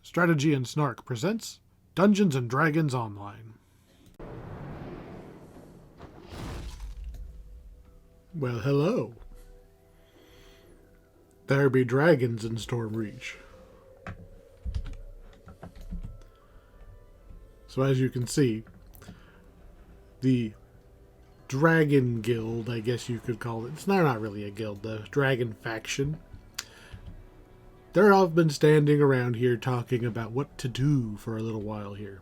Strategy and Snark presents Dungeons and Dragons Online. Well, hello. There be dragons in Stormreach. So as you can see, the Dragon Guild, I guess you could call it. It's not really a guild, the Dragon Faction. They're all been standing around here talking about what to do for a little while here.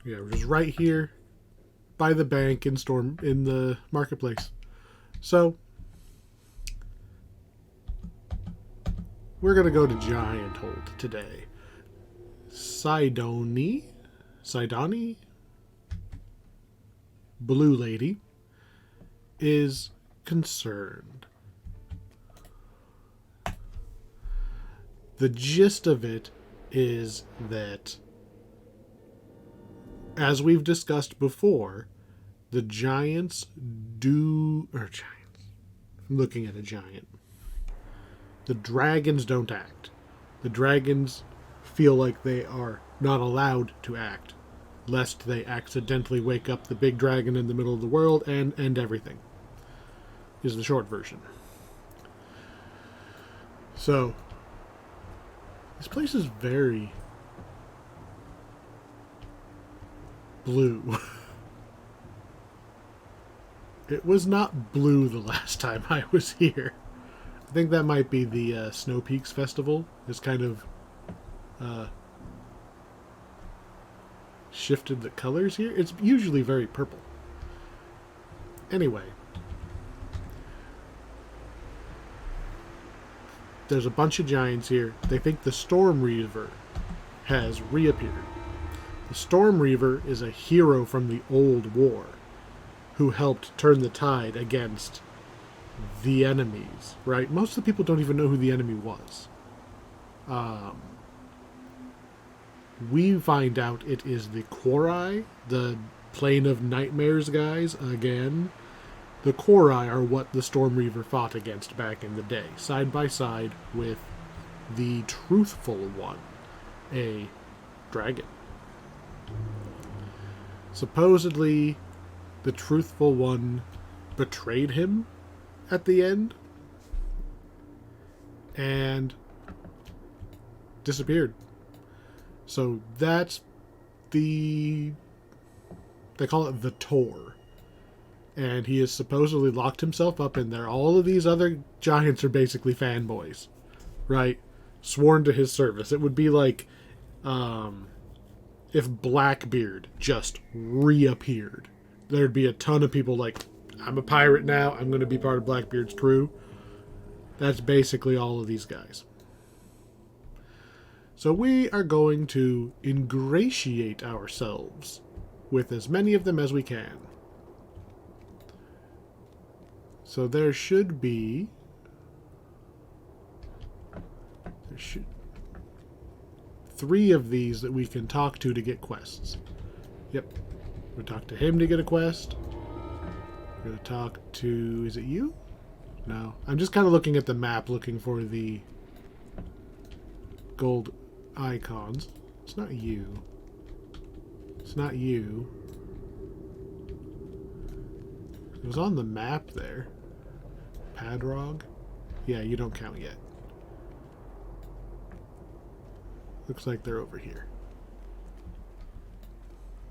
Yeah, we're just right here by the bank in the marketplace. So we're gonna go to Gianthold today. Sidoni, Blue Lady, is concerned. The gist of it is that, as we've discussed before, the giants I'm looking at a giant. The dragons don't act. The dragons feel like they are not allowed to act, lest they accidentally wake up the big dragon in the middle of the world and end everything, is the short version. So this place is very blue. It was not blue the last time I was here. I think that might be the Snow Peaks Festival. It's kind of shifted the colors here. It's usually very purple. Anyway, there's a bunch of giants here. They think the Storm Reaver has reappeared. The Storm Reaver is a hero from the old war who helped turn the tide against the enemies, right? Most of the people don't even know who the enemy was. We find out it is the Quori, the Plane of Nightmares guys, again. The Quori are what the Storm Reaver fought against back in the day, side by side with the Truthful One, a dragon. Supposedly, the Truthful One betrayed him at the end and disappeared. So that's they call it the Tor. And he has supposedly locked himself up in there. All of these other giants are basically fanboys, right? Sworn to his service. It would be like if Blackbeard just reappeared. There'd be a ton of people like, I'm a pirate now, I'm going to be part of Blackbeard's crew. That's basically all of these guys. So we are going to ingratiate ourselves with as many of them as we can. So there should be... three of these that we can talk to get quests. Yep. We'll talk to him to get a quest. We're going to talk to... Is it you? No. I'm just kind of looking at the map, looking for the gold icons. It's not you. It's not you. It was on the map there. Padrog? Yeah, you don't count yet. Looks like they're over here.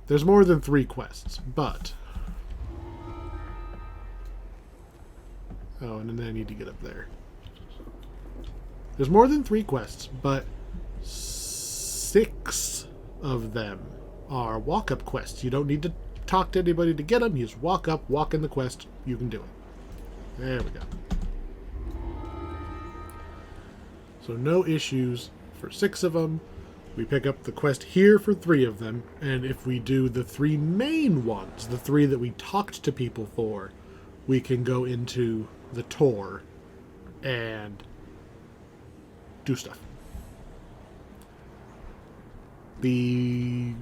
There's more than 3 quests, but... Oh, and then I need to get up there. There's more than 3 quests, but 6 of them are walk-up quests. You don't need to talk to anybody to get them. You just walk up, walk in the quest. You can do it. There we go. So no issues for 6 of them. We pick up the quest here for 3 of them. And if we do the 3 main ones, the 3 that we talked to people for, we can go into the Tor and do stuff. The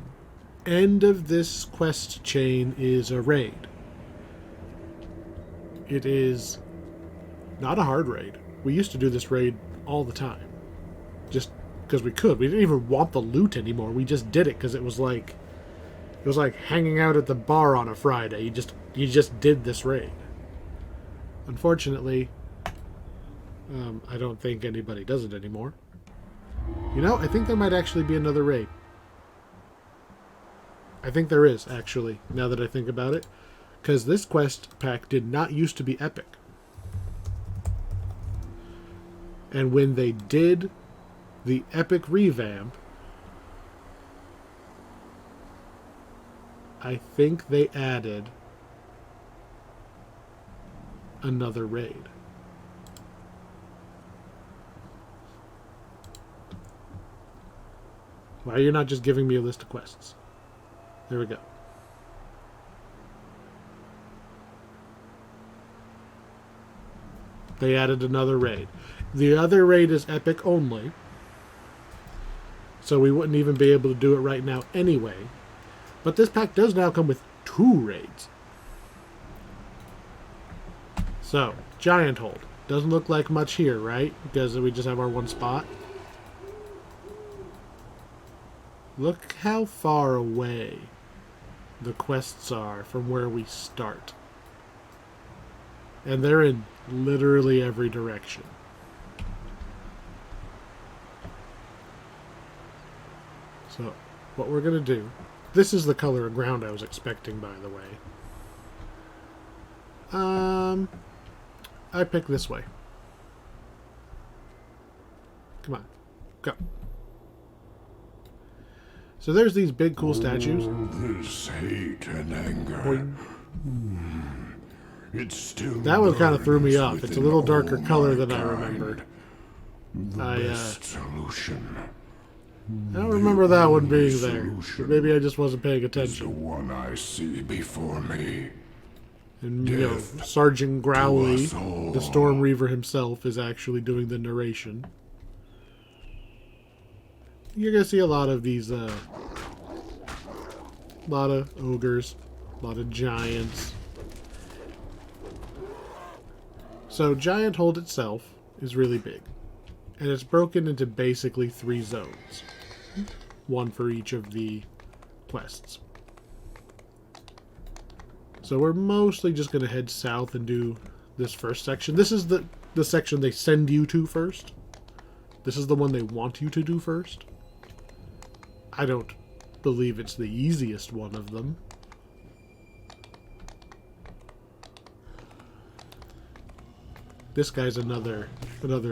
end of this quest chain is a raid. It is not a hard raid. We used to do this raid all the time. just because we could. We didn't even want the loot anymore. We just did it because it was like hanging out at the bar on a Friday. You just did this raid. Unfortunately, I don't think anybody does it anymore. You know, I think there might actually be another raid. I think there is, actually, now that I think about it. Because this quest pack did not used to be epic. And when they did the epic revamp, I think they added another raid. Why are you not just giving me a list of quests? There we go. They added another raid. The other raid is epic only, so we wouldn't even be able to do it right now anyway. But this pack does now come with 2 raids. So, Gianthold. Doesn't look like much here, right? Because we just have our 1 spot. Look how far away the quests are from where we start. And they're in literally every direction. So, what we're going to do... This is the color of ground I was expecting, by the way. I pick this way. Come on. Go. So there's these big cool statues. This hate and anger. It still that one kind of threw me off. It's a little darker color than I kind. remembered. Solution. I don't remember that one being there. But maybe I just wasn't paying The attention. one I see before me. And, you know, Sergeant Growly, us all. the Storm Reaver himself, is actually doing the narration. You're going to see a lot of these, a lot of ogres, a lot of giants. So Gianthold itself is really big. And it's broken into basically 3 zones. 1 for each of the quests. So we're mostly just going to head south and do this first section. This is the section they send you to first. This is the one they want you to do first. I don't believe it's the easiest one of them. This guy's another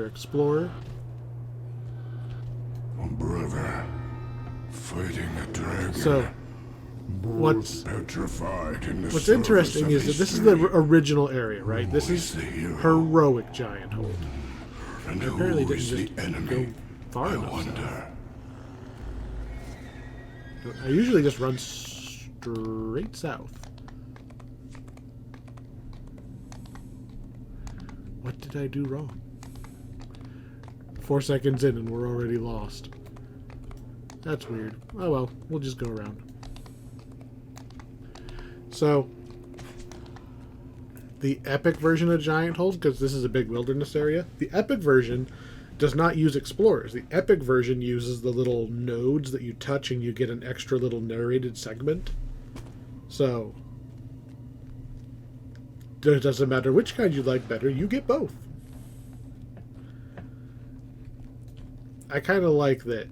explorer. Brother, fighting a dragon. So, what's petrified in the interesting is that this is the original area, right? This is heroic Gianthold. And I apparently who didn't is just the enemy? go far I enough. wonder. I usually just run straight south. What did I do wrong? 4 seconds in and we're already lost. That's weird. Oh well, we'll just go around. So, the epic version of Gianthold, because this is a big wilderness area, the epic version does not use explorers. The epic version uses the little nodes that you touch and you get an extra little narrated segment. So, it doesn't matter which kind you like better, you get both. I kind of like that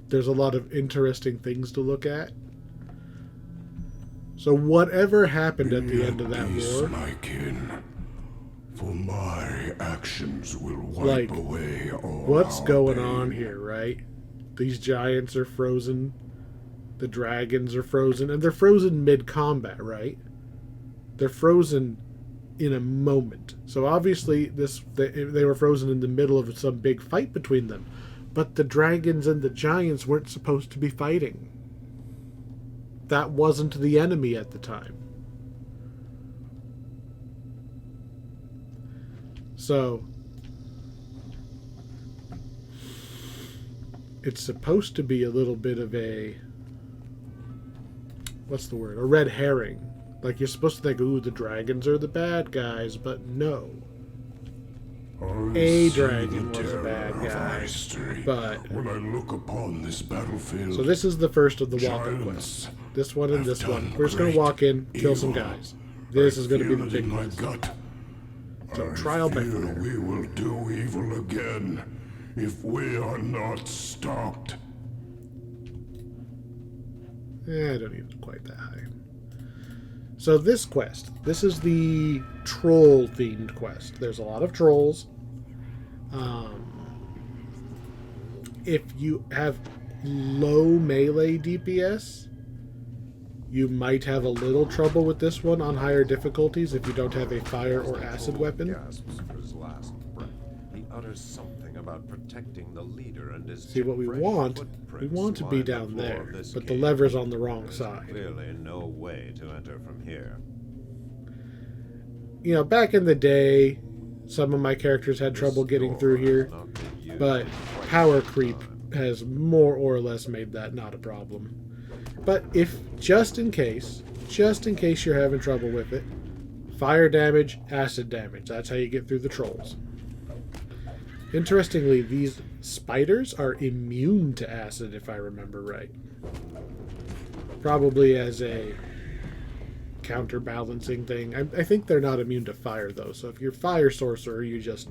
there's a lot of interesting things to look at. So whatever happened at the end of that war, my kin, for my actions will wipe away all what's our going pain. on here, right? These giants are frozen, the dragons are frozen, and they're frozen mid-combat, right? They're frozen in a moment. So obviously they were frozen in the middle of some big fight between them. But the dragons and the giants weren't supposed to be fighting. That wasn't the enemy at the time. So, it's supposed to be a little bit of a... what's the word? A red herring. Like, you're supposed to think, ooh, the dragons are the bad guys, but no. a dragon was a bad guy, but when I look upon this battlefield, so this is the first of the walk-up giants quests. This one and this have one. done We're just gonna great walk in, kill some evil. guys. This is gonna be feel the it big in my quest. gut. So I trial by feel fire. we will do evil again if we are not stopped. I don't need quite that high. So this quest, this is the troll-themed quest. There's a lot of trolls. If you have low melee DPS, you might have a little trouble with this one on higher difficulties if you don't have a fire or acid weapon. Gasps for his last breath. He utters something about protecting the leader and his See, what we fresh want to footprints be line the down floor there, of this but the cave. lever's on the wrong There's side. clearly no way to enter from here. You know, back in the day, some of my characters had trouble This getting door through here, has not been used but in quite power some creep time. has more or less made that not a problem. But if, just in case you're having trouble with it, fire damage, acid damage, that's how you get through the trolls. Interestingly, these spiders are immune to acid, if I remember right. Probably as a counterbalancing thing. I think they're not immune to fire, though, so if you're fire sorcerer, you just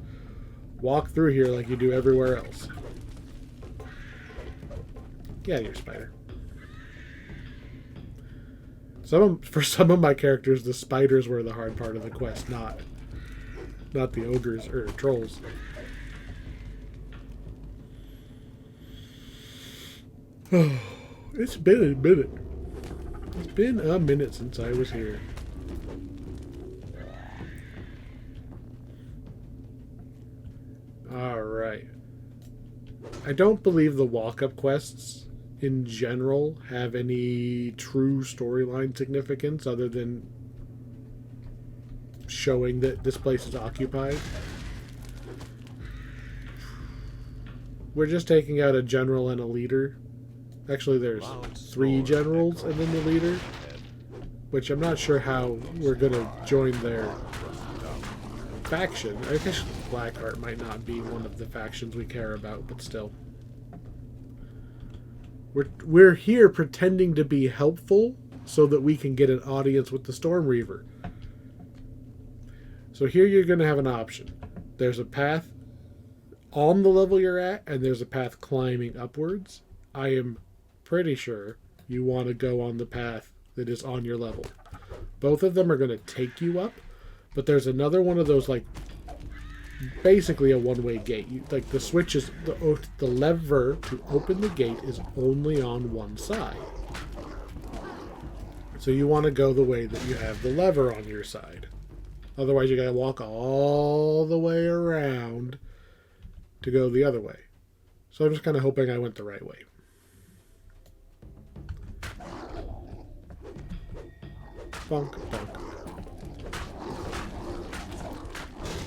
walk through here like you do everywhere else. Get out of here, spider. For some of my characters, the spiders were the hard part of the quest, not the ogres or trolls. Oh, it's been a minute. It's been a minute since I was here. Alright. I don't believe the walk-up quests in general have any true storyline significance other than showing that this place is occupied. We're just taking out a general and a leader. Actually, there's 3 generals and then the leader, which I'm not sure how we're going to join their faction. I guess Blackheart might not be one of the factions we care about, but still. We're here pretending to be helpful so that we can get an audience with the Storm Reaver. So here you're going to have an option. There's a path on the level you're at, and there's a path climbing upwards. I am pretty sure you want to go on the path that is on your level. Both of them are going to take you up, but there's another one of those, like, basically a one-way gate. Like, the switch is the lever to open the gate is only on one side. So you want to go the way that you have the lever on your side. Otherwise, you got to walk all the way around to go the other way. So I'm just kind of hoping I went the right way. Bonk, bonk.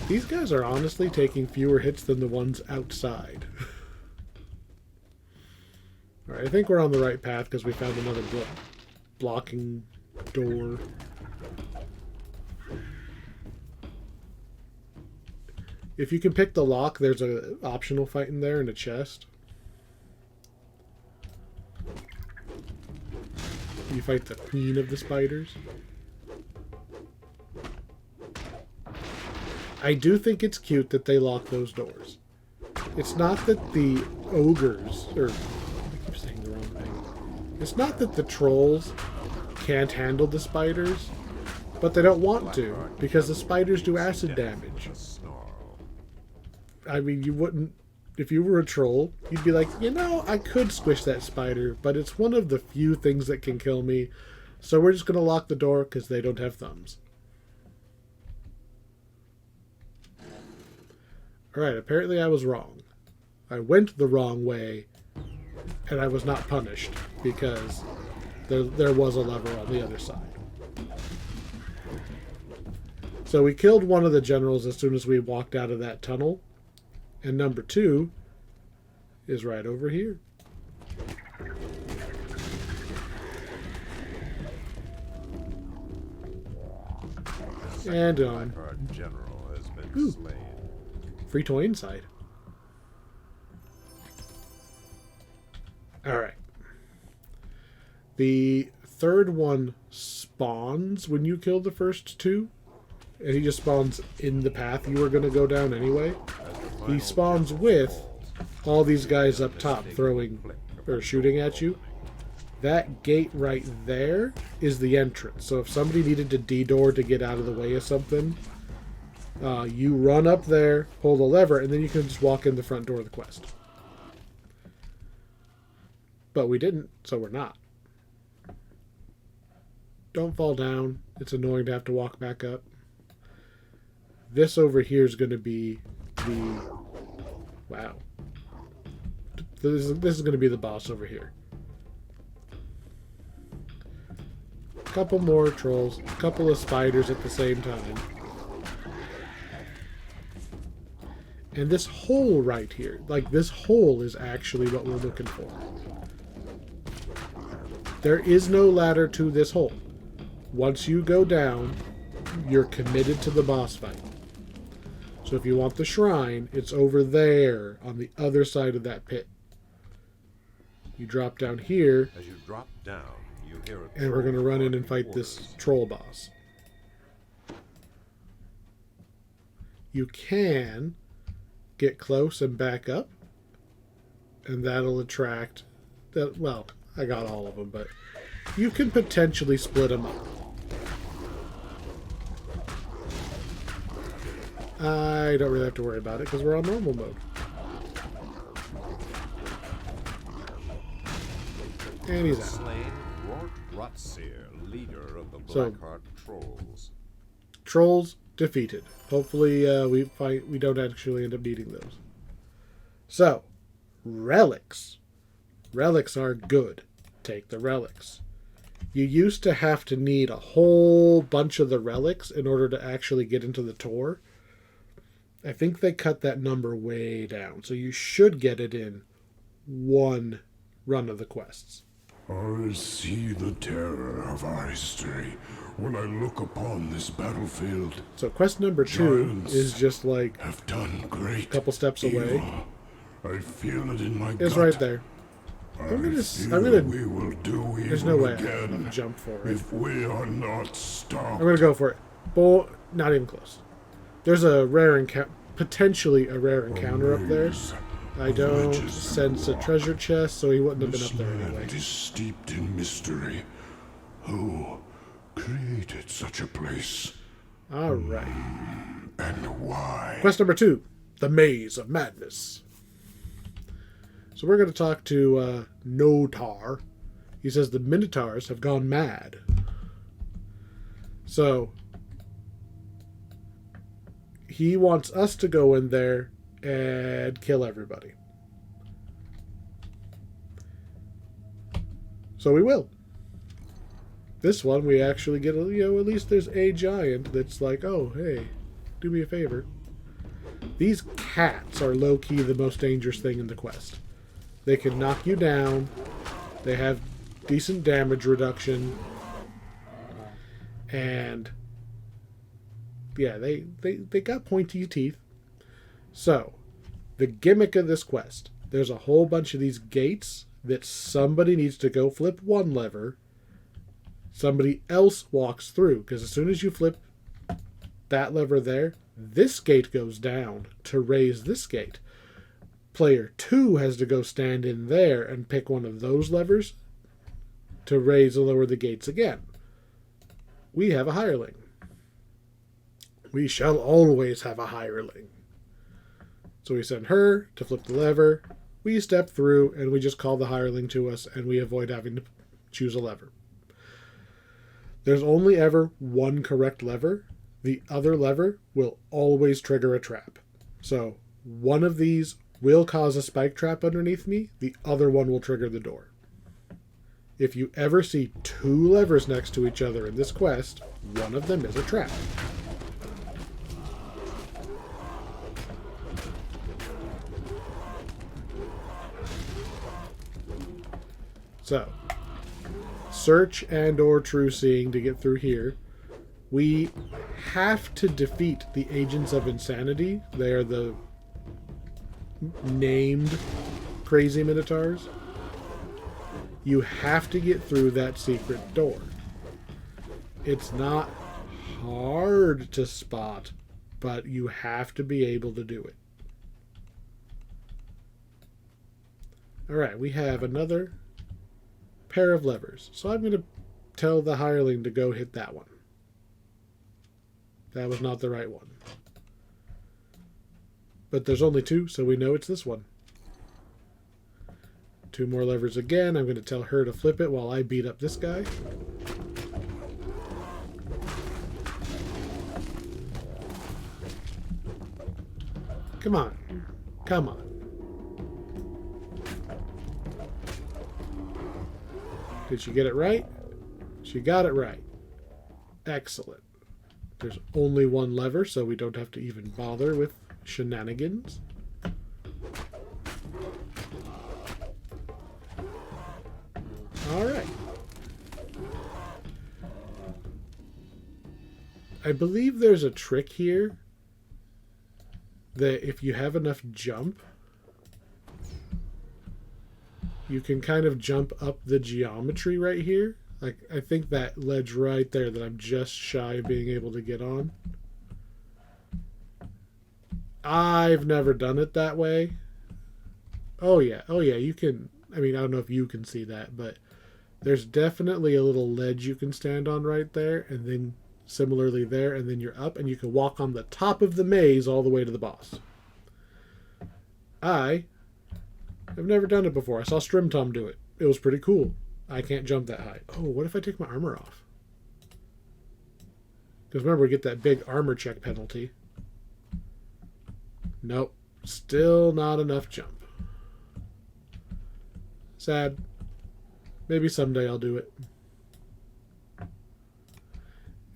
These guys are honestly taking fewer hits than the ones outside. Alright, I think we're on the right path because we found another blocking door. If you can pick the lock, there's an optional fight in there in a chest. You fight the queen of the spiders. I do think it's cute that they lock those doors. It's not that the ogres, or I keep saying the wrong thing. It's not that the trolls can't handle the spiders, but they don't want to, because the spiders do acid damage. I mean, you wouldn't, if you were a troll, you'd be like, you know, I could squish that spider, but it's one of the few things that can kill me, so we're just going to lock the door because they don't have thumbs. Alright, apparently I was wrong. I went the wrong way, and I was not punished, because there was a lever on the other side. So we killed one of the generals as soon as we walked out of that tunnel, and number 2 is right over here. And on. Our general has been slain. free toy inside. Alright. The third one spawns when you kill the first two. And he just spawns in the path you were going to go down anyway. He spawns with all these guys up top throwing or shooting at you. That gate right there is the entrance. So if somebody needed to D-door to get out of the way of something, you run up there, pull the lever, and then you can just walk in the front door of the quest. But we didn't, so we're not. Don't fall down. It's annoying to have to walk back up. This over here is going to be the... Wow. This is going to be the boss over here. A couple more trolls. A couple of spiders at the same time. And this hole right here. Like, this hole is actually what we're looking for. There is no ladder to this hole. Once you go down, you're committed to the boss fight. So if you want the shrine, it's over there on the other side of that pit. You drop down here, As you drop down, you hear a and we're going to run in and barking fight this orders. troll boss. You can get close and back up, and that'll attract... that. Well, I got all of them, but you can potentially split them up. I don't really have to worry about it because we're on normal mode. And he's out. Slain Rotseer, leader of the So- Blackheart Trolls. Trolls defeated. Hopefully we don't actually end up needing those. So, relics. Relics are good. Take the relics. You used to have to need a whole bunch of the relics in order to actually get into the tour. I think they cut that number way down. So you should get it in one run of the quests. I see the terror of our history when I look upon this battlefield. So quest number 2 Giants is just like have done great. a couple steps away. evil. I feel it in my It's gut. right there. I I'm gonna feel we will do evil There's no way again I'll jump for it. if we are not stopped. I'm gonna go for it. Boy, not even close. There's a rare encounter, potentially a rare encounter up there. I don't sense a treasure chest, so he wouldn't have been This up there land anyway. is steeped in mystery. Who created such a place, All right. and why? Quest number 2, the Maze of Madness. So we're going to talk to Notar. He says the Minotaurs have gone mad. So he wants us to go in there and kill everybody. So we will. This one we actually get, at least there's a giant that's like, oh, hey, do me a favor. These cats are low-key the most dangerous thing in the quest. They can knock you down. They have decent damage reduction. And yeah, they got pointy teeth. So, the gimmick of this quest, there's a whole bunch of these gates that somebody needs to go flip one lever. Somebody else walks through, because as soon as you flip that lever there, this gate goes down to raise this gate. Player 2 has to go stand in there and pick one of those levers to raise and lower the gates again. We have a hireling. We shall always have a hireling. So we send her to flip the lever. We step through and we just call the hireling to us and we avoid having to choose a lever. There's only ever one correct lever. The other lever will always trigger a trap. So one of these will cause a spike trap underneath me. The other one will trigger the door. If you ever see two levers next to each other in this quest, one of them is a trap. So, search and or true seeing to get through here. We have to defeat the Agents of Insanity. They are the named crazy minotaurs, you have to get through that secret door. It's not hard to spot, but you have to be able to do it. Alright, we have another pair of levers. So I'm going to tell the hireling to go hit that one. That was not the right one. But there's only two, so we know it's this one. Two more levers again. I'm going to tell her to flip it while I beat up this guy. Come on. Come on. Did she get it right? She got it right. Excellent. There's only one lever, so we don't have to even bother with shenanigans. Alright. I believe there's a trick here that if you have enough jump, you can kind of jump up the geometry right here. Like, I think that ledge right there that I'm just shy of being able to get on. I've never done it that way. Oh yeah, you can, I mean, I don't know if you can see that, but there's definitely a little ledge you can stand on right there, and then similarly there, and then you're up, and you can walk on the top of the maze all the way to the boss. I've never done it before. I saw Strimtom do it. It was pretty cool. I can't jump that high. Oh, what if I take my armor off? Because remember, we get that big armor check penalty. Nope. Still not enough jump. Sad. Maybe someday I'll do it.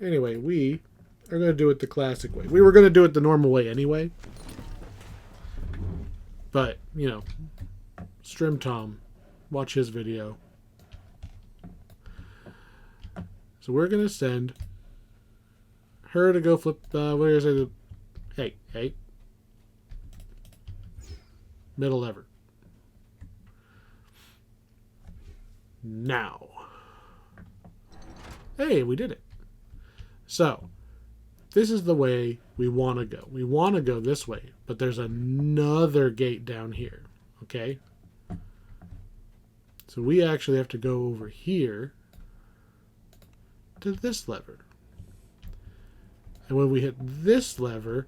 Anyway, we are going to do it the classic way. We were going to do it the normal way anyway. But, you know, Strimtom, watch his video. So we're going to send her to go flip, where is it? Hey. Middle lever. Now. Hey, we did it. So, this is the way we want to go. We want to go this way, but there's another gate down here. Okay? So we actually have to go over here to this lever. And when we hit this lever,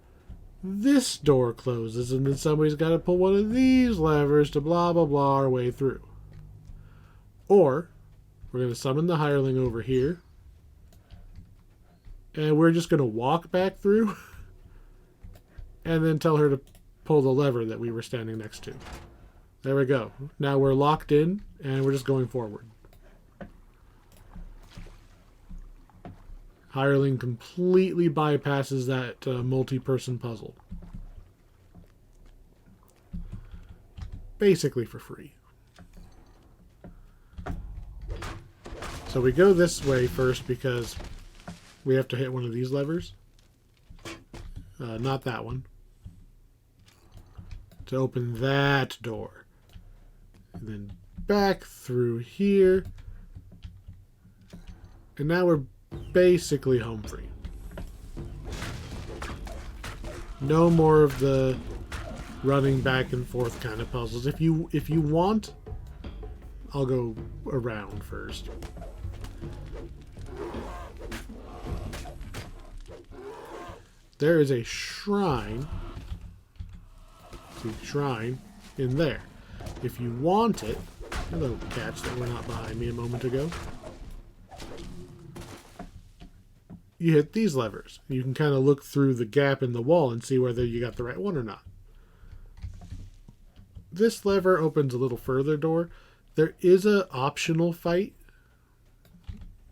this door closes, and then somebody's got to pull one of these levers to blah, blah, blah our way through. Or, we're going to summon the hireling over here, and we're just going to walk back through, and then tell her to pull the lever that we were standing next to. There we go. Now we're locked in, and we're just going forward. Hireling completely bypasses that multi-person puzzle. Basically for free. So we go this way first because we have to hit one of these levers. Not that one. To open that door. And then back through here. And now we're basically home free. No more of the running back and forth kind of puzzles. If you want, I'll go around first. There is a shrine. See, shrine in there. If you want it, hello cats that were not behind me a moment ago. You hit these levers. You can kind of look through the gap in the wall and see whether you got the right one or not. This lever opens a little further door. There is an optional fight.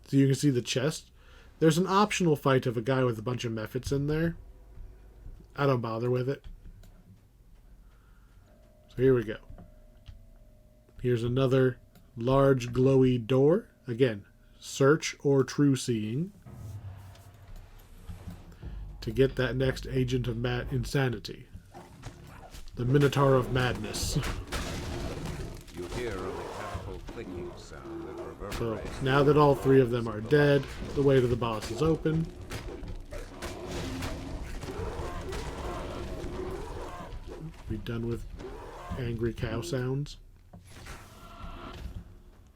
So you can see the chest. There's an optional fight of a guy with a bunch of mephits in there. I don't bother with it. So here we go. Here's another large glowy door. Again, search or true seeing. To get that next agent of insanity. The Minotaur of Madness. You hear a mechanical clicking sound that So reverberates. now that all three of them are dead, the way to the boss is open. We done with angry cow sounds?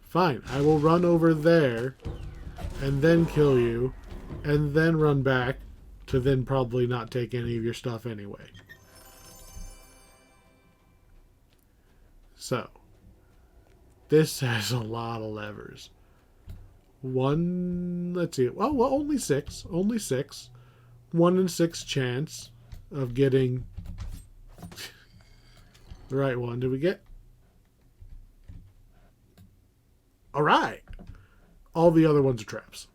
Fine, I will run over there and then kill you and then run back to then probably not take any of your stuff anyway. So, this has a lot of levers. One, let's see, well, only six. Only six. 1 in 6 chance of getting the right one. Did we get? Alright! All the other ones are traps.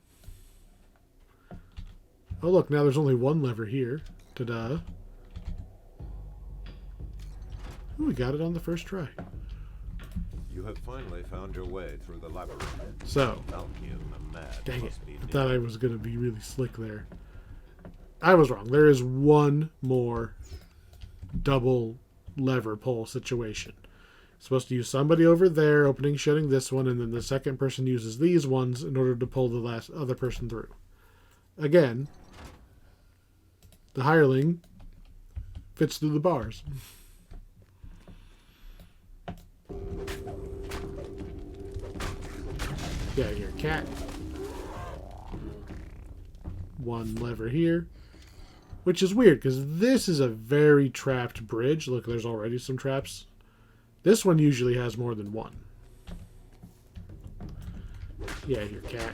Oh look, now there's only one lever here. Ta-da. Ooh, we got it on the first try. You have finally found your way through the labyrinth. So, Malkian the Mad dang it. must be I thought I was going to be really slick there. I was wrong. There is one more double lever pull situation. Supposed to use somebody over there opening, shutting this one, and then the second person uses these ones in order to pull the last other person through. Again, the hireling fits through the bars. Yeah, you're a cat. One lever here. Which is weird, because this is a very trapped bridge. Look, there's already some traps. This one usually has more than one. Yeah, you're a cat.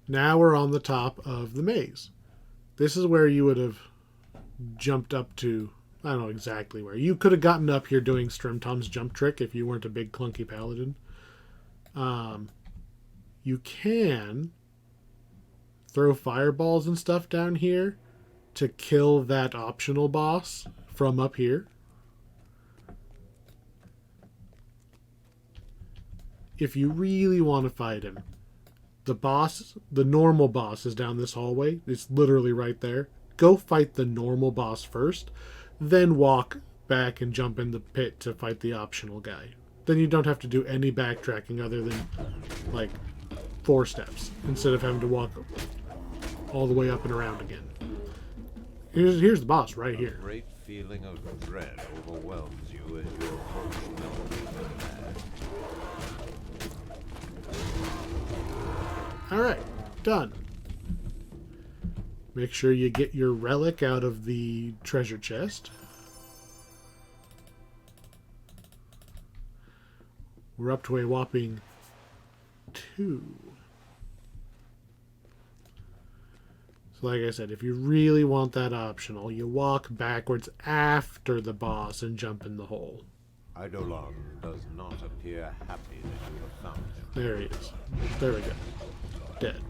Now we're on the top of the maze. This is where you would have jumped up to... I don't know exactly where. You could have gotten up here doing Strimtom's jump trick if you weren't a big clunky paladin. You can throw fireballs and stuff down here to kill that optional boss from up here. If you really want to fight him, the boss, the normal boss is down this hallway. It's literally right there. Go fight the normal boss first, then walk back and jump in the pit to fight the optional guy. Then you don't have to do any backtracking other than, like, 4 steps, instead of having to walk all the way up and around again. Here's the boss right here. A great feeling of dread overwhelms you as you approach Malkian the Mad. Alright, done. Make sure you get your relic out of the treasure chest. We're up to a whopping 2. So like I said, if you really want that optional, you walk backwards after the boss and jump in the hole. Eidolon does not appear happy that you have found him. There he is. There we go. Dead.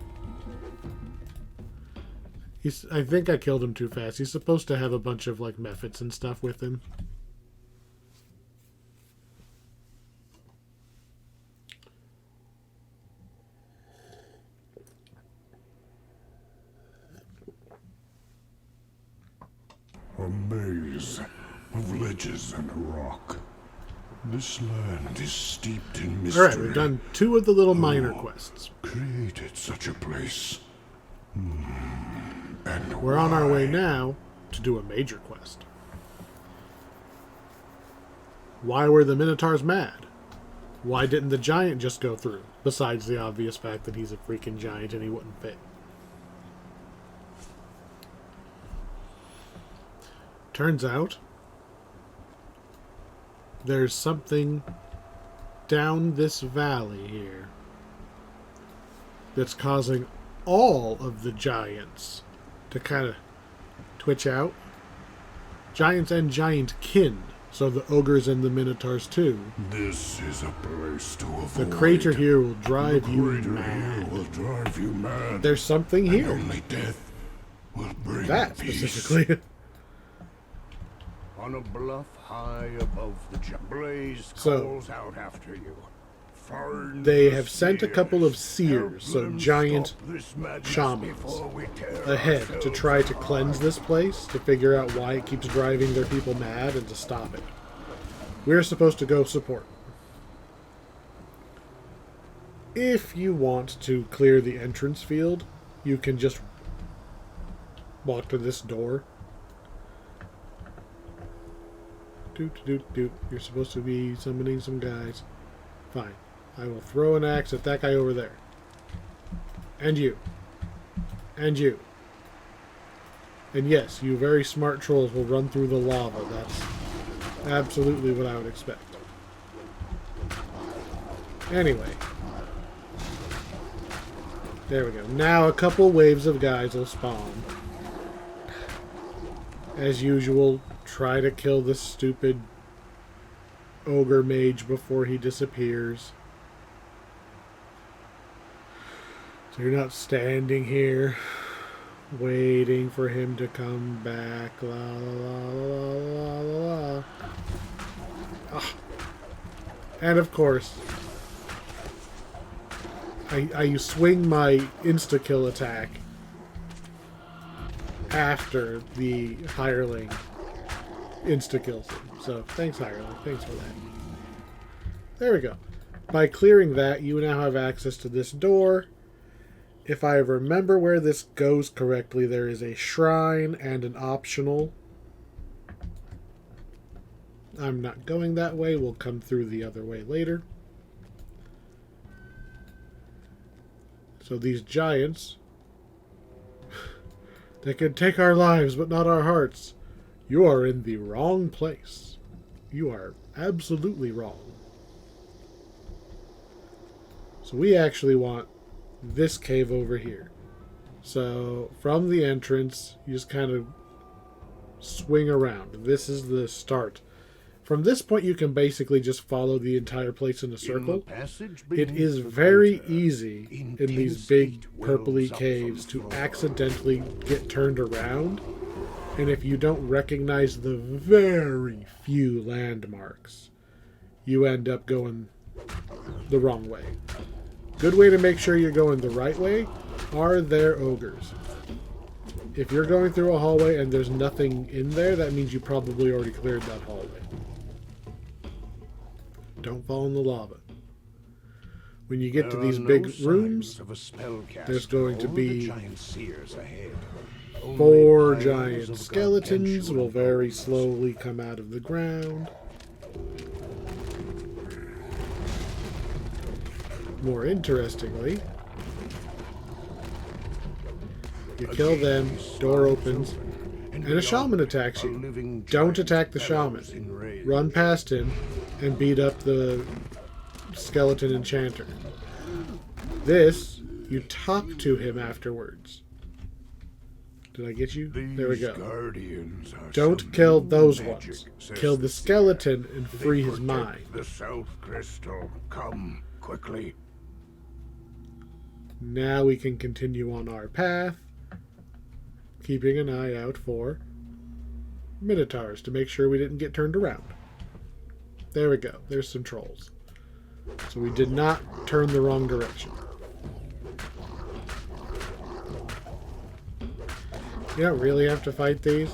I think I killed him too fast. He's supposed to have a bunch of like mephits and stuff with him. A maze of ledges and rock. This land is steeped in mystery. Alright, we've done 2 of the little minor quests. Created such a place. And We're on our way why? now to do a major quest. Why were the Minotaurs mad? Why didn't the giant just go through? Besides the obvious fact that he's a freaking giant and he wouldn't fit. Turns out there's something down this valley here that's causing all of the giants to kind of twitch out. Giants and giant kin, so the ogres and the minotaurs too. This is a place to avoid. The crater here will drive The you crater mad. here will drive you mad. There's something And here. only death will bring That peace. specifically. On a bluff high above the blaze So- calls out after you. They have sent a couple of seers, so giant shamans, ahead to try to cleanse this place, to figure out why it keeps driving their people mad and to stop it. We're supposed to go support. If you want to clear the entrance field, you can just walk to this door. Doot. You're supposed to be summoning some guys. Fine. I will throw an axe at that guy over there. And you. And you. And yes, you very smart trolls will run through the lava. That's absolutely what I would expect. Anyway. There we go. Now a couple waves of guys will spawn. As usual, try to kill this stupid ogre mage before he disappears. So you're not standing here waiting for him to come back. La la la la la la la. Ah. And of course, I swing my insta-kill attack after the hireling insta-kills him. So, thanks, hireling. Thanks for that. There we go. By clearing that, you now have access to this door. If I remember where this goes correctly, there is a shrine and an optional. I'm not going that way. We'll come through the other way later. So these giants, they can take our lives, but not our hearts. You are in the wrong place. You are absolutely wrong. So we actually want this cave over here. So from the entrance, you just kind of swing around. This is the start. From this point, you can basically just follow the entire place in a circle. It is very easy in these big purpley caves to accidentally get turned around. And if you don't recognize the very few landmarks, you end up going the wrong way. Good way to make sure you're going the right way are there ogres. If you're going through a hallway and there's nothing in there, that means you probably already cleared that hallway. Don't fall in the lava. When you get to these big rooms, there's going to be 4 giant skeletons will very slowly come out of the ground. More interestingly, you kill them, door opens, and a shaman attacks you. Don't attack the shaman. Run past him and beat up the skeleton enchanter. This, you talk to him afterwards. Did I get you? There we go. Don't kill those ones. Kill the skeleton and free his mind. The South Crystal, come quickly. Now we can continue on our path, keeping an eye out for minotaurs to make sure we didn't get turned around. There we go. There's some trolls. So we did not turn the wrong direction. You don't really have to fight these.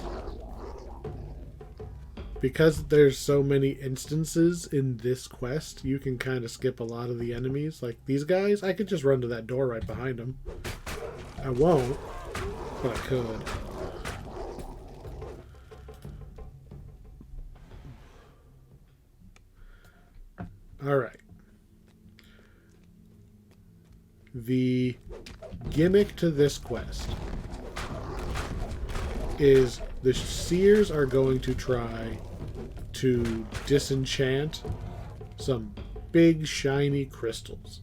Because there's so many instances in this quest, you can kind of skip a lot of the enemies. Like these guys, I could just run to that door right behind them. I won't, but I could. Alright. The gimmick to this quest is the seers are going to try to disenchant some big shiny crystals.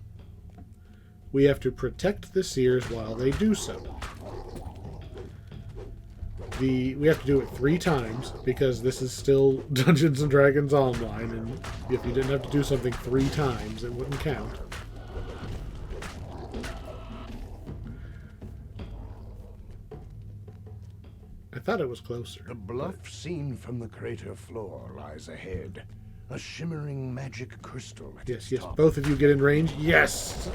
We have to protect the seers while they do so. We have to do it 3 times because this is still Dungeons and Dragons Online, and if you didn't have to do something 3 times, it wouldn't count. I thought it was closer. The bluff seen from the crater floor lies ahead. A shimmering magic crystal at its Yes. top. Both of you get in range. Yes!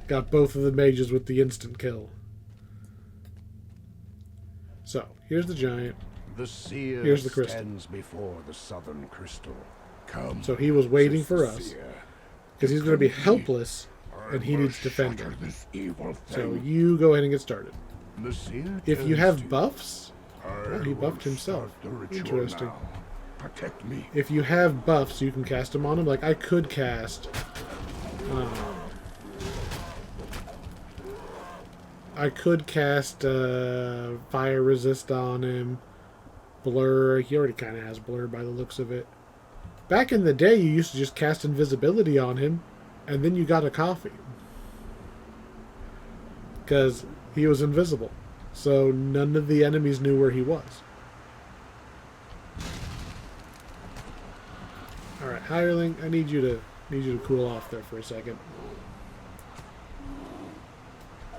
Got both of the mages with the instant kill. So, here's the giant. The seer Here's the crystal. stands before the southern crystal. Come. So he was waiting says for the us. seer. Because he's going to be Come helpless, I and he will needs defending. shatter this evil So thing. you go ahead and get started. The seer If you turns have to buffs, I he will buffed himself. start the ritual Interesting. now. Protect me. If you have buffs, you can cast them on him. Like, I could cast... Fire Resist on him. Blur. He already kind of has Blur by the looks of it. Back in the day, you used to just cast Invisibility on him, and then you got a coffee. Because he was invisible. So none of the enemies knew where he was. Alright, Hireling, I need you to cool off there for a second.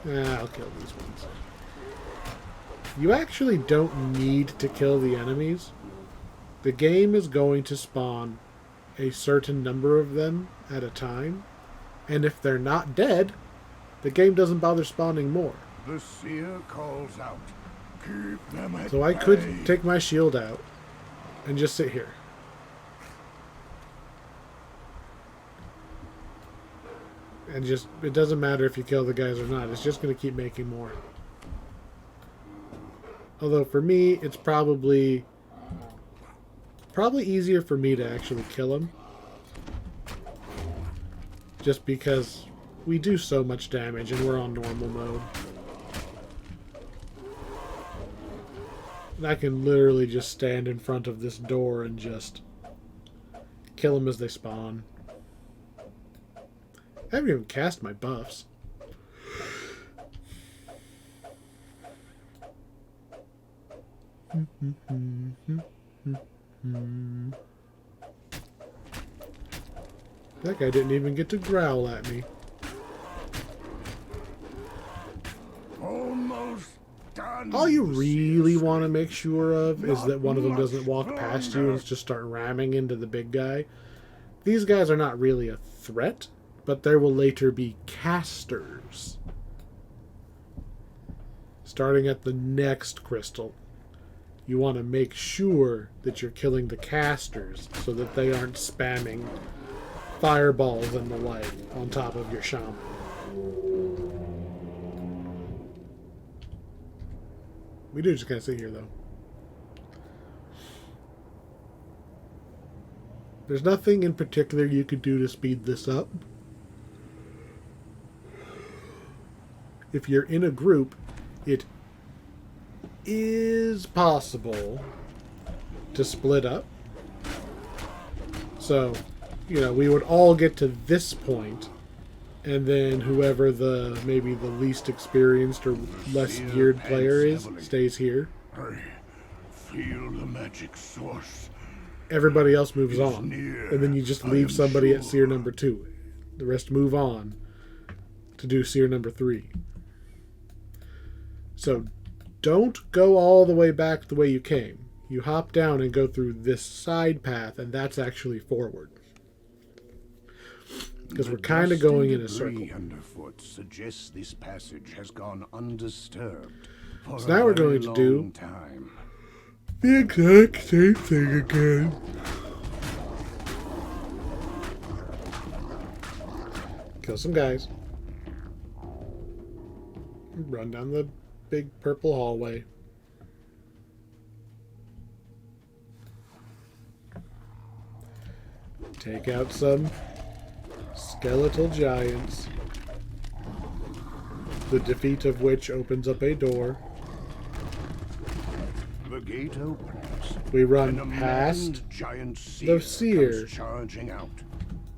I'll kill these ones. You actually don't need to kill the enemies. The game is going to spawn a certain number of them at a time, and if they're not dead, the game doesn't bother spawning more. The seer calls out. Keep them at So I bay. could take my shield out and just sit here. And just, it doesn't matter if you kill the guys or not, it's just going to keep making more. Although for me, it's probably easier for me to actually kill him. Just because we do so much damage and we're on normal mode. And I can literally just stand in front of this door and just kill them as they spawn. I haven't even cast my buffs. That guy didn't even get to growl at me. Almost done. All you the really seer want to screams. make sure of is that one of them doesn't walk Not past much you and longer. just start ramming into the big guy. These guys are not really a threat, but there will later be casters. Starting at the next crystal. You want to make sure that you're killing the casters so that they aren't spamming fireballs and the like on top of your shaman. We do just kind of sit here, though. There's nothing in particular you could do to speed this up. If you're in a group, it is possible to split up. So, you know, we would all get to this point, and then whoever maybe the least experienced or less geared player is stays here. I feel the magic source. Everybody else moves It's on, near, and then you just I leave am somebody at sure. seer number 2. The rest move on to do seer number 3. So don't go all the way back the way you came. You hop down and go through this side path, and that's actually forward. Because we're kind of going in a circle. Underfoot suggests this passage has gone undisturbed for So a now we're very going to do long time. the exact same thing again. Kill some guys. Run down the big purple hallway. Take out some skeletal giants, the defeat of which opens up a door. The gate opens. We run and a past manned giant the seer seer comes charging out.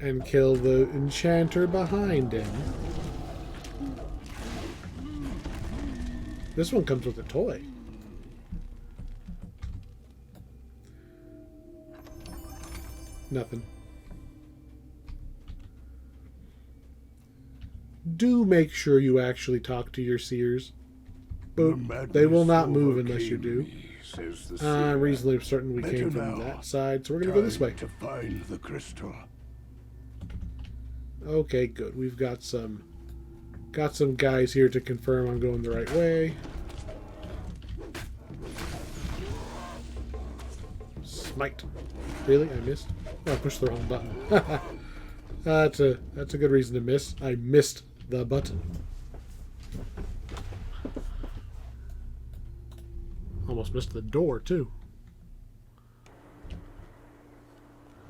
and kill the enchanter behind him. This one comes with a toy. Nothing. Do make sure you actually talk to your seers. The But they will madness not move unless you overcame do. me. says the I'm seer. reasonably certain we Better came from now. that side, so we're going to go this way. Time to find the crystal. Okay, good. We've got some guys here to confirm I'm going the right way. Smite. Really? I missed? Oh, I pushed the wrong button. That's a good reason to miss. I missed the button. Almost missed the door, too.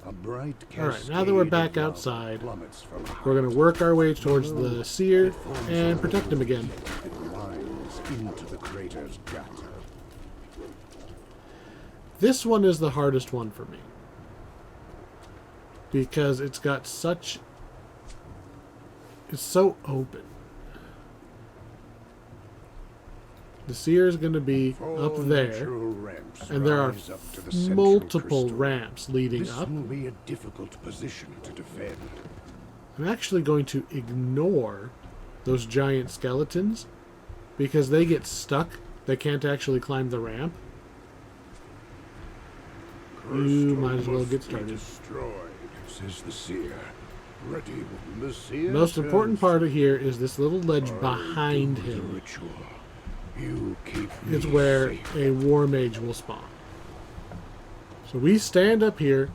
A bright Alright, now that we're cascade back of lava outside, plummets from we're going to work our way towards the seer and protect him again. It lines into the crater's gut. This one is the hardest one for me. Because it's got such... It's so open. The seer is going to be up there, and there are multiple ramps leading This up. will be a difficult position to defend. I'm actually going to ignore those giant skeletons because they get stuck. They can't actually climb the ramp. You might as well get started. Destroyed, says the seer. Ready when the seer Most important turns part of here is this little ledge behind to the him. ritual. You keep It's me where safe. a war mage will spawn. So we stand up here,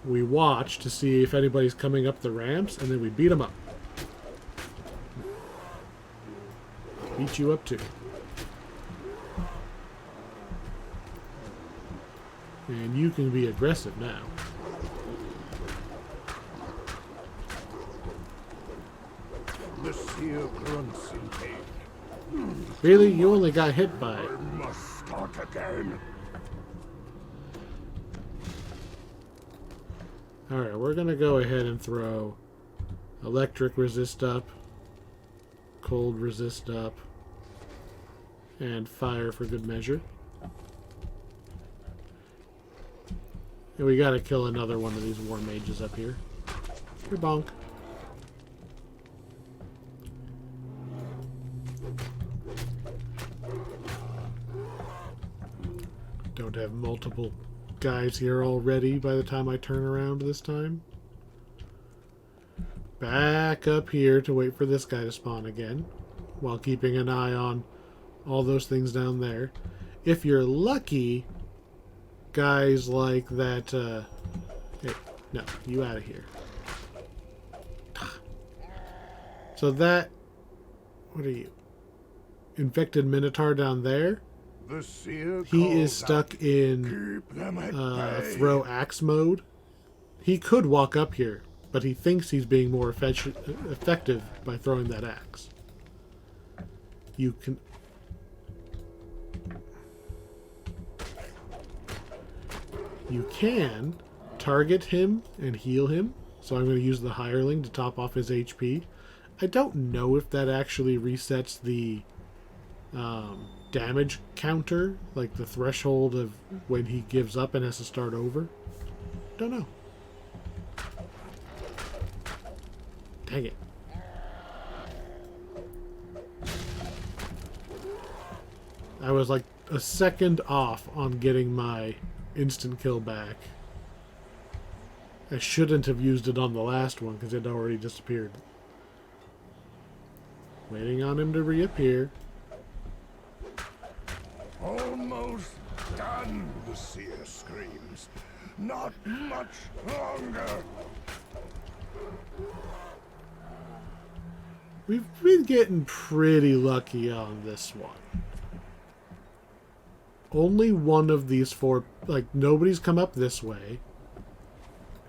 we watch to see if anybody's coming up the ramps, and then we beat them up. Beat you up too. And you can be aggressive now. The seer grunts in pain. Really? You only got hit by it. I must start again. Alright, we're going to go ahead and throw electric resist up, cold resist up, and fire for good measure. And we got to kill another one of these war mages up here. Here, bonk. Don't have multiple guys here already by the time I turn around this time. Back up here to wait for this guy to spawn again, while keeping an eye on all those things down there. If you're lucky, guys like that... hey, no, you out of here. So that... What are you? Infected Minotaur down there? The seer He calls is stuck out, in keep them at bay. throw axe mode. He could walk up here, but he thinks he's being more effective by throwing that axe. You can... You can target him and heal him, so I'm going to use the hireling to top off his HP. I don't know if that actually resets the damage counter, like the threshold of when he gives up and has to start over. Don't know. Dang it. I was like a second off on getting my instant kill back. I shouldn't have used it on the last one because it already disappeared. Waiting on him to reappear. Almost done, the seer screams. Not much longer. We've been getting pretty lucky on this one. Only one of these four, like, nobody's come up this way,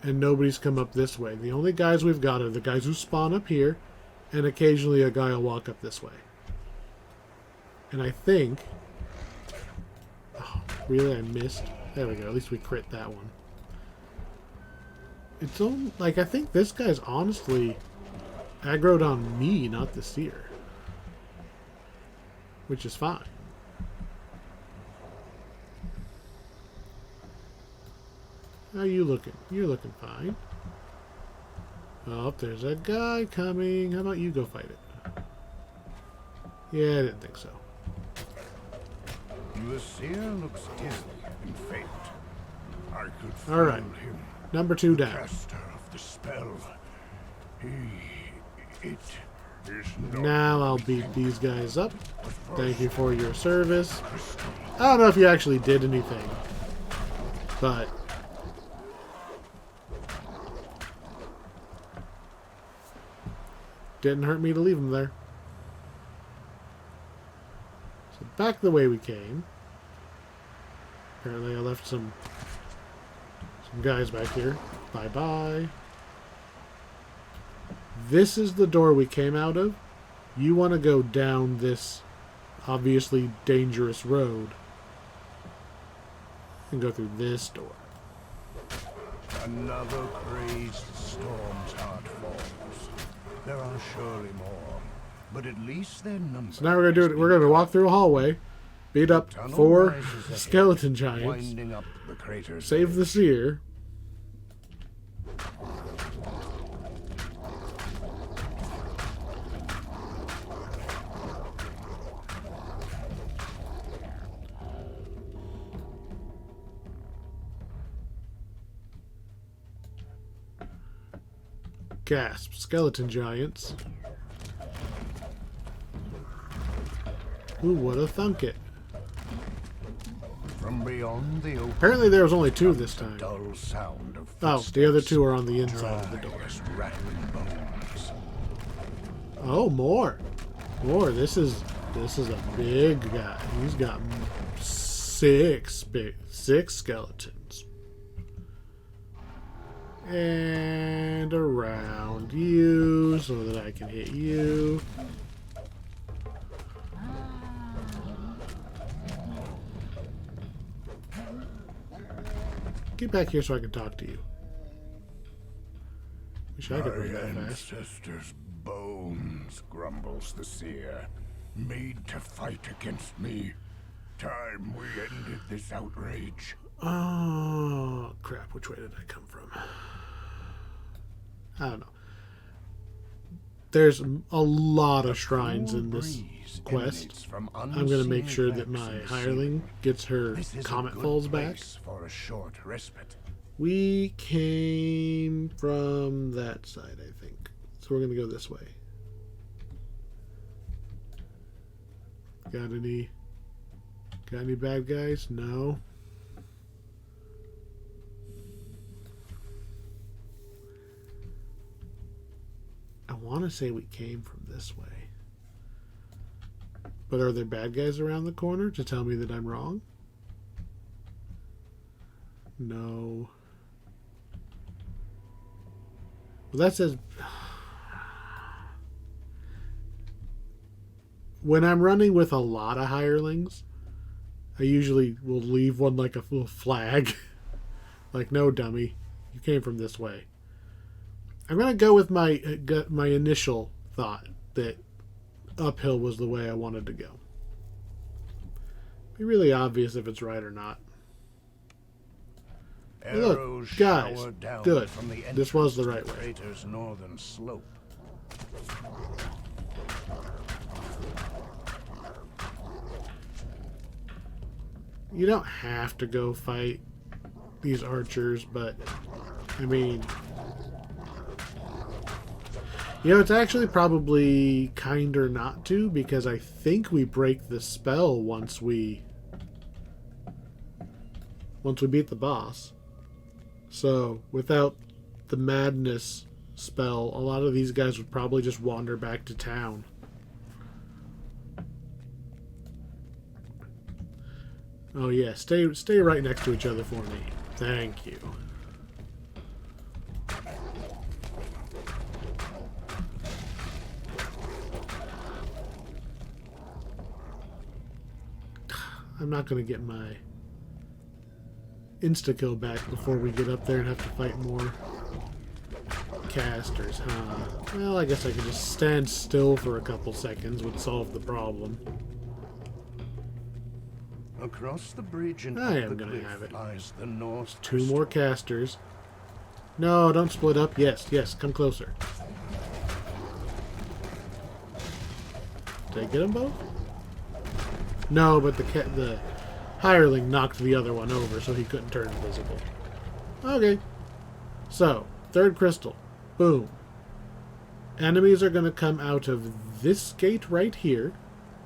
and nobody's come up this way. The only guys we've got are the guys who spawn up here, and occasionally a guy will walk up this way. And I think... Oh, really? I missed? There we go. At least we crit that one. It's only, like, I think this guy's honestly aggroed on me, not the seer. Which is fine. How are you looking? You're looking fine. Oh, there's a guy coming. How about you go fight it? Yeah, I didn't think so. The seer looks dim and faint. I could feel All right. him, Number 2 the down. caster of the spell. It is not Now I'll beat these guys up. Thank you for your service. I don't know if you actually did anything, but didn't hurt me to leave them there. So back the way we came. Apparently I left some guys back here. Bye-bye. This is the door we came out of. You want to go down this obviously dangerous road and go through this door. another crazed storm's heart falls. There are surely more, but at least their number. So now we're gonna do it. We're gonna walk through a hallway, beat up 4 skeleton giants, Winding up the crater's save the edge. seer. Gasp! Skeleton giants. Who would have thunk it? From beyond the open, Apparently there was only 2 this time. dull sound of Oh, the other 2 are on the inside of the door. footsteps, rattling bones. Oh, more. More. This is a big guy. He's got 6 skeletons. And around you so that I can hit you. Get back here so I can talk to you. Wish I could My run that fast. ancestors' bones, grumbles the seer, made to fight against me. Time we ended this outrage. Oh, crap. Which way did I come from? I don't know. There's a lot of shrines in this quest. I'm going to make sure that my hireling gets her comet falls back. For a short respite. We came from that side, I think. So we're going to go this way. Got any bad guys? No. I want to say we came from this way. But are there bad guys around the corner to tell me that I'm wrong? No. Well, that says... When I'm running with a lot of hirelings, I usually will leave one like a little flag. Like, no, dummy. You came from this way. I'm going to go with my initial thought that uphill was the way I wanted to go. Be really obvious if it's right or not. Hey, look, Arrows guys, shower down good. from the This was the entrance right to way. crater's northern slope. You don't have to go fight these archers, but I mean, it's actually probably kinder not to, because I think we break the spell once we beat the boss. So without the madness spell, a lot of these guys would probably just wander back to town. Oh yeah, stay right next to each other for me. Thank you. I'm not going to get my insta-kill back before we get up there and have to fight more casters, huh? Well, I guess I could just stand still for a couple seconds would solve the problem. Across the bridge and I up am the gonna cliff have it. lies the north 2 more casters. No, don't split up. Yes, come closer. Did I get them both? No, but the hireling knocked the other one over so he couldn't turn invisible. Okay. So, third crystal. Boom. Enemies are going to come out of this gate right here,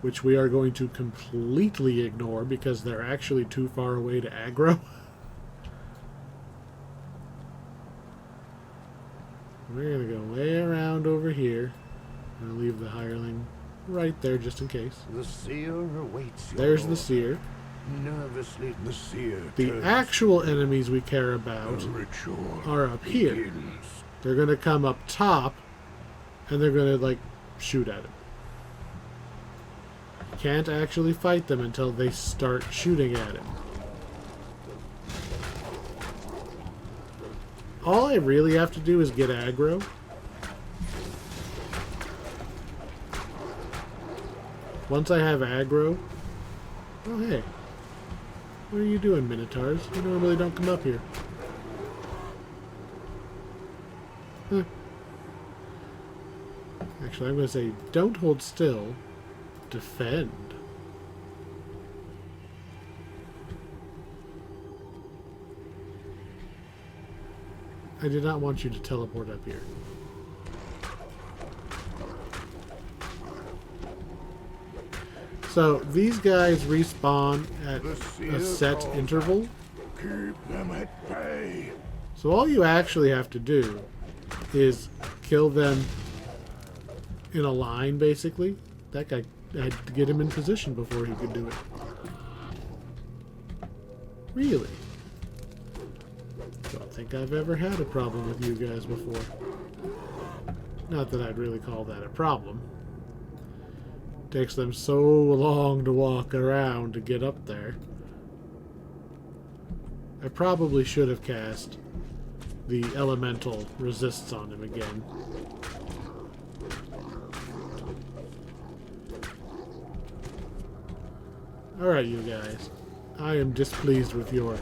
which we are going to completely ignore because they're actually too far away to aggro. We're going to go way around over here. I'm going to leave the hireling right there just in case. The seer awaits your There's the order. seer. Nervously, the seer The turns. actual enemies we care about The ritual are up here. begins. They're going to come up top, and they're going to, like, shoot at him. Can't actually fight them until they start shooting at him. All I really have to do is get aggro. Once I have aggro... Oh, hey. What are you doing, Minotaurs? You normally don't come up here. Huh. Actually, I'm going to say, don't hold still. Defend. I did not want you to teleport up here. So, these guys respawn at a set interval. Keep them at bay. So all you actually have to do is kill them in a line, basically. That guy, I had to get him in position before he could do it. Really? Don't think I've ever had a problem with you guys before. Not that I'd really call that a problem. Takes them so long to walk around to get up there. I probably should have cast the elemental resists on him again. Alright, you guys. I am displeased with your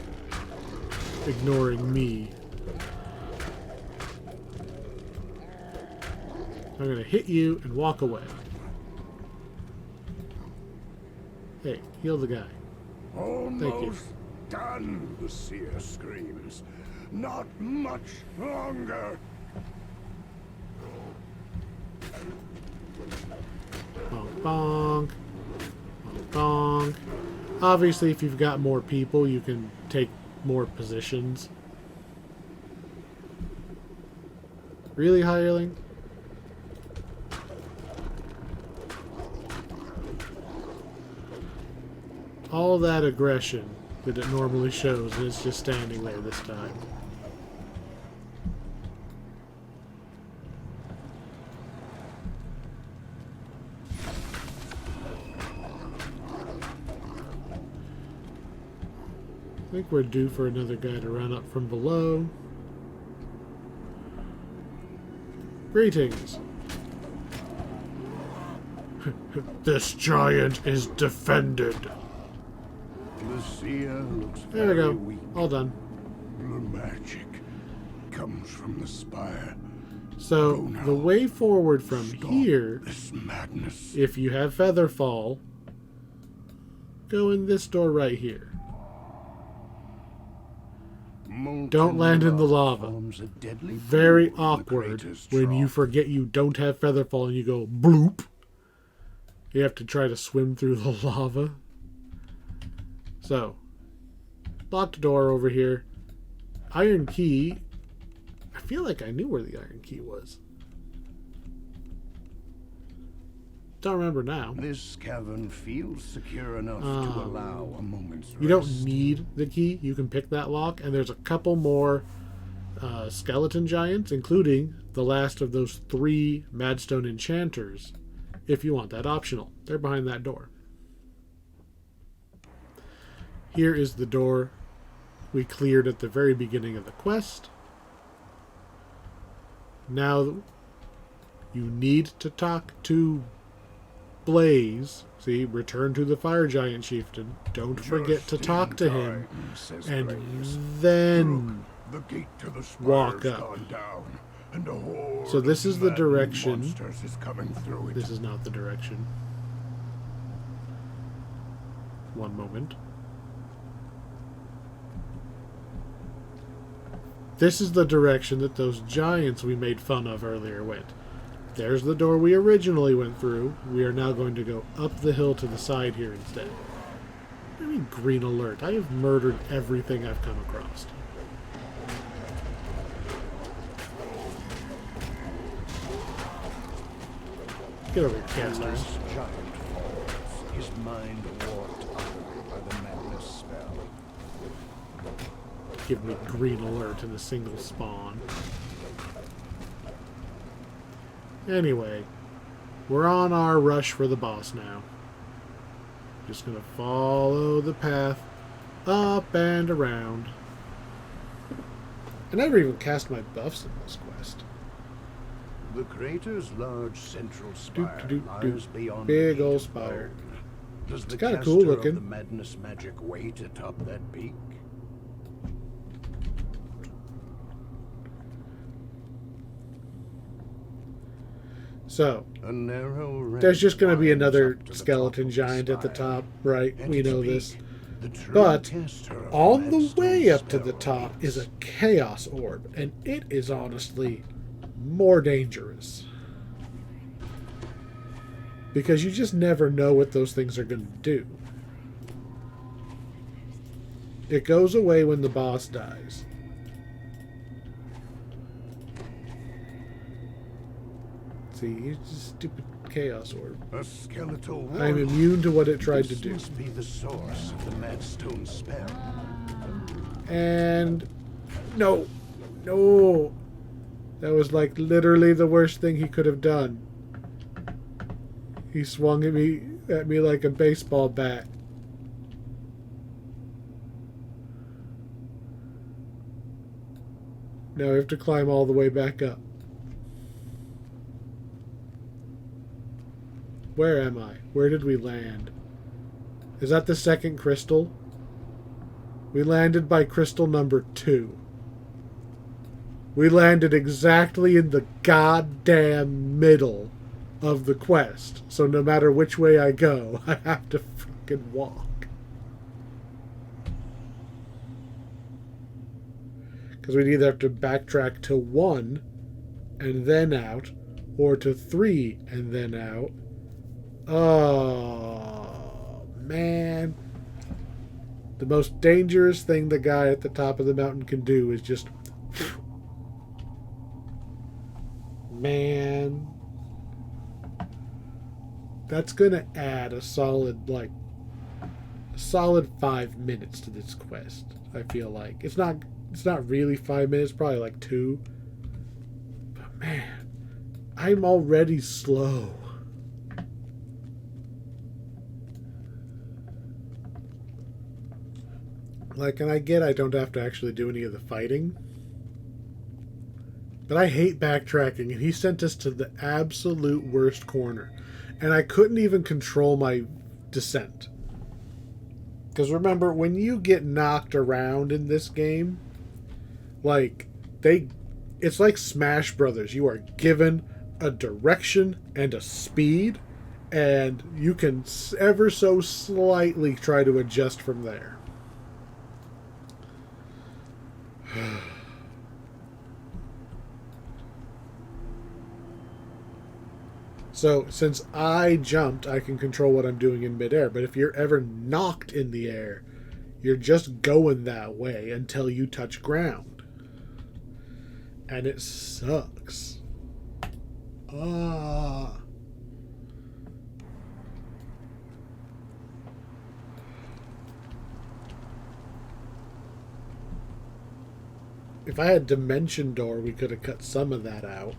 ignoring me. I'm going to hit you and walk away. Hey, heal the guy. Almost done, the seer screams. Not much longer. Bonk, bonk. Bonk, bonk. Obviously, if you've got more people, you can take more positions. Really, hireling? All that aggression that it normally shows, and it's just standing there this time. I think we're due for another guy to run up from below. Greetings. This giant is defended. The seer looks There we very go. weak. All done. The magic comes from the spire. So, Go now. the way forward from Stop here, this madness. if you have Featherfall, go in this door right here. Don't land in the lava. Forms a deadly Very pool in the awkward crater's when you trough. forget you don't have Featherfall and you go bloop. You have to try to swim through the lava. So, locked door over here. Iron key. I feel like I knew where the iron key was. Don't remember now. This cavern feels secure enough to allow a moment's rest. You don't need the key. You can pick that lock, and there's a couple more skeleton giants, including the last of those 3 Madstone enchanters, if you want that optional. They're behind that door. Here is the door we cleared at the very beginning of the quest. Now you need to talk to Blaze. See, return to the fire giant chieftain. Don't forget to Just talk in to him. time, says And Blaze. then Look, the gate to the spire's walk up. gone down, and a horde So this of is the maddening direction. monsters is coming through it. This is not the direction. One moment. This is the direction that those giants we made fun of earlier went. There's the door we originally went through. We are now going to go up the hill to the side here instead. What do you mean green alert? I have murdered everything I've come across. Get over here, casters. Last giant falls, his mind warped utterly by the madness spell. Give me green alert in a single spawn. Anyway, we're on our rush for the boss now. Just gonna follow the path up and around. I never even cast my buffs in this quest. The crater's large central spire lies beyond Big the old peak of spire. bone. Does It's the kinda caster cool of looking. the madness magic wait atop that peak? So, A narrow ramp there's just going to be winds another up to the skeleton top of the giant at the spire. top, right? At We its know peak, this. the true But caster of on the Madstone's way up to the spell top is a waits. chaos orb, and it is honestly more dangerous. Because you just never know what those things are going to do. It goes away when the boss dies. See, it's just stupid chaos orb. A skeletal I'm warlock. immune to what it tried to This do. must be the source of the Madstone spell. And no, no, that was like literally the worst thing he could have done. He swung at me like a baseball bat. Now I have to climb all the way back up. Where am I? Where did we land? Is that the second crystal? We landed by crystal number 2. We landed exactly in the goddamn middle of the quest. So no matter which way I go, I have to fucking walk. Because we'd either have to backtrack to 1 and then out, or to 3 and then out. Oh, man. The most dangerous thing the guy at the top of the mountain can do is just... Man. That's going to add a solid 5 minutes to this quest, I feel like. It's not really 5 minutes, probably like 2. But man, I'm already slow. Like, and I get I don't have to actually do any of the fighting. But I hate backtracking, and he sent us to the absolute worst corner. And I couldn't even control my descent. Because remember, when you get knocked around in this game, like, it's like Smash Brothers. You are given a direction and a speed, and you can ever so slightly try to adjust from there. So, since I jumped, I can control what I'm doing in midair. But if you're ever knocked in the air, you're just going that way until you touch ground. And it sucks. Ah. If I had Dimension Door, we could have cut some of that out.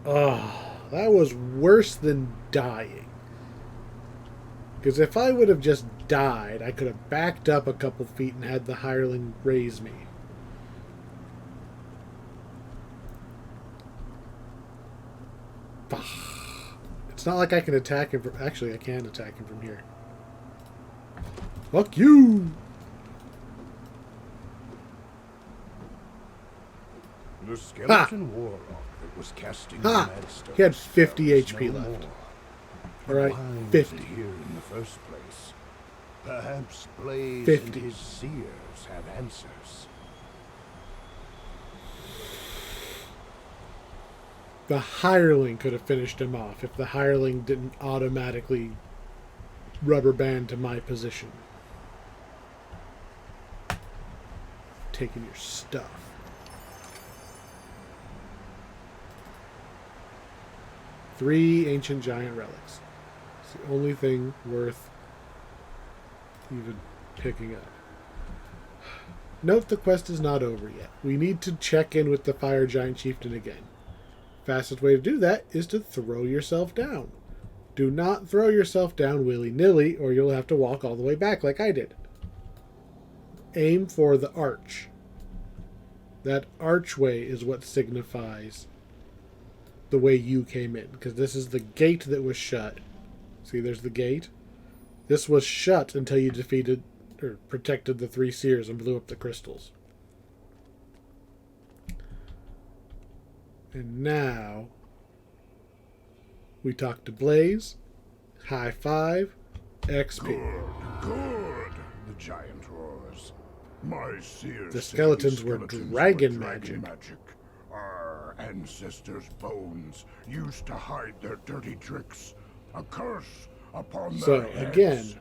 Oh, that was worse than dying. Because if I would have just died, I could have backed up a couple feet and had the hireling raise me. It's not like I can attack him from... Actually, I can attack him from here. Fuck you! The skeleton warlock that was casting the Ha! Madstone He had 50 spells HP no left. more. Alright, Why was 50. it here in the first place? Perhaps Blaze 50. and his seers have answers. The hireling could have finished him off if the hireling didn't automatically rubber band to my position. Taking your stuff. Three ancient giant relics. It's the only thing worth even picking up. Note the quest is not over yet. We need to check in with the fire giant chieftain again. Fastest way to do that is to throw yourself down. Do not throw yourself down willy-nilly or you'll have to walk all the way back like I did. Aim for the arch. That archway is what signifies the way you came in, because this is the gate that was shut. See, there's the gate. This was shut until you defeated or protected the three seers and blew up the crystals. And now we talk to Blaze. High five. XP. Good, the giant roars. My seers The say skeletons these were skeletons dragon dragon magic. Our ancestors' bones used to hide their dirty tricks. A curse upon So, their heads. again,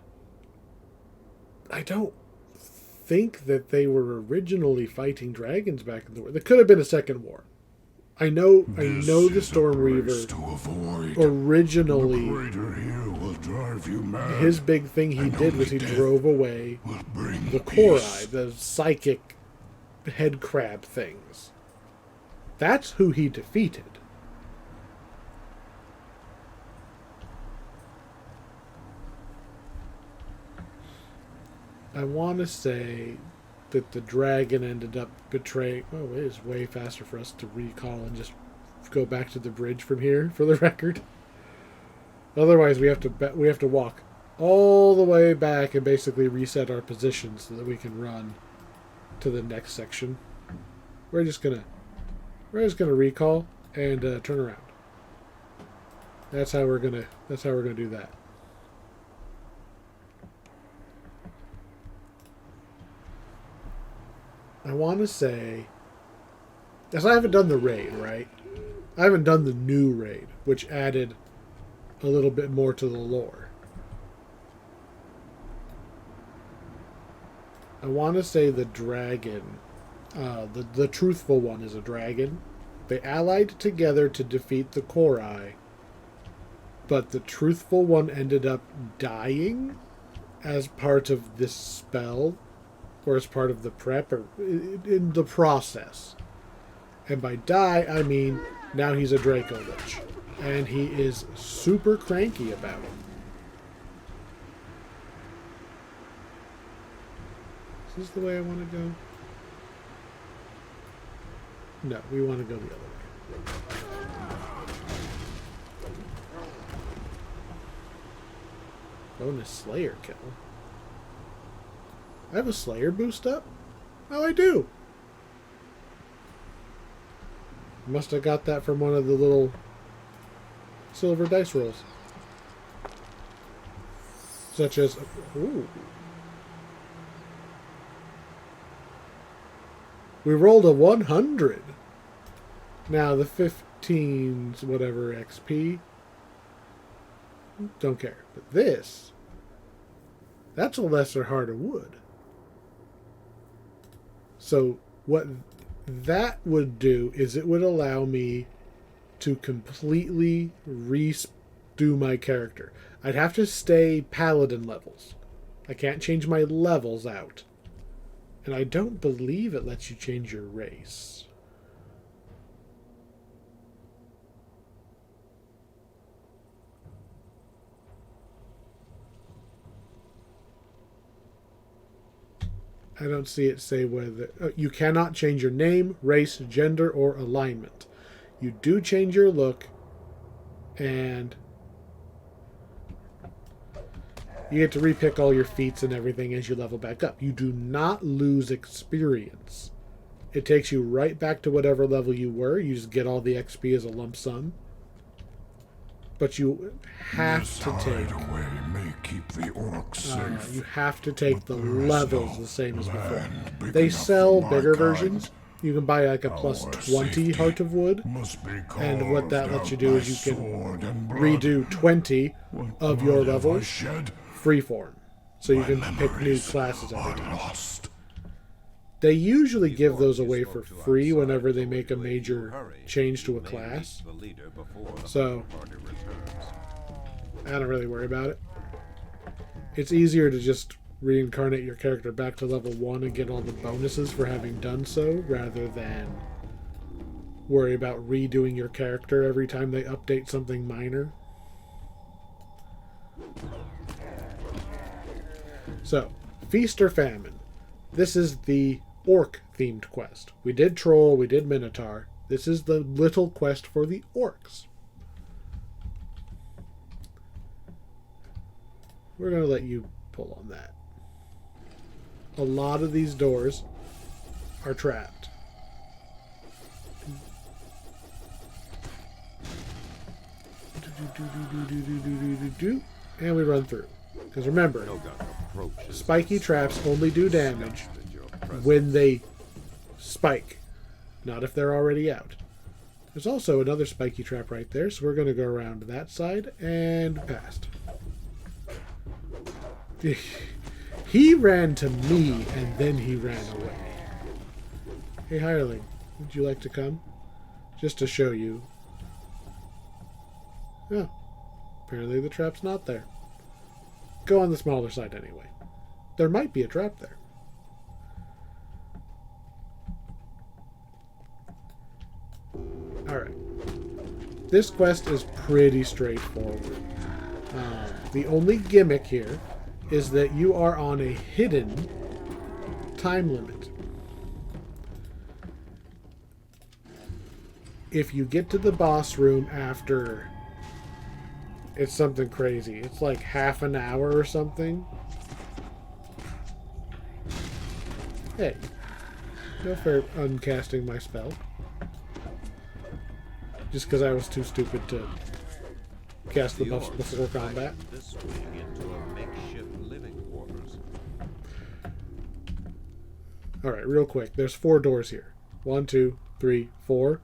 I don't think that they were originally fighting dragons back in the war. There could have been a second war. I know the Storm Reaver to avoid. originally, The greater here will drive you mad. his big thing he And did was he only death drove away will bring the peace. Korai, the psychic head crab things. That's who he defeated. I want to say that the dragon ended up betraying... Oh, it is way faster for us to recall and just go back to the bridge from here, for the record. Otherwise, we have to walk all the way back and basically reset our position so that we can run to the next section. We're just gonna recall and turn around. That's how we're gonna do that. I want to say, as I haven't done the raid, right? I haven't done the new raid, which added a little bit more to the lore. I want to say the dragon, the truthful one is a dragon. They allied together to defeat the Korai, but the truthful one ended up dying as part of this spell, or as part of the prep, or in the process. And by die, I mean now he's a Draco Lich. And he is super cranky about it. Is this the way I want to go? No, we want to go the other way. Bonus Slayer kill. I have a Slayer boost up? Oh, I do. Must have got that from one of the little silver dice rolls. Such as... Ooh. We rolled a 100. Now the 15's whatever XP. Don't care. But this... That's a lesser heart of wood. So what that would do is it would allow me to completely redo my character. I'd have to stay paladin levels. I can't change my levels out. And I don't believe it lets you change your race. I don't see it say whether... you cannot change your name, race, gender, or alignment. You do change your look, and you get to repick all your feats and everything as you level back up. You do not lose experience. It takes you right back to whatever level you were. You just get all the XP as a lump sum. but you have This to take. hideaway may keep the orcs safe. You have to take the there is levels no the same as before. land big They enough sell for my bigger kind. versions. You can buy like a plus Our 20 safety Heart of Wood. must be And what that carved lets you out do by is you can sword and blood. redo 20 What of your blood have I levels shed? freeform. So you My can pick new memories classes every are time. lost. They usually These give orcs those you away spoke for to free outside whenever they told make a you if you major hurry, change to you a may class. reach the leader before the So- hunting party returns. I don't really worry about it. It's easier to just reincarnate your character back to level 1 and get all the bonuses for having done so, rather than worry about redoing your character every time they update something minor. So, Feast or Famine. This is the orc-themed quest. We did Troll, we did Minotaur. This is the little quest for the orcs. We're going to let you pull on that. A lot of these doors are trapped. And we run through. Because remember, spiky traps only do damage when they spike, not if they're already out. There's also another spiky trap right there, so we're going to go around that side and past. He ran to me and then he ran away. Hey hireling, would you like to come? Just to show you. Oh, apparently the trap's not there. Go on the smaller side anyway. There might be a trap there. Alright. This quest is pretty straightforward. The only gimmick here is that you are on a hidden time limit. If you get to the boss room after... It's something crazy. It's like half an hour or something. Hey. No fair uncasting my spell. Just because I was too stupid to cast the buffs before combat. This wing into a makeshift living quarters. Alright, real quick. There's 4 doors here. 1, 2, 3, 4.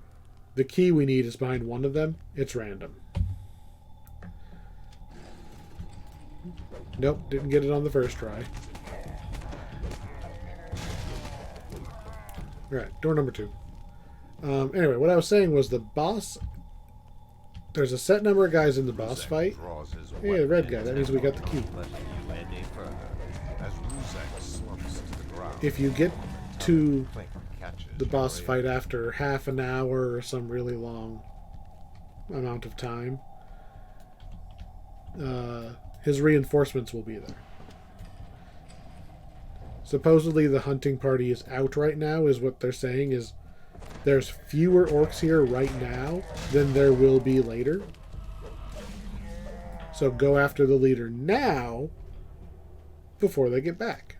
The key we need is behind one of them. It's random. Nope, didn't get it on the first try. Alright, door number 2. Anyway, what I was saying was the boss... There's a set number of guys in the boss fight. Hey, the red guy. That means we got the key. If you get to the boss fight after half an hour or some really long amount of time, his reinforcements will be there. Supposedly the hunting party is out right now, is what they're saying. Is there's fewer orcs here right now than there will be later. So go after the leader now before they get back.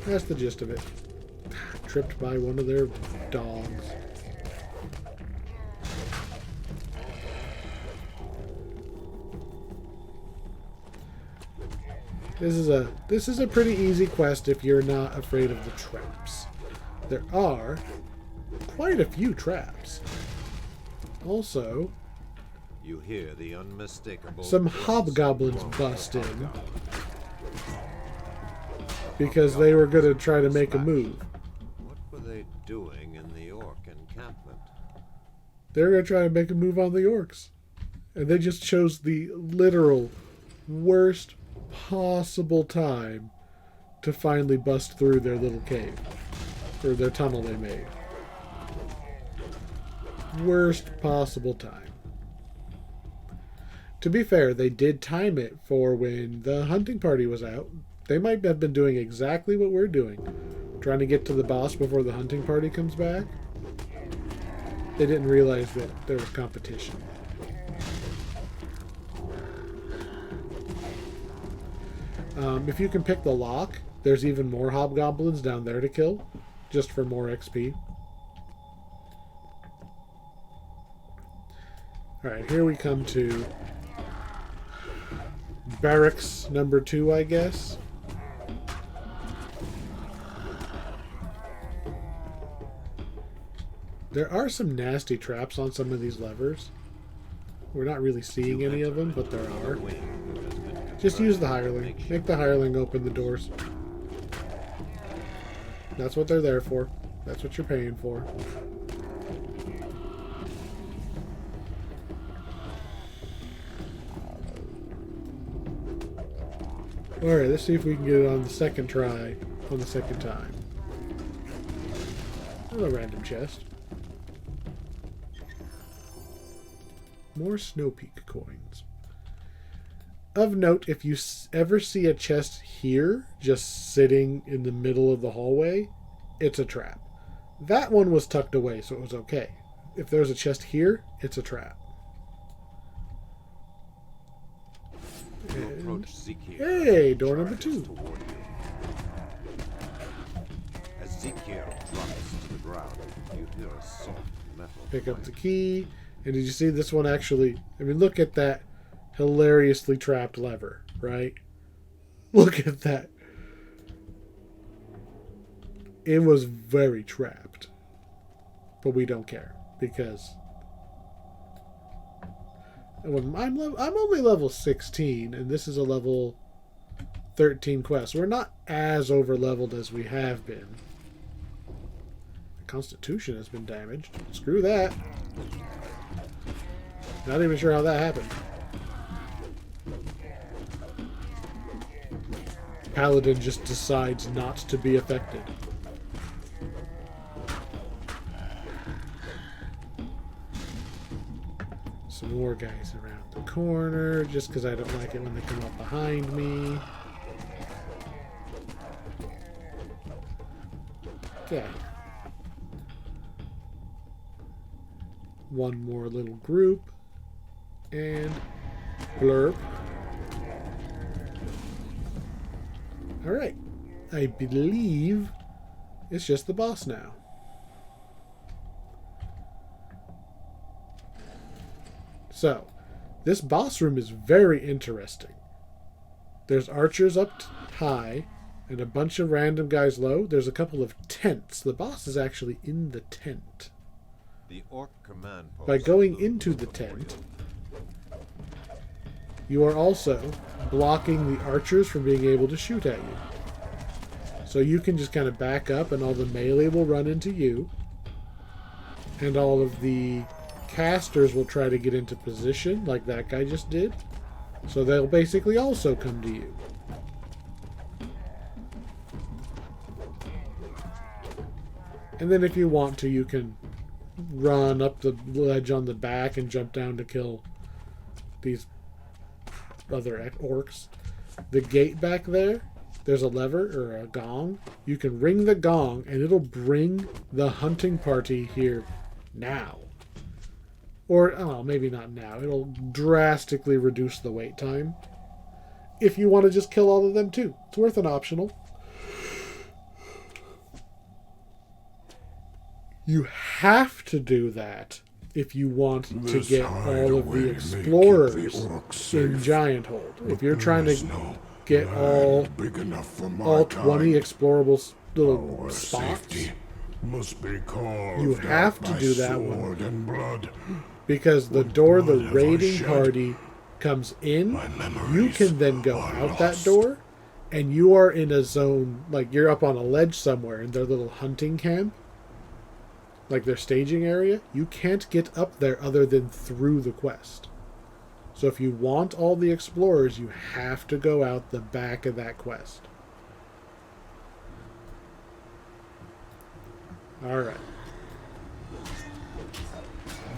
That's the gist of it. Tripped by one of their dogs. This is a pretty easy quest if you're not afraid of the traps. There are quite a few traps. Also, you hear the unmistakable some hobgoblins bust in because they were going to try to make a move. What were they doing in the orc encampment? They're going to try to make a move on the orcs. And they just chose the literal worst possible time to finally bust through their little cave. Or their tunnel they made. Worst possible time. To be fair, they did time it for when the hunting party was out. They might have been doing exactly what we're doing. Trying to get to the boss before the hunting party comes back. They didn't realize that there was competition. If you can pick the lock, there's even more hobgoblins down there to kill, just for more XP. Alright, here we come to barracks number 2, I guess. There are some nasty traps on some of these levers. We're not really seeing any of them, but there are. Just use the hireling. Make the hireling open the doors. That's what they're there for. That's what you're paying for. Alright, let's see if we can get it on the second try on the second time. Another random chest. More Snow Peak coins. Of note, if you ever see a chest here just sitting in the middle of the hallway, it's a trap. That one was tucked away, so it was okay. If there's a chest here, it's a trap. And, hey, door number 2. As Zekiel drops to the ground, you hear a soft metal. Pick up the key. And did you see this one actually? I mean, look at that hilariously trapped lever, right? Look at that. It was very trapped. But we don't care because I'm only level 16 and this is a level 13 quest. We're not as over leveled as we have been. The Constitution has been damaged. Screw that. Not even sure how that happened. Paladin just decides not to be affected. Some more guys around the corner, just because I don't like it when they come up behind me. Okay. One more little group. And blurb. Alright. I believe it's just the boss now. So, this boss room is very interesting. There's archers up high and a bunch of random guys low. There's a couple of tents. The boss is actually in the tent. The orc command post. By going into the tent, you are also blocking the archers from being able to shoot at you. So you can just kind of back up and all the melee will run into you. And all of the casters will try to get into position like that guy just did. So they'll basically also come to you. And then if you want to, you can run up the ledge on the back and jump down to kill these other orcs. The gate back there, there's a lever or a gong. You can ring the gong and it'll bring the hunting party here now. Or, oh, maybe not now. It'll drastically reduce the wait time. If you want to just kill all of them too. It's worth an optional. You have to do that if you want to get all of the explorers in Gianthold. If you're trying to get all 20 explorable little spots, you have to do that one. Because the door the raiding party comes in, you can then go out that door, and you are in a zone, like you're up on a ledge somewhere in their little hunting camp, like their staging area. You can't get up there other than through the quest. So if you want all the explorers, you have to go out the back of that quest. Alright.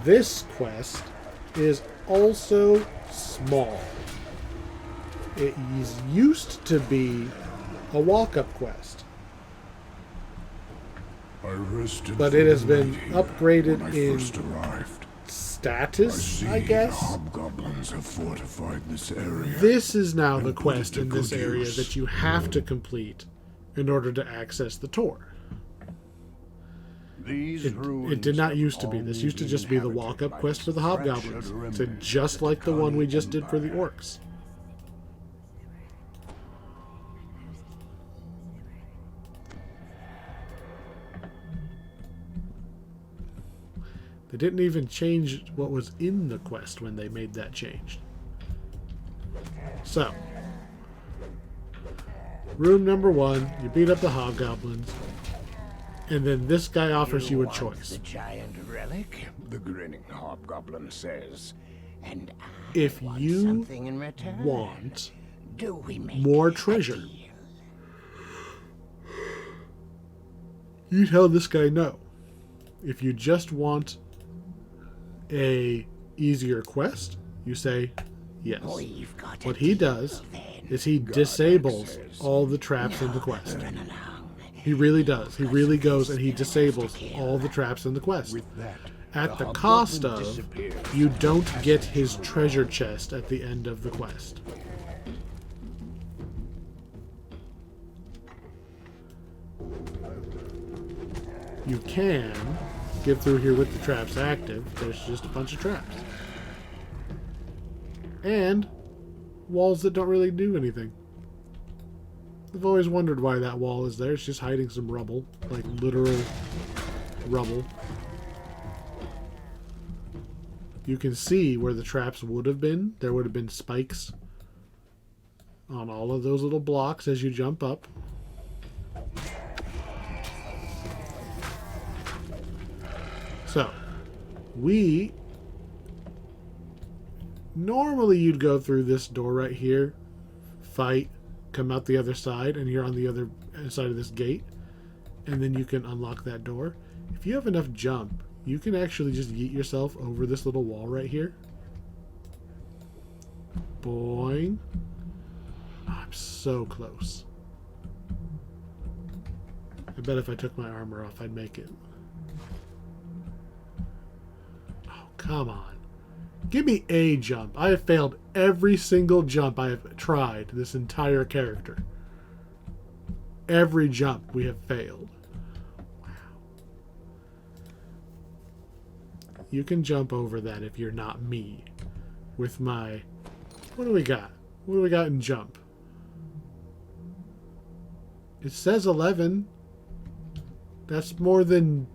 This quest is also small. It used to be a walk-up quest. But it has been upgraded in status, I guess. Hobgoblins have fortified this area. This is now the quest in this area that you have to complete in order to access the Tor. These It did not used to be. This used to just be the walk-up quest for the hobgoblins. It's just like the one we just did for the orcs. They didn't even change what was in the quest when they made that change. So, room number 1, you beat up the hobgoblins, and then this guy offers you a choice. The giant relic, the grinning hobgoblin says, and I If want you something in return. want Do we make more a treasure, deal? you tell this guy no. If you just want a easier quest, you say yes. We've got What a he deal, does then. is he God disables says, all the traps in the quest. run along. He really does. He really goes and he disables all the traps in the quest. With that, At the hobgoblin cost of, disappears. you don't get his treasure chest at the end of the quest. You can get through here with the traps active. There's just a bunch of traps. And walls that don't really do anything. I've always wondered why that wall is there. It's just hiding some rubble. Like literal rubble. You can see where the traps would have been. There would have been spikes on all of those little blocks as you jump up. So, normally you'd go through this door right here, fight, come out the other side, and you're on the other side of this gate, and then you can unlock that door. If you have enough jump, you can actually just yeet yourself over this little wall right here. Boing. Oh, I'm so close. I bet if I took my armor off, I'd make it. Oh, come on. Give me a jump. I have failed every single jump I have tried this entire character. Every jump we have failed. Wow. You can jump over that if you're not me. With my... What do we got? What do we got in jump? It says 11. That's more than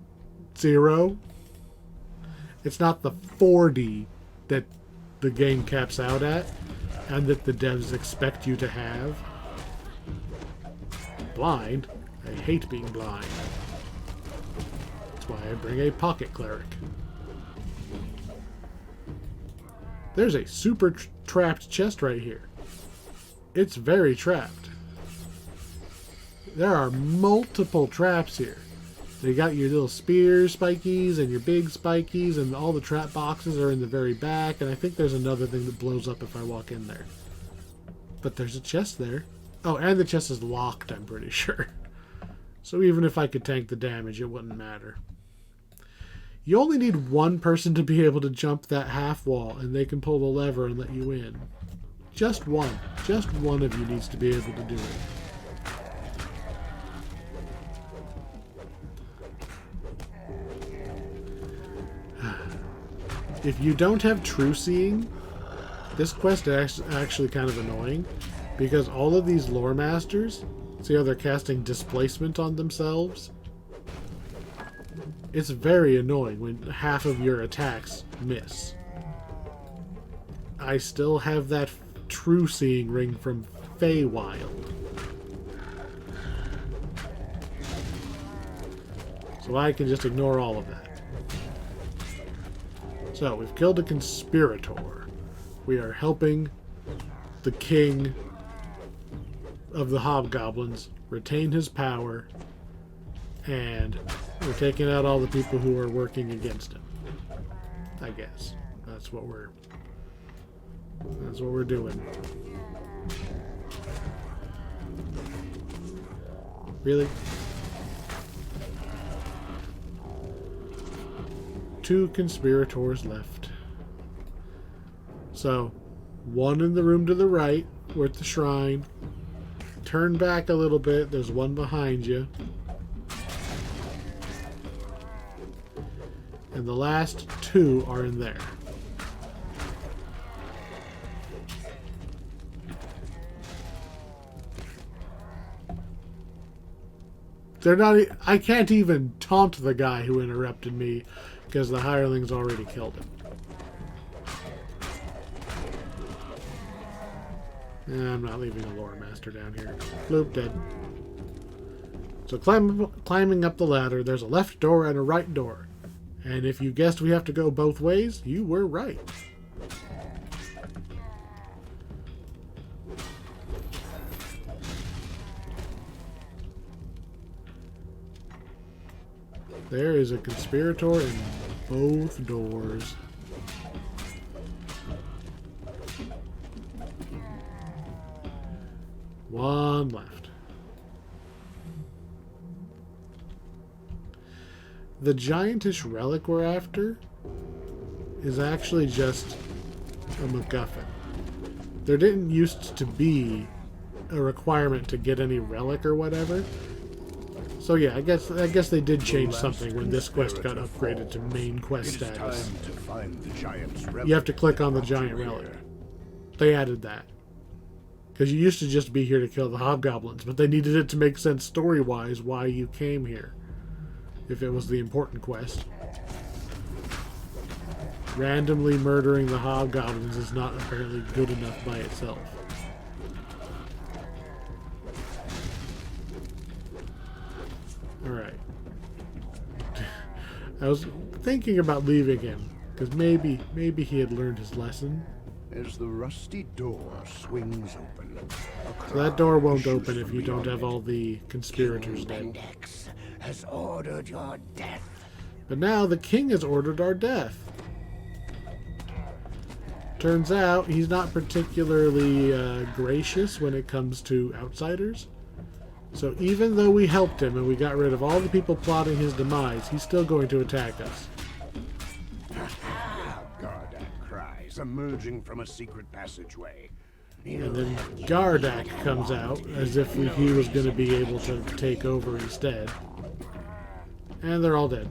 0. It's not the 40 that the game caps out at and that the devs expect you to have. Blind? I hate being blind. That's why I bring a pocket cleric. There's a super trapped chest right here. It's very trapped. There are multiple traps here. They got your little spear spikies and your big spikies, and all the trap boxes are in the very back, and I think there's another thing that blows up if I walk in there. But there's a chest there. Oh, and the chest is locked, I'm pretty sure. So even if I could tank the damage, it wouldn't matter. You only need one person to be able to jump that half wall, and they can pull the lever and let you in. Just one. Just one of you needs to be able to do it. If you don't have true seeing, this quest is actually kind of annoying, because all of these lore masters, see how they're casting displacement on themselves? It's very annoying when half of your attacks miss. I still have that true seeing ring from Feywild. So I can just ignore all of that. So, we've killed a conspirator. We are helping the king of the hobgoblins retain his power, and we're taking out all the people who are working against him. I guess. That's what we're doing. Really? 2 conspirators left. So, one in the room to the right, with the shrine. Turn back a little bit, there's one behind you. And the last 2 are in there. They're not. I can't even taunt the guy who interrupted me because the hirelings already killed him. I'm not leaving a lore master down here. Bloop, dead. So climbing up the ladder, there's a left door and a right door. And if you guessed we have to go both ways, you were right. There is a conspirator in both doors. One left. The giantish relic we're after is actually just a MacGuffin. There didn't used to be a requirement to get any relic or whatever. So yeah, I guess they did change something when this quest got upgraded to main quest status. You have to click on the giant relic. They added that. Because you used to just be here to kill the hobgoblins, but they needed it to make sense story-wise why you came here. If it was the important quest. Randomly murdering the hobgoblins is not apparently good enough by itself. Alright. I was thinking about leaving him, because maybe he had learned his lesson. As the rusty door swings open, So that door won't open if you don't have all the conspirators dead. Index has ordered your death. But now the king has ordered our death. Turns out he's not particularly gracious when it comes to outsiders. So even though we helped him and we got rid of all the people plotting his demise, he's still going to attack us. Gardak cries, emerging from a secret passageway. And then Gardak comes out as if he was going to be able to take over instead. And they're all dead.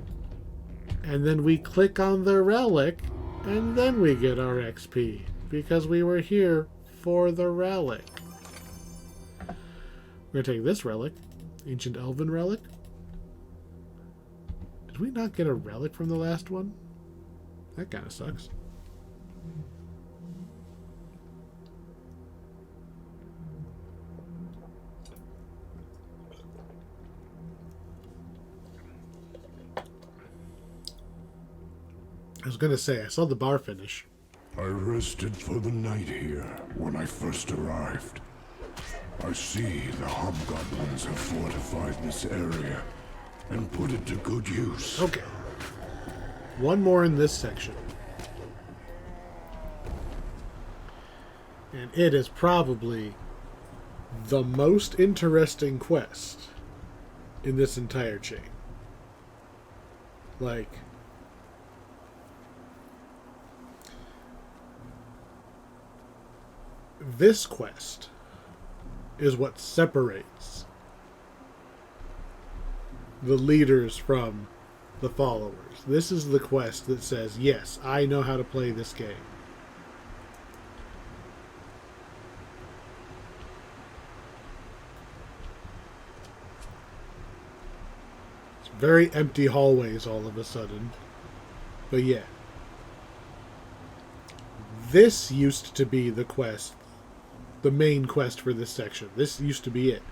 And then we click on the relic, and then we get our XP. Because we were here for the relic. We're going to take this relic. Ancient Elven relic. Did we not get a relic from the last one? That kind of sucks. I was going to say, I saw the bar finish. I rested for the night here when I first arrived. I see the hobgoblins have fortified this area and put it to good use. Okay. One more in this section. And it is probably the most interesting quest in this entire chain. Like, this quest is what separates the leaders from the followers. This is the quest that says, yes, I know how to play this game. It's very empty hallways all of a sudden. But yeah. This used to be the quest, the main quest for this section. This used to be it.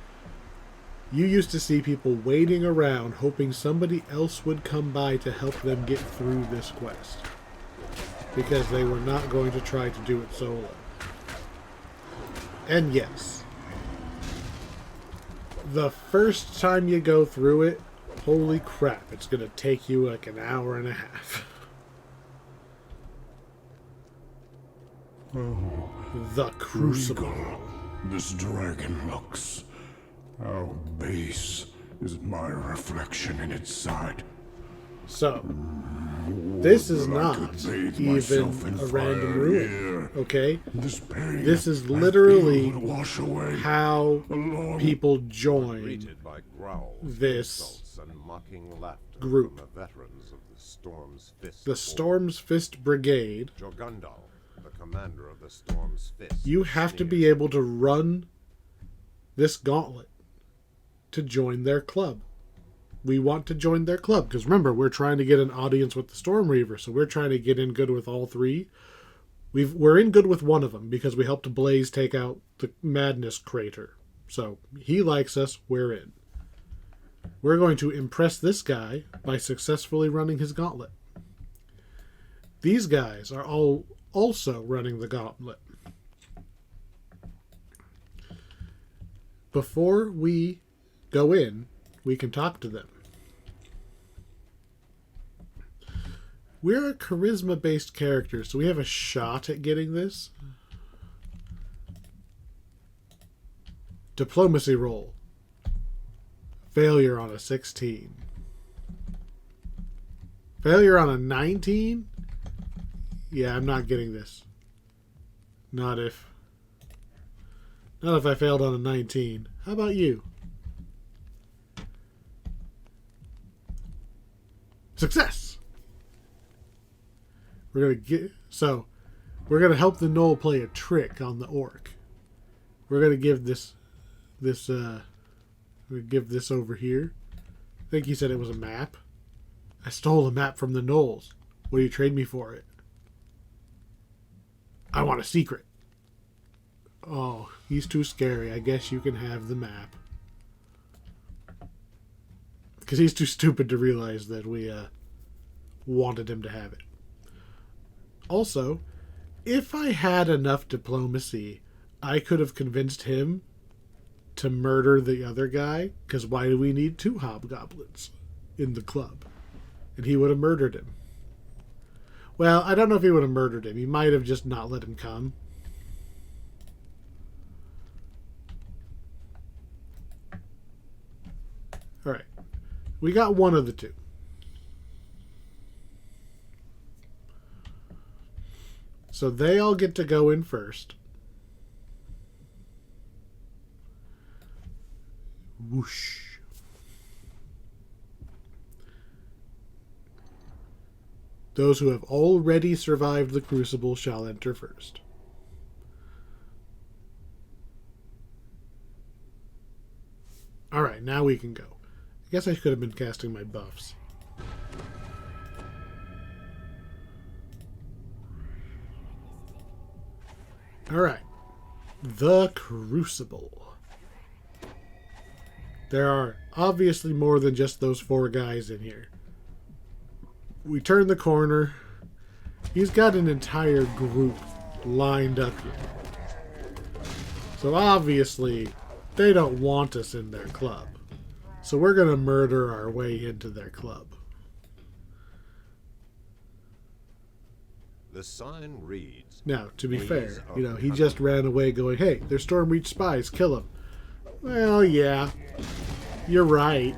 You used to see people waiting around hoping somebody else would come by to help them get through this quest. Because they were not going to try to do it solo. And yes, the first time you go through it, holy crap, it's going to take you like an hour and a half. Oh, The crucible. regal this dragon looks. How base is my reflection in its side. So, this is Well, I not could bathe even myself in a random fire ruin, here. okay? This pain This is I feel literally would wash away how along people join Greeted by growls, this insults, and mocking laughter group. from the veterans of the Storm's Fist. The Storm's Fist Brigade. Jorgundal, the commander of the Storm's Fist. You have to be able to run this gauntlet to join their club. We want to join their club because remember, we're trying to get an audience with the Storm Reaver, so we're trying to get in good with all three. We're in good with one of them because we helped Blaze take out the Madness Crater. So he likes us, we're in. We're going to impress this guy by successfully running his gauntlet. These guys are all also running the gauntlet. Before we go in, we can talk to them. We're a charisma-based character, so we have a shot at getting this. Diplomacy roll. Failure on a 16. Failure on a 19? Yeah, I'm not getting this. Not if I failed on a 19. How about you? Success! We're gonna help the gnoll play a trick on the orc. We're gonna give this over here. I think he said it was a map. I stole a map from the gnolls. What do you trade me for it? I want a secret. Oh, he's too scary. I guess you can have the map. Because he's too stupid to realize that we wanted him to have it. Also, if I had enough diplomacy, I could have convinced him to murder the other guy, because why do we need 2 hobgoblins in the club? And he would have murdered him. Well, I don't know if he would have murdered him. He might have just not let him come. Alright. We got one of the 2. So they all get to go in first. Whoosh. Those who have already survived the crucible shall enter first. Alright, now we can go. I guess I could have been casting my buffs. Alright. The Crucible. There are obviously more than just those 4 guys in here. We turn the corner. He's got an entire group lined up here. So obviously, they don't want us in their club. So we're going to murder our way into their club. The sign reads. Now, to be fair, he just ran away going, hey, they're Stormreach spies, kill them. Well, yeah, you're right.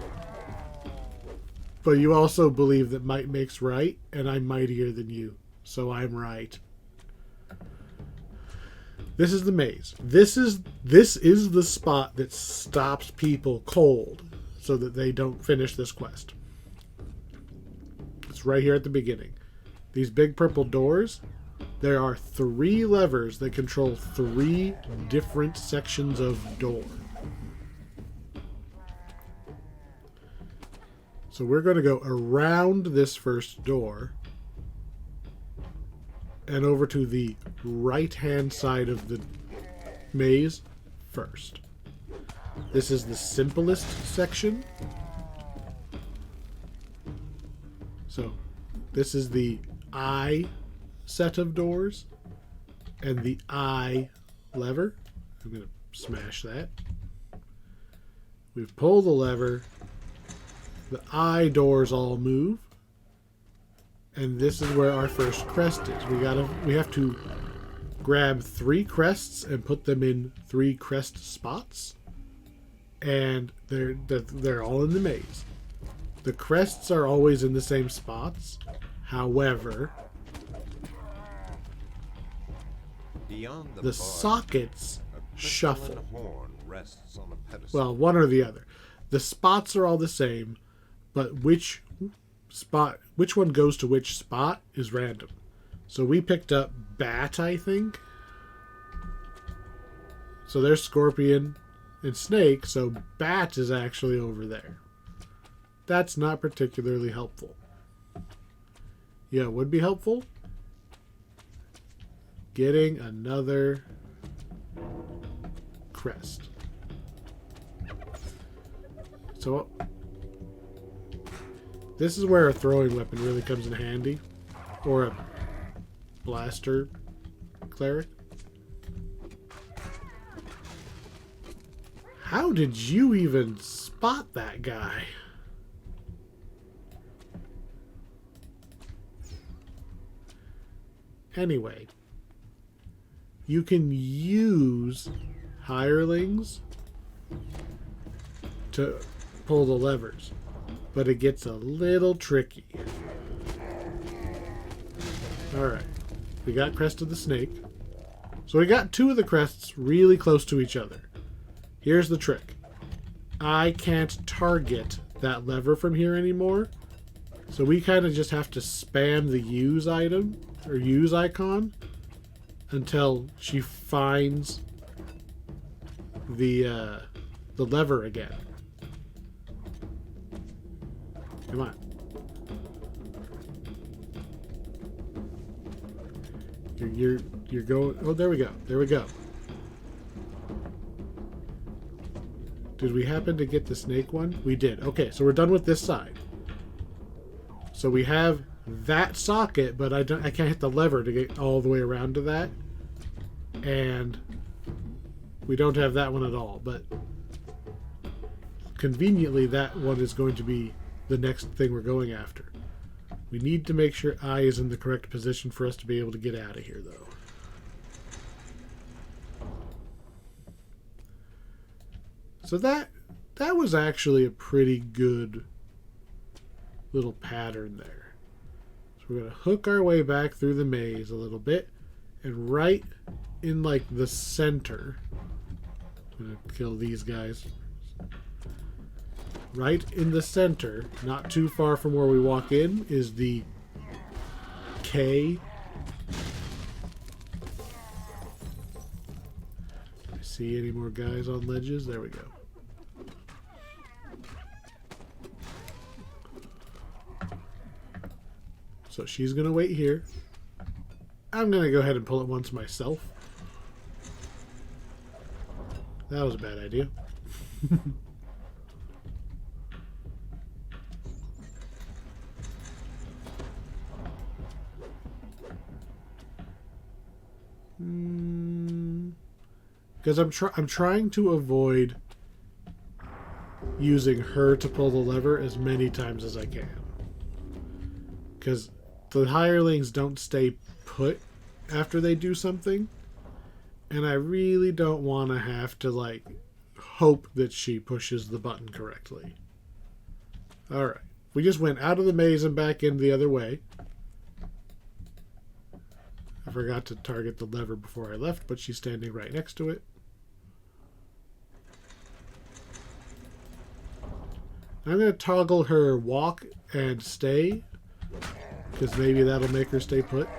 But you also believe that might makes right, and I'm mightier than you, so I'm right. This is the maze. This is the spot that stops people cold so that they don't finish this quest. It's right here at the beginning. These big purple doors, there are 3 levers that control 3 different sections of door. So we're going to go around this first door and over to the right-hand side of the maze first. This is the simplest section. So this is the I set of doors and the I lever. I'm going to smash that. We pull the lever. The I doors all move. And this is where our first crest is. We have to grab 3 crests and put them in 3 crest spots. And they're all in the maze. The crests are always in the same spots. However, Beyond the bar, sockets a shuffle. crystalline horn rests on a pedestal. Well, one or the other. The spots are all the same, but which one goes to which spot is random. So we picked up bat, I think. So there's scorpion and snake, so bat is actually over there. That's not particularly helpful. Yeah, it would be helpful. Getting another crest. So this is where a throwing weapon really comes in handy. Or a blaster cleric. How did you even spot that guy? Anyway, you can use hirelings to pull the levers, but it gets a little tricky. Alright, we got Crest of the Snake. So we got two of the crests really close to each other. Here's the trick. I can't target that lever from here anymore, so we kind of just have to spam the use item, or use icon, until she finds the lever again. Come on. You're going. Oh, there we go. There we go. Did we happen to get the snake one? We did. Okay, so we're done with this side. So we have that socket, but I can't hit the lever to get all the way around to that. And we don't have that one at all, but conveniently that one is going to be the next thing we're going after. We need to make sure I is in the correct position for us to be able to get out of here, though. So that was actually a pretty good little pattern there. So we're going to hook our way back through the maze a little bit, and right in like the center, I'm going to kill these guys. Right in the center, not too far from where we walk in, is the K. See any more guys on ledges? There we go. So she's going to wait here. I'm going to go ahead and pull it once myself. That was a bad idea. Because I'm trying to avoid using her to pull the lever as many times as I can. Because the hirelings don't stay put after they do something. And I really don't want to have to, like, hope that she pushes the button correctly. Alright. We just went out of the maze and back in the other way. I forgot to target the lever before I left, but she's standing right next to it. I'm going to toggle her walk and stay, because maybe that'll make her stay put.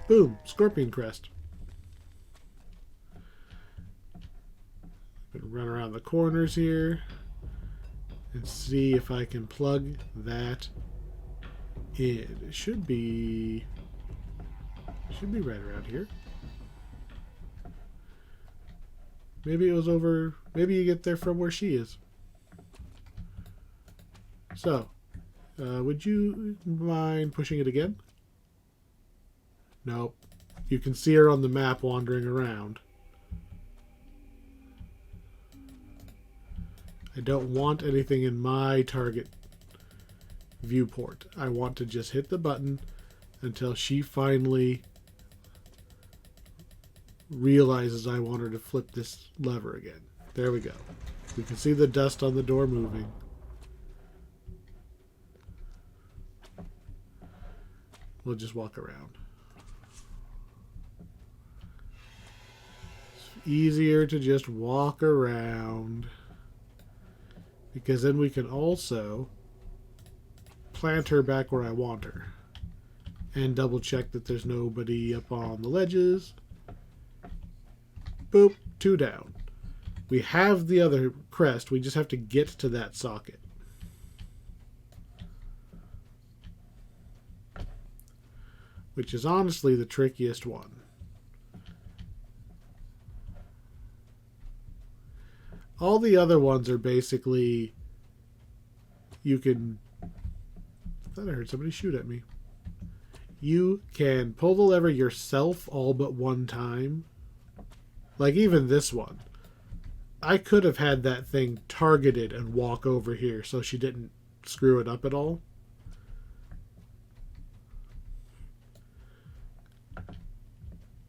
Boom! Scorpion crest. I'm going to run around the corners here and see if I can plug that in. It should be right around here. Maybe it was over. Maybe you get there from where she is. So, would you mind pushing it again? Nope. You can see her on the map wandering around. I don't want anything in my target viewport. I want to just hit the button until she finally realizes I want her to flip this lever again. There we go. We can see the dust on the door moving. We'll just walk around. It's easier to just walk around. Because then we can also plant her back where I want her. And double check that there's nobody up on the ledges. Boop, 2 down. We have the other crest, we just have to get to that socket. Which is honestly the trickiest one. All the other ones are basically, you can, I thought I heard somebody shoot at me. You can pull the lever yourself all but one time. Like even this one. I could have had that thing targeted and walk over here so she didn't screw it up at all.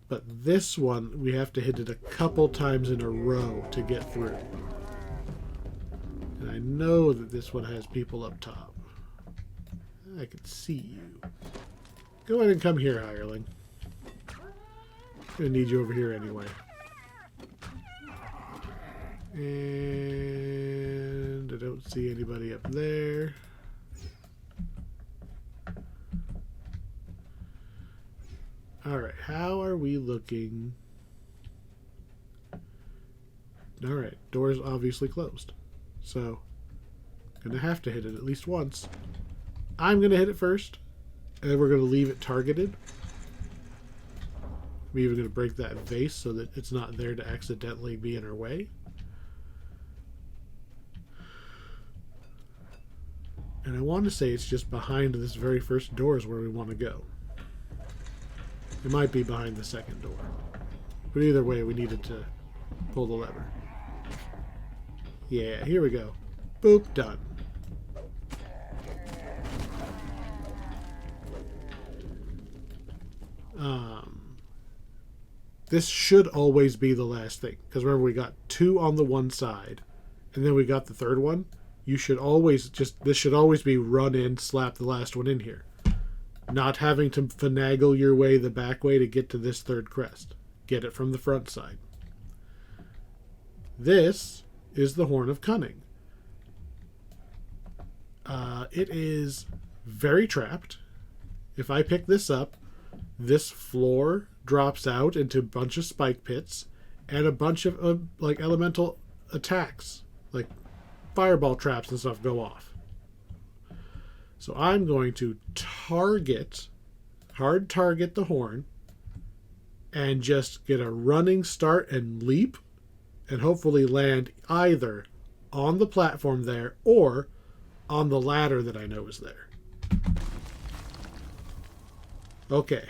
But this one, we have to hit it a couple times in a row to get through. And I know that this one has people up top. I can see you. Go ahead and come here, hireling. I'm going to need you over here anyway. And I don't see anybody up there. Alright, how are we looking? Alright, door's obviously closed. So, gonna have to hit it at least once. I'm gonna hit it first, and then we're gonna leave it targeted. I'm even gonna break that vase so that it's not there to accidentally be in our way. And I want to say it's just behind this very first door is where we want to go. It might be behind the second door. But either way, we needed to pull the lever. Yeah, here we go. Boop, done. This should always be the last thing. Because remember, we got 2 on the one side. And then we got the third one. You should always this should always be run in, slap the last one in here. Not having to finagle your way the back way to get to this third crest. Get it from the front side. This is the Horn of Cunning. It is very trapped. If I pick this up, this floor drops out into a bunch of spike pits and a bunch of like elemental attacks, like fireball traps and stuff go off. So I'm going to hard target the horn and just get a running start and leap and hopefully land either on the platform there or on the ladder that I know is there. Okay.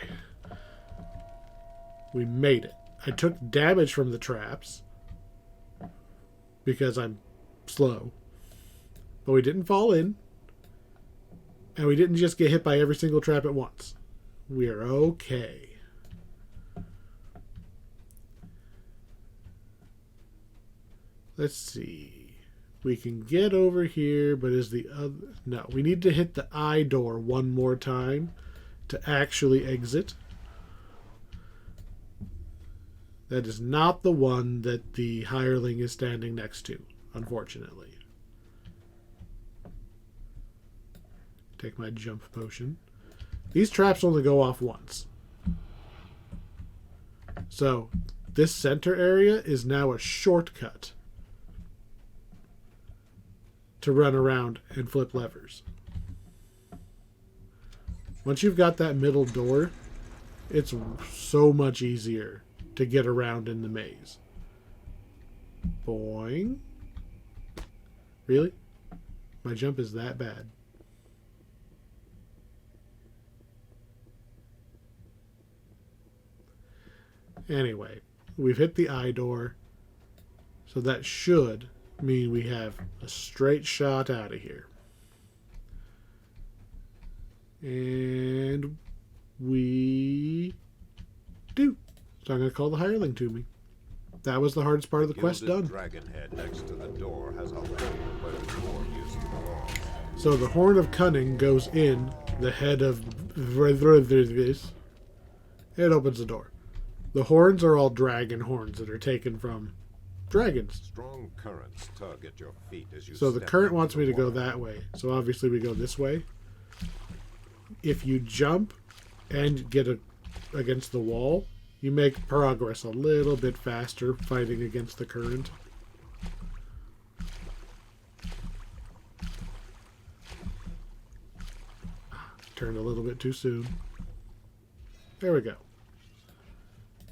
We made it. I took damage from the traps because I'm slow. But we didn't fall in. And we didn't just get hit by every single trap at once. We are okay. Let's see. We can get over here, but is the other... No, we need to hit the eye door one more time to actually exit. That is not the one that the hireling is standing next to, unfortunately. Take my jump potion. These traps only go off once. So, this center area is now a shortcut to run around and flip levers. Once you've got that middle door, it's so much easier to get around in the maze. Boing. Really? My jump is that bad. Anyway, we've hit the eye door, so that should mean we have a straight shot out of here. And we do. So I'm going to call the hireling to me. That was the hardest part of the quest done. Dragon head next to the door has a hole where the door used to belong. So the Horn of Cunning goes in the head of this. It opens the door. The horns are all dragon horns that are taken from dragons. Strong currents tug at your feet as you So the step current into wants the me to go water. that way. So obviously we go this way. If you jump and get against the wall, you make progress a little bit faster fighting against the current. Turned a little bit too soon. There we go.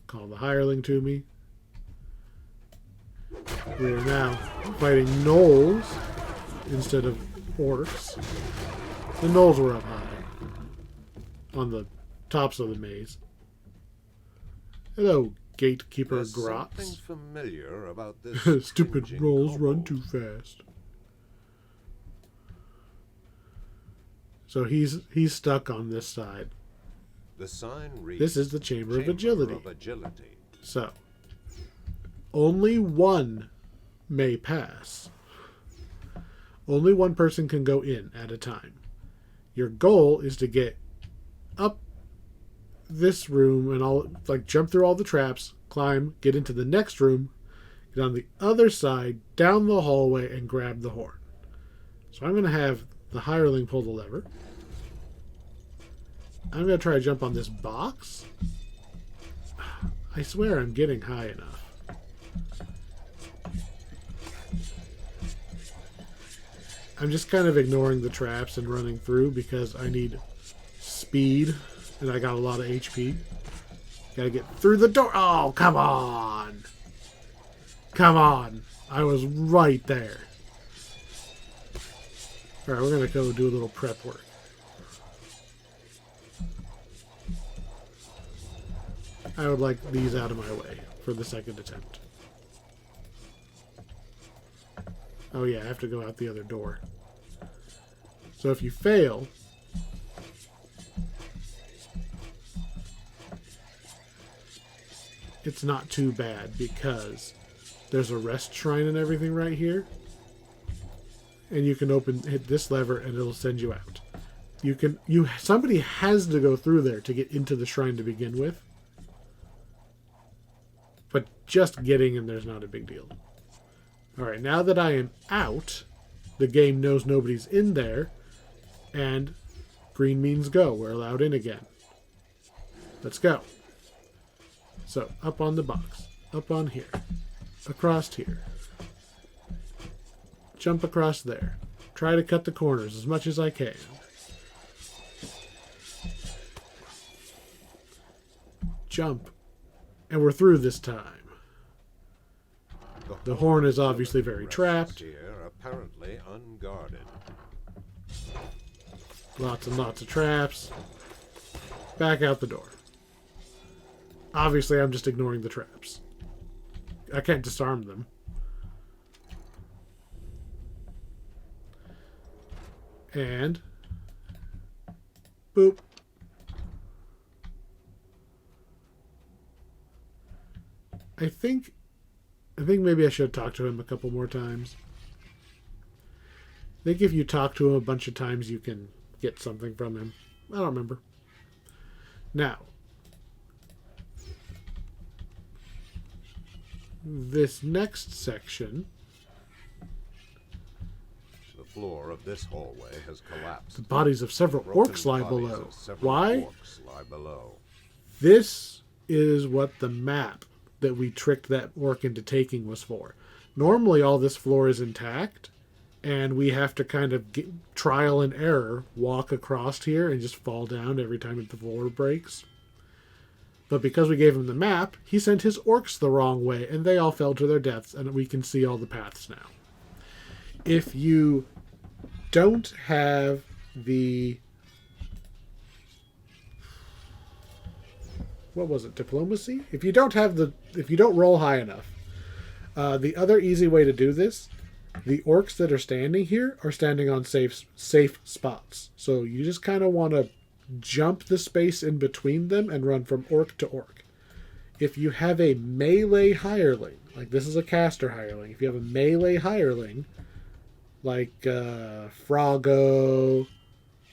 Call the hireling to me. We are now fighting gnolls instead of orcs. The gnolls were up high on the tops of the maze. Hello, gatekeeper There's something Grots. familiar about this Stupid cringing gnolls run kobold. too fast. So he's stuck on this side. The sign reads, This is the Chamber of Agility. of Agility. So, only one may pass. Only one person can go in at a time. Your goal is to get up this room and all, like, jump through all the traps, climb, get into the next room, get on the other side, down the hallway, and grab the horn. So I'm going to have the hireling pull the lever. I'm going to try to jump on this box. I swear I'm getting high enough. I'm just kind of ignoring the traps and running through because I need speed and I got a lot of HP. Gotta get through the door. Oh, come on. Come on. I was right there. Alright, we're going to go do a little prep work. I would like these out of my way for the second attempt. Oh yeah, I have to go out the other door. So if you fail, it's not too bad because there's a rest shrine and everything right here. And you can hit this lever and it'll send you out. Somebody has to go through there to get into the shrine to begin with. But just getting in there's not a big deal. Alright, now that I am out, the game knows nobody's in there, and green means go. We're allowed in again. Let's go. So, up on the box. Up on here. Across here. Jump across there. Try to cut the corners as much as I can. Jump. And we're through this time. The horn is obviously very trapped. Here, apparently unguarded. Lots and lots of traps. Back out the door. Obviously, I'm just ignoring the traps. I can't disarm them. And boop. I think maybe I should have talked to him a couple more times. I think if you talk to him a bunch of times, you can get something from him. I don't remember. Now, this next section, The floor of this hallway has collapsed. the bodies of several Broken orcs lie bodies below. of several Why? orcs lie below. This is what the map that we tricked that orc into taking was for. Normally, all this floor is intact, and we have to kind of trial and error walk across here and just fall down every time the floor breaks. But because we gave him the map, he sent his orcs the wrong way, and they all fell to their deaths, and we can see all the paths now. If you don't have the... what was it? Diplomacy? If you don't roll high enough, the other easy way to do this, the orcs that are standing here are standing on safe spots. So you just kind of want to jump the space in between them and run from orc to orc. If you have a melee hireling, like this is a caster hireling, if you have a melee hireling, like Froggo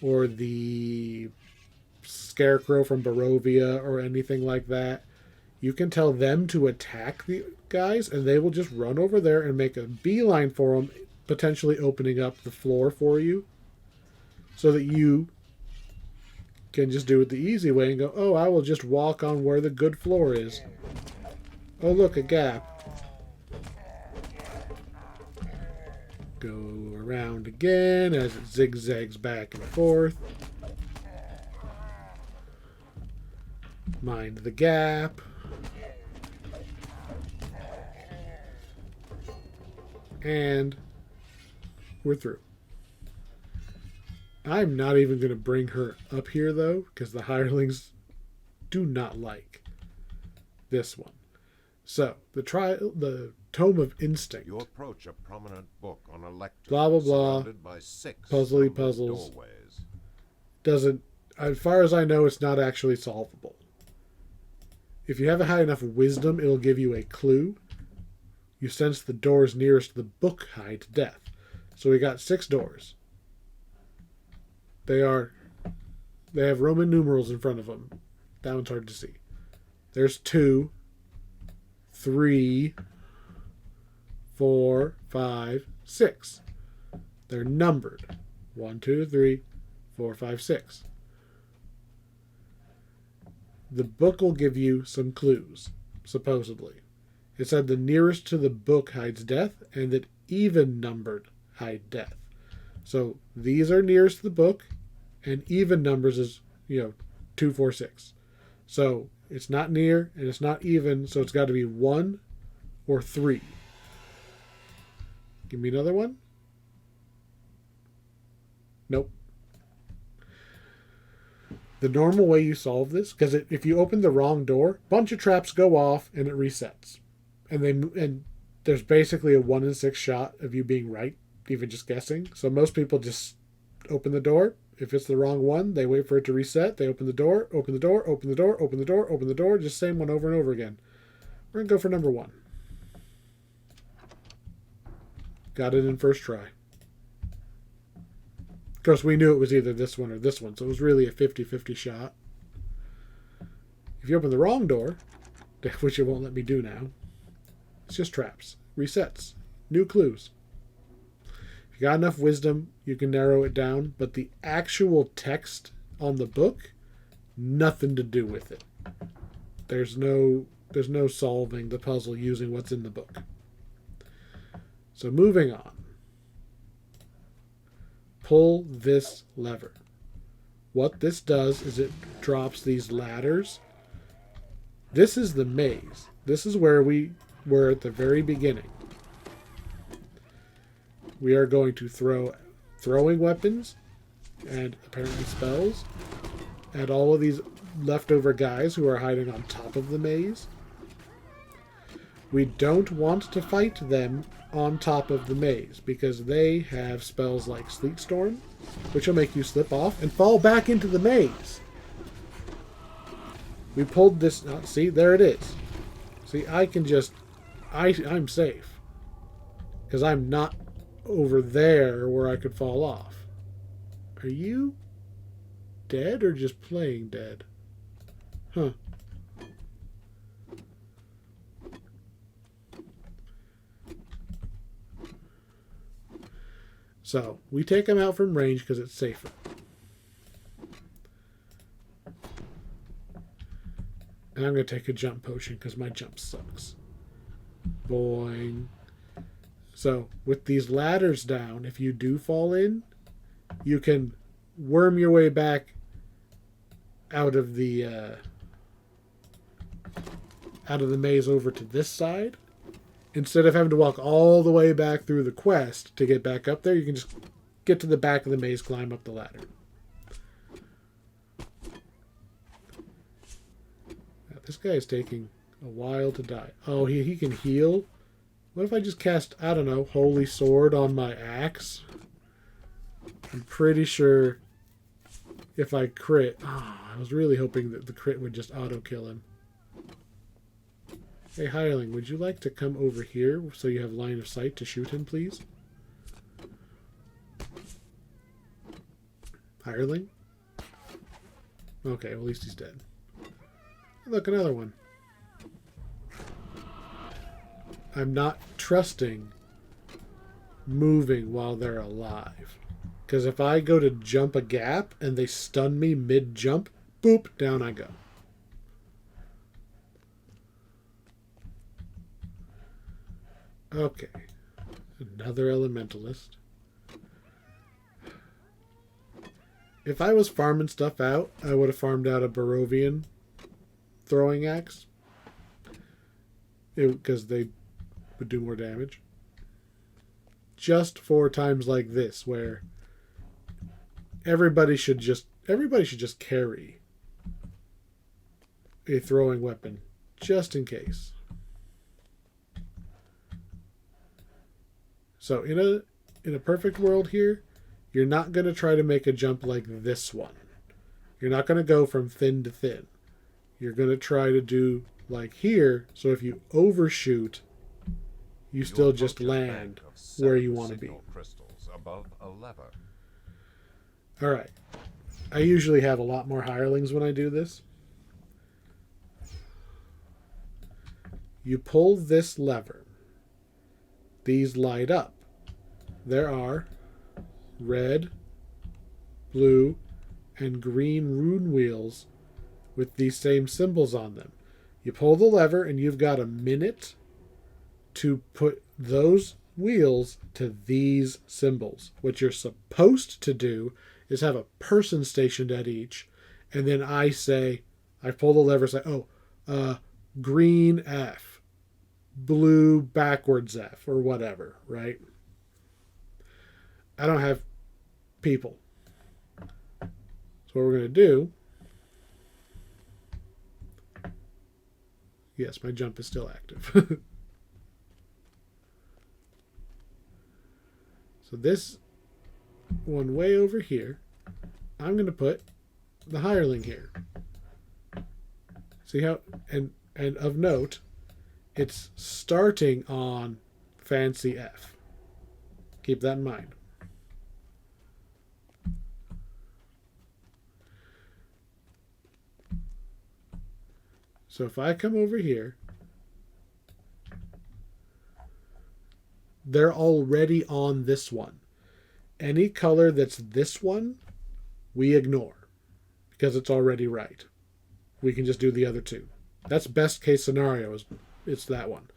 or the Scarecrow from Barovia or anything like that, you can tell them to attack the guys, and they will just run over there and make a beeline for them, potentially opening up the floor for you, so that you can just do it the easy way and go, oh, I will just walk on where the good floor is. Oh, look, a gap. Go around again as it zigzags back and forth. Mind the gap. And we're through. I'm not even going to bring her up here, though, because the hirelings do not like this one. So, the Tome of Instinct. You approach a prominent book on a lectern, Blah, blah, blah. surrounded by 6 Puzzly numbered puzzles. doorways. Doesn't, as far as I know, it's not actually solvable. If you have a high enough wisdom, it'll give you a clue. You sense the doors nearest the book hide death. So we got 6 doors. They have Roman numerals in front of them. That one's hard to see. There's 2, 3, 4, 5, 6. They're numbered. 1, 2, 3, 4, 5, 6. The book will give you some clues, supposedly. It said the nearest to the book hides death, and that even numbered hide death. So these are nearest to the book, and even numbers is, 2, 4, 6. So it's not near, and it's not even, so it's got to be 1 or 3. Give me another one. Nope. The normal way you solve this, because if you open the wrong door, a bunch of traps go off and it resets. And there's basically a 1 in 6 shot of you being right, even just guessing. So most people just open the door. If it's the wrong one, they wait for it to reset. They open the door, open the door, open the door, open the door, open the door. Just same one over and over again. We're going to go for number 1. Got it in first try. Of course, we knew it was either this one or this one, so it was really a 50-50 shot. If you open the wrong door, which it won't let me do now, it's just traps. Resets. New clues. If you got enough wisdom, you can narrow it down, but the actual text on the book, nothing to do with it. There's no solving the puzzle using what's in the book. So moving on. Pull this lever. What this does is it drops these ladders. This is the maze. This is where we were at the very beginning. We are going to throw throwing weapons and apparently spells at all of these leftover guys who are hiding on top of the maze. We don't want to fight them on top of the maze because they have spells like Sleet Storm, which will make you slip off and fall back into the maze. We pulled this. See, there it is. See, I can just... I'm safe. Because I'm not over there where I could fall off. Are you dead or just playing dead? Huh. So, we take him out from range because it's safer. And I'm going to take a jump potion because my jump sucks. Boing. So, with these ladders down, if you do fall in, you can worm your way back out of the maze over to this side. Instead of having to walk all the way back through the quest to get back up there, you can just get to the back of the maze, climb up the ladder. Now, this guy is taking a while to die. Oh, he can heal? What if I just cast, I don't know, Holy Sword on my axe? I'm pretty sure if I crit... Oh, I was really hoping that the crit would just auto-kill him. Hey, hireling, would you like to come over here so you have line of sight to shoot him, please? Hireling? Okay, well, at least he's dead. Look, another one. I'm not trusting moving while they're alive. Because if I go to jump a gap and they stun me mid-jump, boop, down I go. Okay. Another elementalist. If I was farming stuff out, I would have farmed out a Barovian throwing axe. Because they would do more damage. Just for times like this, where everybody should just carry a throwing weapon, just in case. So in a perfect world here, you're not going to try to make a jump like this one. You're not going to go from thin to thin. You're going to try to do like here, so if you overshoot, you still just land where you want to be. Crystals above a lever. All right. I usually have a lot more hirelings when I do this. You pull this lever. These light up. There are red, blue, and green rune wheels with these same symbols on them. You pull the lever and you've got a minute to put those wheels to these symbols. What you're supposed to do is have a person stationed at each, and then I pull the lever, say, green F, blue backwards F, or whatever, right? I don't have people. So what we're going to do, yes, my jump is still active. So this one way over here, I'm going to put the hireling here. See how, and of note, it's starting on fancy F. Keep that in mind. So if I come over here, they're already on this one. Any color that's this one, we ignore because it's already right. We can just do the other two. That's best case scenario. It's that one.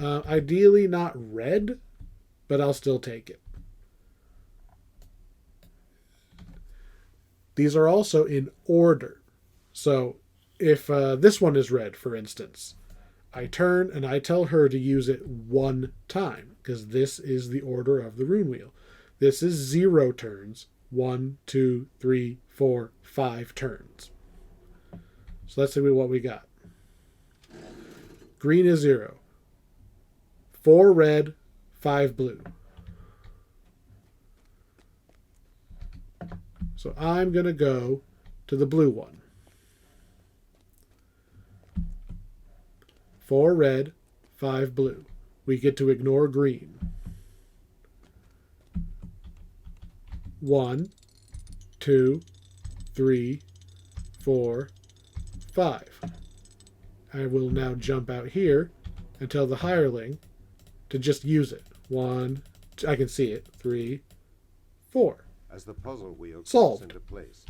Ideally not red, but I'll still take it. These are also in order. So if this one is red, for instance, I turn and I tell her to use it one time because this is the order of the rune wheel. This is 0 turns. 1, 2, 3, 4, 5 turns. So let's see what we got. Green is 0. 4 red, 5 blue. So I'm going to go to the blue one. 4 red, 5 blue. We get to ignore green. 1, 2, 3, 4, 5. I will now jump out here and tell the hireling to just use it. 1, I can see it. 3, 4. As the puzzle wheel solved. into place,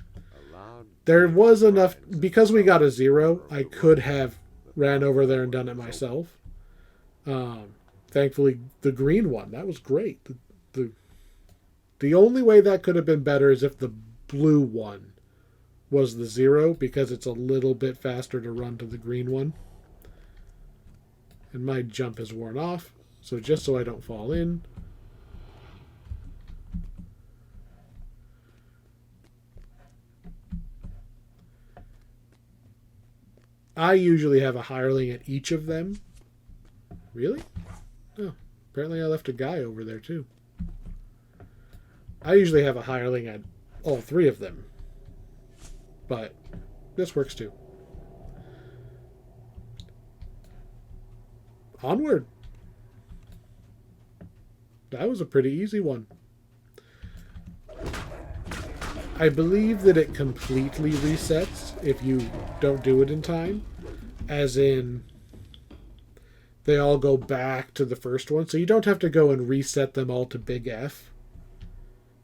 there was enough, because we got a 0, I could have ran over there and done it myself. Thankfully, the green one, that was great. The only way that could have been better is if the blue one was the 0, because it's a little bit faster to run to the green one. And my jump is worn off, so just so I don't fall in. I usually have a hireling at each of them. Really? Oh, apparently I left a guy over there too. I usually have a hireling at all 3 of them. But this works too. Onward. That was a pretty easy one. I believe that it completely resets if you don't do it in time. As in, they all go back to the first one. So you don't have to go and reset them all to big F.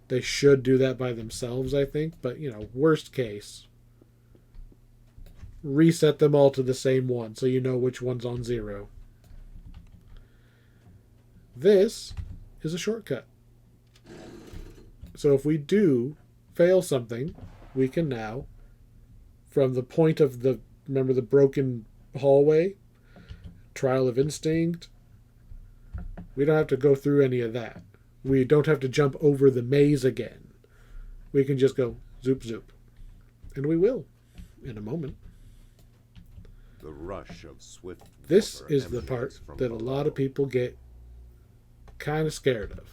They should do that by themselves, I think. But, worst case, reset them all to the same one so you know which one's on 0. This is a shortcut. So if we do fail something, we can now, from the point of remember the broken hallway, trial of instinct, we don't have to go through any of that. We don't have to jump over the maze again. We can just go zoop zoop. And we will in a moment. The rush of swift This water is the part emanates from that a below. lot of people get kind of scared of.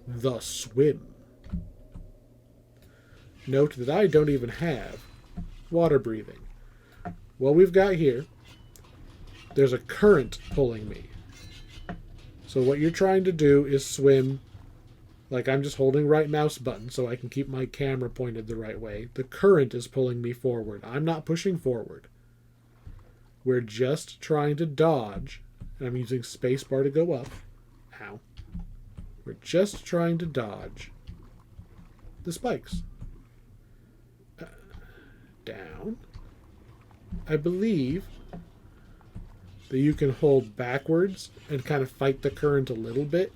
The swim. Note that I don't even have water breathing. What we've got here, there's a current pulling me. So what you're trying to do is swim, like I'm just holding right mouse button so I can keep my camera pointed the right way. The current is pulling me forward. I'm not pushing forward. We're just trying to dodge, and I'm using spacebar to go up. Ow. We're just trying to dodge the spikes. Down. I believe that you can hold backwards and kind of fight the current a little bit.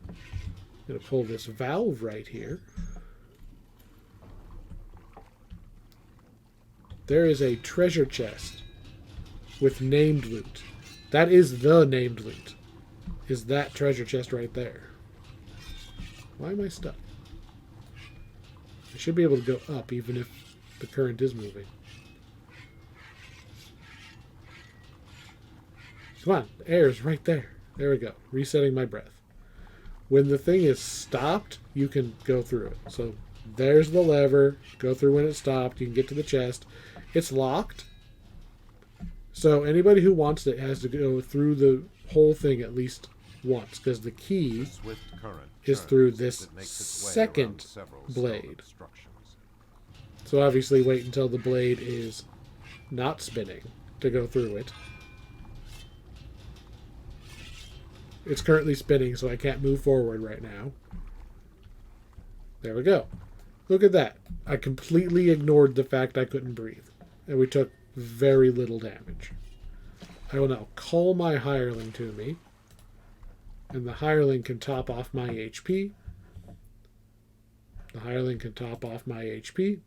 I'm going to pull this valve right here. There is a treasure chest with named loot. That is the named loot. Is that treasure chest right there. Why am I stuck? I should be able to go up even if the current is moving. Come on, the air is right there. There we go. Resetting my breath. When the thing is stopped, you can go through it. So there's the lever. Go through when it's stopped. You can get to the chest. It's locked. So anybody who wants it has to go through the whole thing at least once, because the key Swift current is turns through as this it makes its way second around several stone blade. obstructions. So obviously wait until the blade is not spinning to go through it. It's currently spinning, so I can't move forward right now. There we go. Look at that. I completely ignored the fact I couldn't breathe. And we took very little damage. I will now call my hireling to me. And the hireling can top off my HP. The hireling can top off my HP.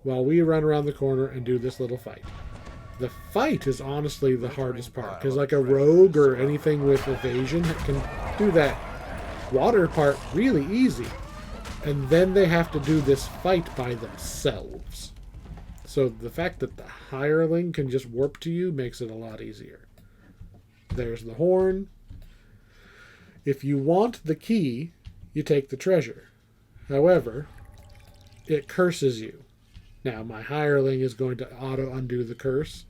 While we run around the corner and do this little fight. The fight is honestly the hardest part. Because like a rogue or anything with evasion can do that water part really easy. And then they have to do this fight by themselves. So the fact that the hireling can just warp to you makes it a lot easier. There's the horn. If you want the key, you take the treasure. However, it curses you. Now, my hireling is going to auto-undo the curse.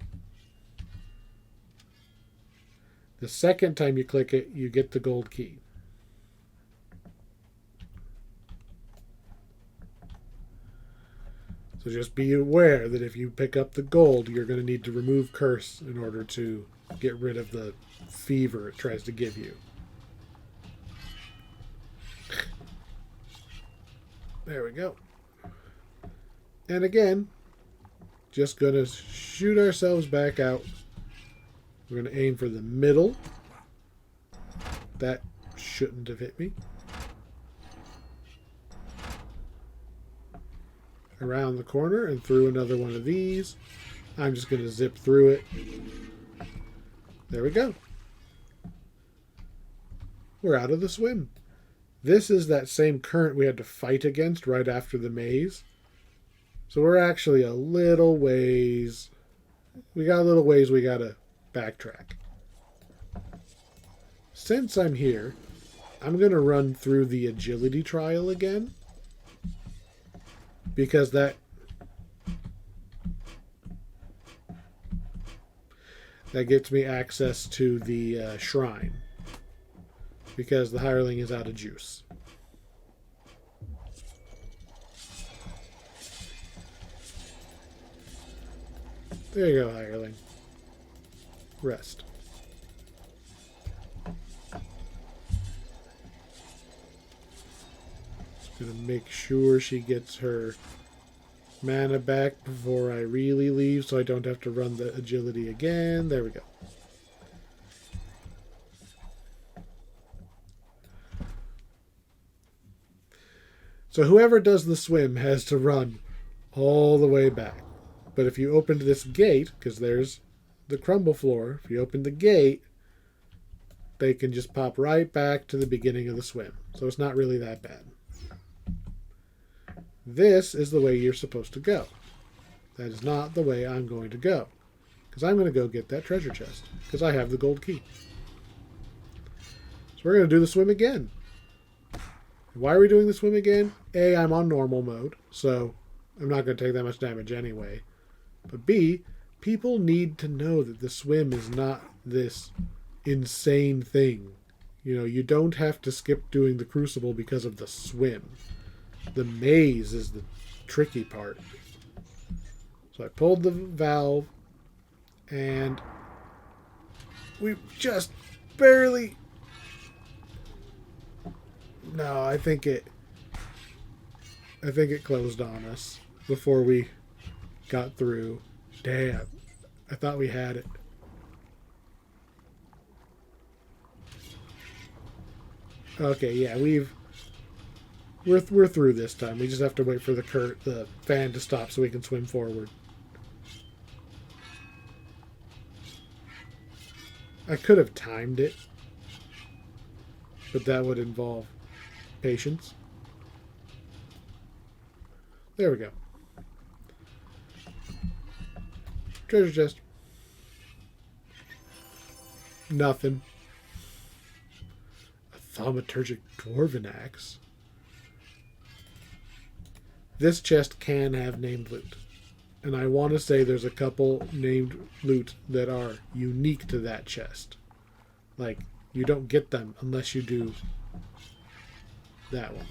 The second time you click it, you get the gold key. So just be aware that if you pick up the gold, you're going to need to remove curse in order to get rid of the fever it tries to give you. There we go. And again, just going to shoot ourselves back out. We're going to aim for the middle. That shouldn't have hit me. Around the corner and through another one of these. I'm just going to zip through it. There we go. We're out of the swim. This is that same current we had to fight against right after the maze. So we're actually a little ways. We got a little ways we got to backtrack. Since I'm here, I'm going to run through the agility trial again. Because That gets me access to the shrine. Because the hireling is out of juice. There you go, hireling. Rest. Just gonna make sure she gets her mana back before I really leave so I don't have to run the agility again. There we go. So whoever does the swim has to run all the way back. But if you opened this gate, because there's the crumble floor, if you open the gate, they can just pop right back to the beginning of the swim. So it's not really that bad. This is the way you're supposed to go. That is not the way I'm going to go. Because I'm going to go get that treasure chest. Because I have the gold key. So we're going to do the swim again. Why are we doing the swim again? A, I'm on normal mode, so I'm not going to take that much damage anyway. But B, people need to know that the swim is not this insane thing. You know, you don't have to skip doing the crucible because of the swim. The maze is the tricky part. So I pulled the valve, and we just barely... No, I think it closed on us before we got through. Damn. I thought we had it. Okay, yeah, we're through this time. We just have to wait for the fan to stop so we can swim forward. I could have timed it, but that would involve patience. There we go. Treasure chest. Nothing. A thaumaturgic dwarven axe. This chest can have named loot. And I want to say there's a couple named loot that are unique to that chest. Like, you don't get them unless you do that one.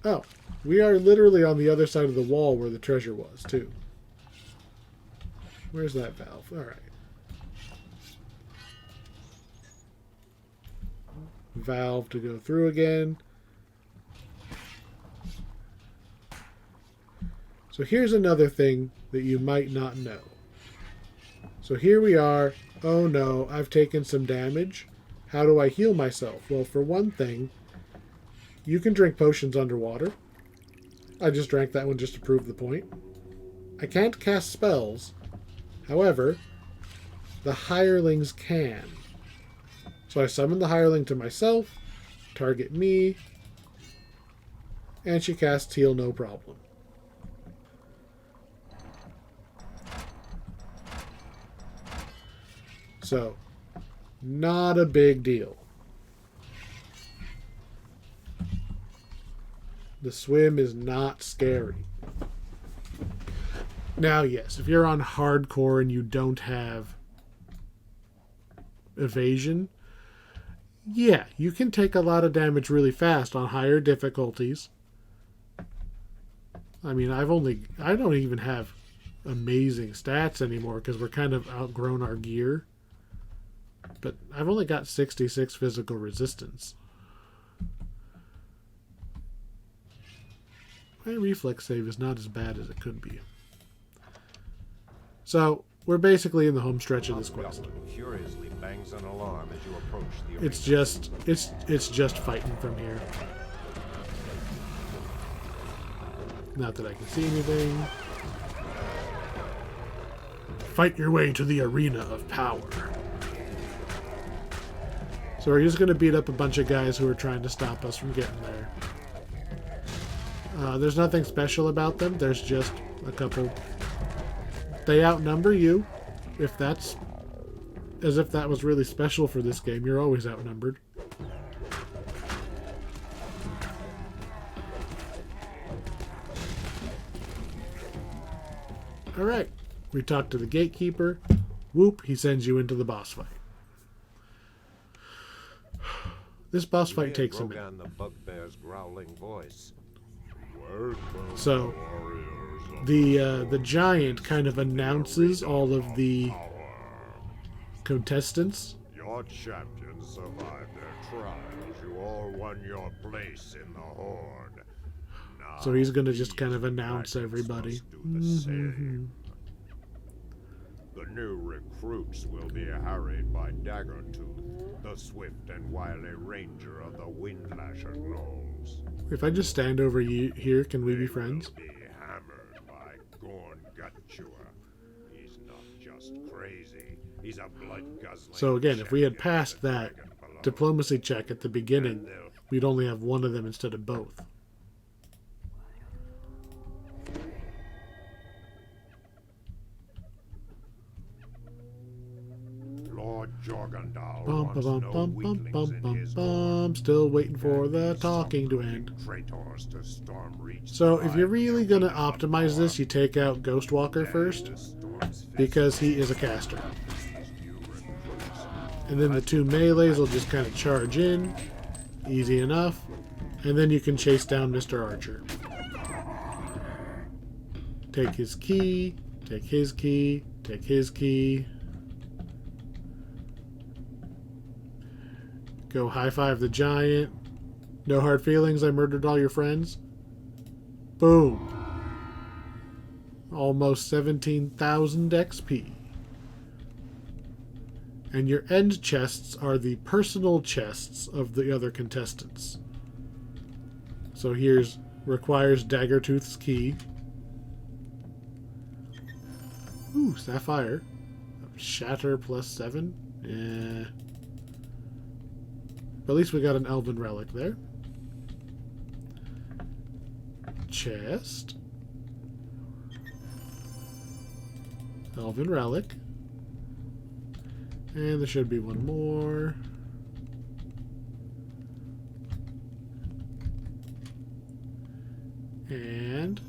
Oh, we are literally on the other side of the wall where the treasure was, too. Where's that valve? Alright. Valve to go through again. So here's another thing that you might not know. So here we are. Oh no, I've taken some damage. How do I heal myself? Well, for one thing, you can drink potions underwater. I just drank that one just to prove the point. I can't cast spells. However, the hirelings can. So I summon the hireling to myself, target me, and she casts heal no problem. So, not a big deal. The swim is not scary. Now, yes, if you're on hardcore and you don't have evasion, yeah, you can take a lot of damage really fast on higher difficulties. I mean, I don't even have amazing stats anymore because we're kind of outgrown our gear. But I've only got 66 physical resistance. My reflex save is not as bad as it could be. So, we're basically in the home stretch of this quest. Curiously bangs an alarm as you approach the arena. It's just fighting from here. Not that I can see anything. Fight your way to the arena of power. So we're just going to beat up a bunch of guys who are trying to stop us from getting there. There's nothing special about them. There's just a couple. They outnumber you. If that's... As if that was really special for this game. You're always outnumbered. Alright. We talk to the gatekeeper. Whoop, he sends you into the boss fight. This boss fight takes a minute. The bugbear's growling voice. So, the giant kind of announces all of the contestants. Your champions survived their trials. You all won your place in the horde. Now, So he's going to just kind of announce everybody. Do the same. The new recruits will be harried by Daggertooth, the swift and wily ranger of the Windlasher Knolls. If I just stand over you here, can we be friends? Be hammered by Gorn Gutchewer. He's not just crazy. He's a blood-guzzling. So again, if we had passed that diplomacy check at the beginning, we'd only have one of them instead of both. Lord Jorgandal Bum, wants bum, no bum, bum, weaklings bum, in bum, his bum. Still waiting for the talking to end. Traitors to Stormreach. So if you're really going to optimize this, you take out Ghostwalker first, because he is a caster. And then the two melees will just kind of charge in. Easy enough. And then you can chase down Mr. Archer. Take his key, take his key, take his key. Go high-five the giant. No hard feelings, I murdered all your friends. Boom. Almost 17,000 XP. And your end chests are the personal chests of the other contestants. So here's requires Daggertooth's key. Ooh, Sapphire. Shatter +7. Yeah. But at least we got an Elven relic there. Chest. Elven relic. And there should be one more. And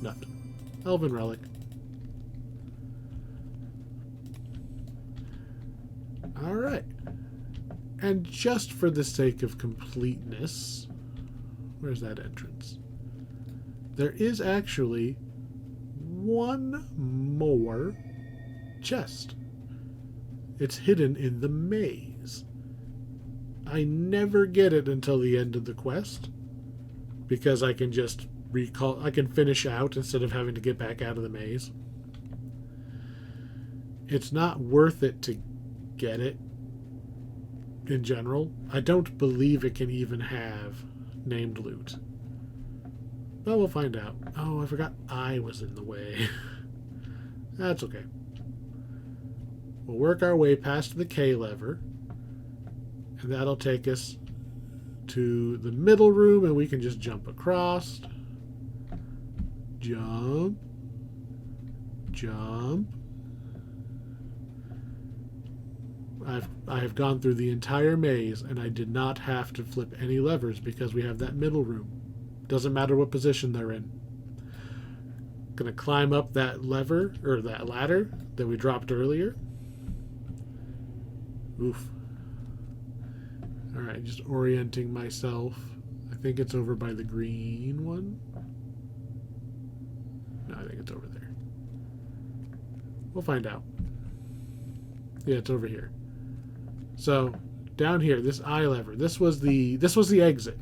nothing. Elven relic. Alright. And just for the sake of completeness, where's that entrance? There is actually one more chest. It's hidden in the maze. I never get it until the end of the quest, because I can just I can finish out instead of having to get back out of the maze. It's not worth it to get it in general. I don't believe it can even have named loot. But we'll find out. Oh, I forgot I was in the way. That's okay. We'll work our way past the K lever, and that'll take us to the middle room, and we can just jump across. Jump. Jump. I have gone through the entire maze, and I did not have to flip any levers because we have that middle room. Doesn't matter what position they're in. Gonna climb up that lever, or that ladder that we dropped earlier. Oof. Alright, just orienting myself. I think it's over by the green one. No, I think it's over there. We'll find out. Yeah, it's over here. So, down here, this I lever. This was the exit.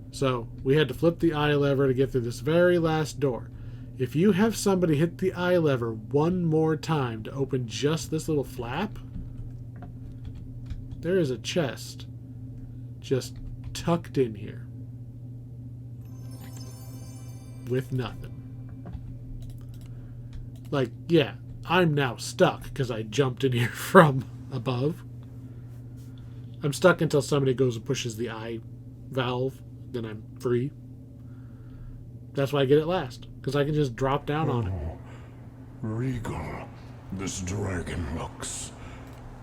So, we had to flip the I lever to get through this very last door. If you have somebody hit the I lever one more time to open just this little flap, there is a chest just tucked in here with nothing. Like, yeah, I'm now stuck because I jumped in here from above. I'm stuck until somebody goes and pushes the I valve, then I'm free. That's why I get it last, because I can just drop down on it. Regal, this dragon looks.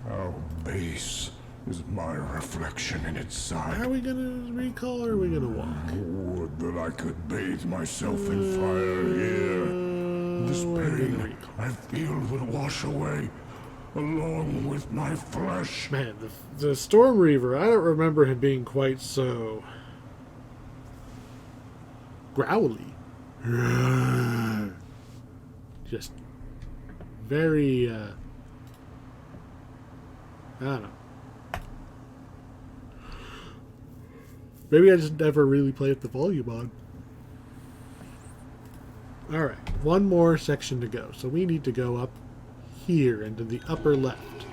How base is my reflection in its side. Are we gonna recall or are we gonna walk? Would that I could bathe myself in fire here. This we're gonna pain recall. I feel would wash away along with my flesh. Man, the Storm Reaver, I don't remember him being quite so growly. Just very, I don't know. Maybe I just never really play with the volume on. Alright, one more section to go. So we need to go up here into the upper left.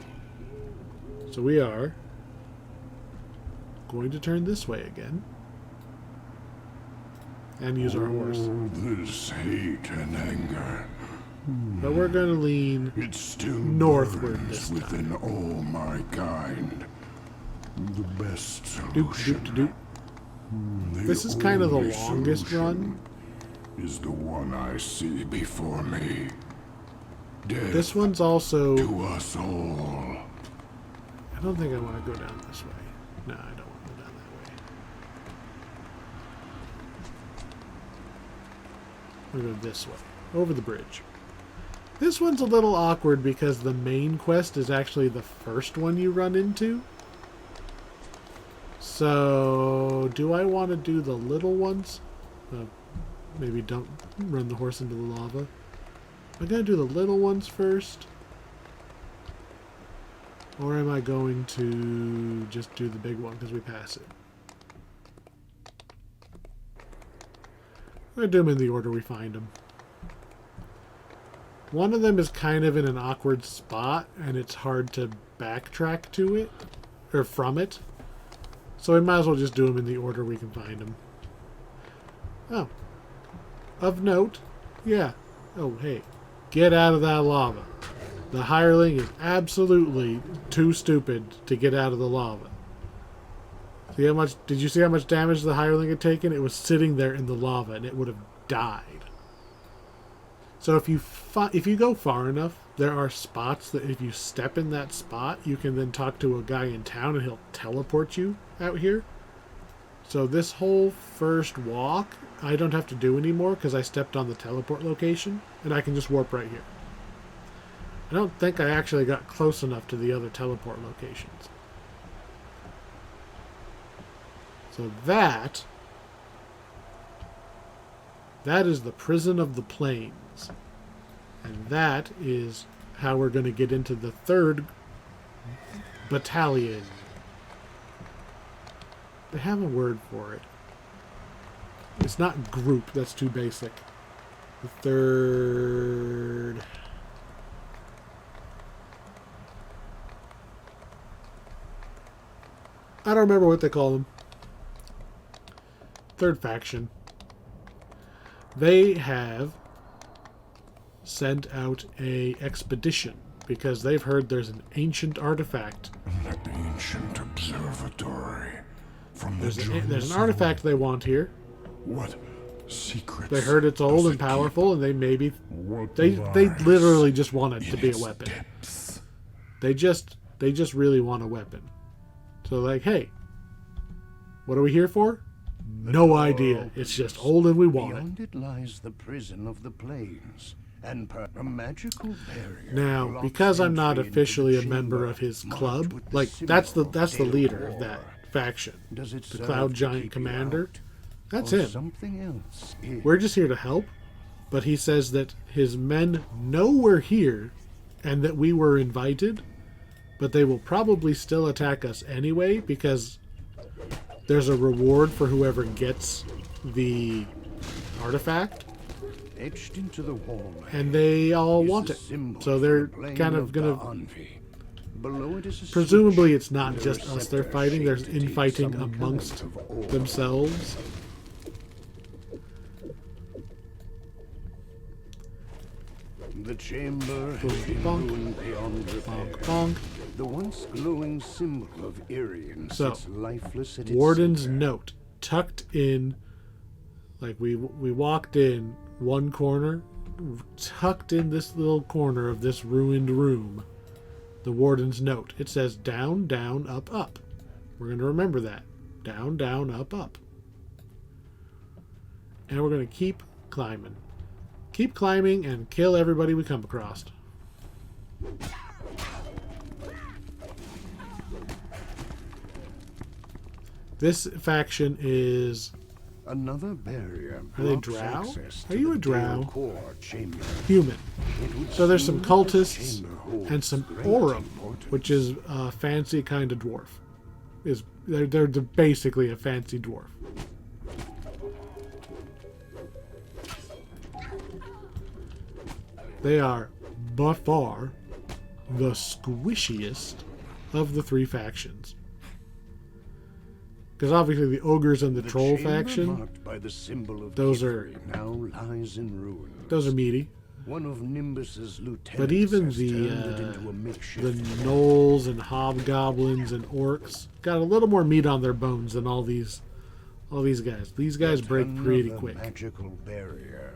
So we are going to turn this way again. And use our horse. Oh, this hate and anger. But we're going to lean It still northward burns this within time. all my kind. The best Doop, solution. doop, doop. The This is kind of the only longest solution run. is the one I see before me. Death This one's also... to us all. I don't think I want to go down this way. No, I don't want to go down that way. We'll go this way. Over the bridge. This one's a little awkward because the main quest is actually the first one you run into. So, do I want to do the little ones? Maybe don't run the horse into the lava. Am I going to do the little ones first? Or am I going to just do the big one because we pass it? I'm going to do them in the order we find them. One of them is kind of in an awkward spot, and it's hard to backtrack to it, or from it. So we might as well just do them in the order we can find them. Oh. Of note, yeah. Oh, hey. Get out of that lava. The hireling is absolutely too stupid to get out of the lava. See how much? Did you see how much damage the hireling had taken? It was sitting there in the lava, and it would have died. So if you go far enough, there are spots that if you step in that spot, you can then talk to a guy in town, and he'll teleport you out here. So this whole first walk, I don't have to do anymore because I stepped on the teleport location, and I can just warp right here. I don't think I actually got close enough to the other teleport locations. So that is the prison of the plains. And that is how we're going to get into the 3rd battalion. They have a word for it. It's not group, that's too basic. The 3rd... I don't remember what they call them. 3rd faction. They have sent out a expedition because they've heard there's an ancient artifact. An ancient observatory from There's an artifact they want here. What secrets? They heard it's old does and it powerful, and they maybe What they lies literally just want it in to be a its weapon. depths? They just really want a weapon. So like, hey, what are we here for? No idea. It's just old and we want it. Beyond it lies the prison of the plains, and a magical barrier. Now, blocks because I'm not entry into officially the a member chamber of his marked club, with the like that's the symbol leader of of that war. faction, Does it the serve Cloud to Giant keep you Commander. out, That's or him. Something else is? We're just here to help, but he says that his men know we're here and that we were invited, but they will probably still attack us anyway because there's a reward for whoever gets the artifact, Etched into the wall. and they all is want the it. symbol So for they're the plane kind of gonna. Envy. Below it is a Presumably, switch it's not with a just us they're receptor fighting. There's shaped to take infighting some amongst kind of ore. themselves. The chamber has Bonk, been bonk. ruined beyond repair. Bonk, bonk. The once glowing symbol of Irian So, sits lifeless at its Warden's center. note, tucked in, like we walked in one corner, tucked in this little corner of this ruined room. The Warden's note. It says down, down, up, up. We're going to remember that. Down, down, up, up. And we're going to keep climbing. keep climbing and kill everybody we come across. This faction is... Another barrier. Are they blocks drow? access Are to you the a drow? Dale Core chamber. Human. It would So there's some seem cultists the chamber holds and some great Aurum, importance. which is a fancy kind of dwarf. They're basically a fancy dwarf. They are by far the squishiest of the three factions. Because obviously the ogres and the troll chamber faction, marked by the symbol of those victory now lies in ruins. those are meaty. One of Nimbus's lieutenants But even has the turned it into a makeshift gnolls and hobgoblins and orcs got a little more meat on their bones than all these guys. These guys Yet break pretty another quick. magical barrier.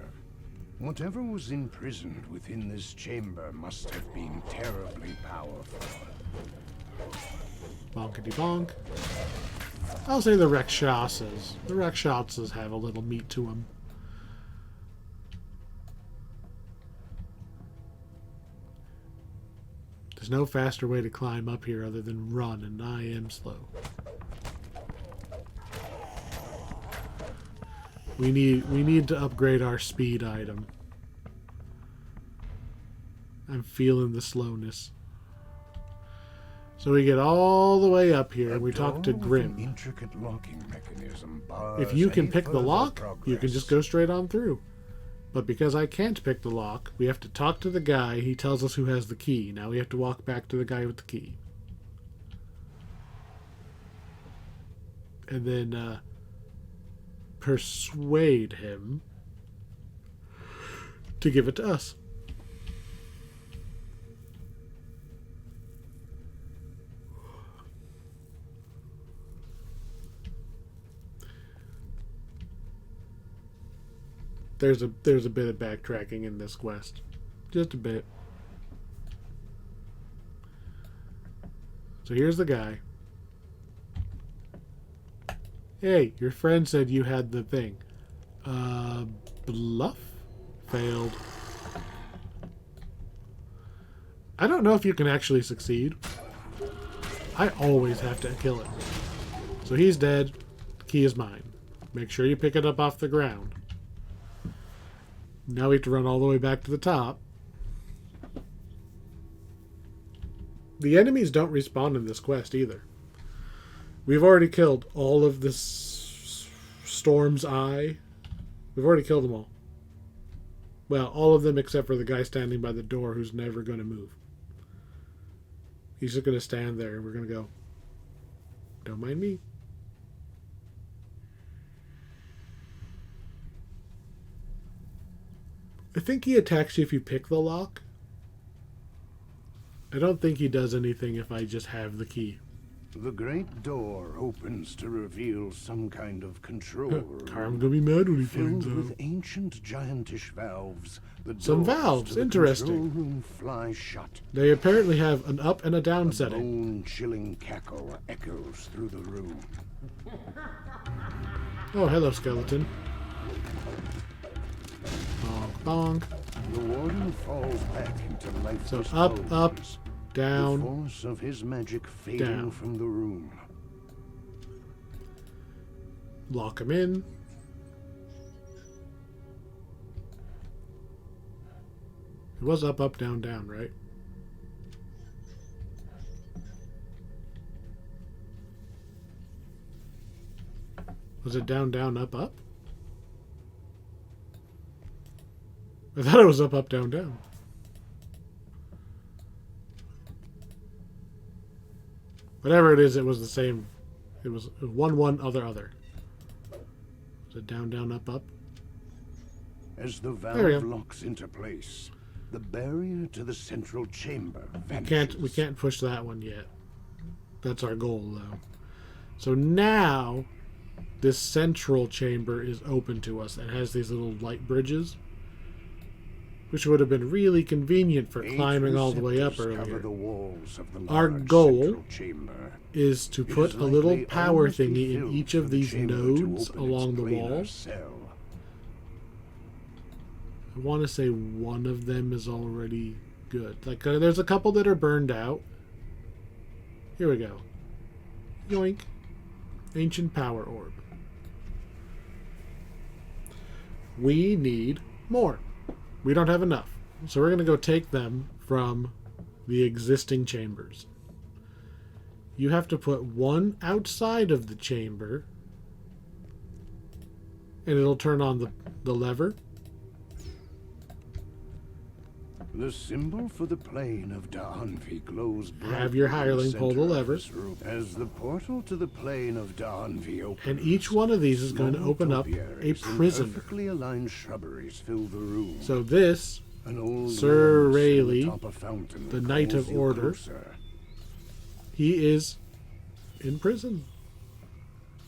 Whatever was imprisoned within this chamber must have been terribly powerful. Bonkety bonk. I'll say the Rakshasas. The Rakshasas have a little meat to them. There's no faster way to climb up here other than run, and I am slow. We need to upgrade our speed item. I'm feeling the slowness. So we get all the way up here and we talk to door with an Grim. intricate locking mechanism If you bars can any pick the further lock, you can progress. just go straight on through. But because I can't pick the lock, we have to talk to the guy. He tells us who has the key. Now we have to walk back to the guy with the key. And then persuade him to give it to us. There's a bit of backtracking in this quest. Just a bit. So here's the guy. Hey, your friend said you had the thing. Bluff? Failed. I don't know if you can actually succeed. I always have to kill it. So he's dead. Key is mine. Make sure you pick it up off the ground. Now we have to run all the way back to the top. The enemies don't respawn in this quest either. We've already killed all of this Storm's Eye. We've already killed them all. Well, all of them except for the guy standing by the door who's never going to move. He's just going to stand there and we're going to go, don't mind me. I think he attacks you if you pick the lock. I don't think he does anything if I just have the key. The great door opens to reveal some kind of control room. Karm's gonna be mad when he finds Filled out. with ancient giantish valves. The Some doors valves, to the interesting. control room fly shut. They apparently have an up and a down A setting. bone-chilling cackle echoes through the room. Oh, hello, skeleton. Bonk, bonk. The warden falls back into lifeless So up, up, bones. down. The force of his magic fading down. from the room. Lock him in. It was up, up, down, down, right? Was it down, down, up, up? I thought it was up, up, down, down. Whatever it is, it was the same. It was one, one, other, other. Was it down, down, up, up? As the There we valve go. locks into place, the barrier to the central chamber vanishes. We can't push that one yet. That's our goal, though. So now, this central chamber is open to us and has these little light bridges, which would have been really convenient for Eight climbing all the way up receptors cover earlier. the walls of the Our large goal central chamber. Is to It put is a little likely power almost be thingy in filled each for of the these chamber to nodes open its along the planar wall. cell. I want to say one of them is already good. Like, there's a couple that are burned out. Here we go. Yoink. Ancient Power Orb. We need more. We don't have enough. So we're going to go take them from the existing chambers. You have to put one outside of the chamber, and it'll turn on the lever. The symbol for the plane of Dahanvi glows brightly. Have your hireling in the pull the center of lever. this room. As the portal to the plane of Dahanvi opens, And each one of these is going to open up a topiaries and prisoner. perfectly aligned shrubberies fill the room. So this, An old Sir worm Rayleigh, atop a fountain the Knight calls of you Order, closer. he is in prison.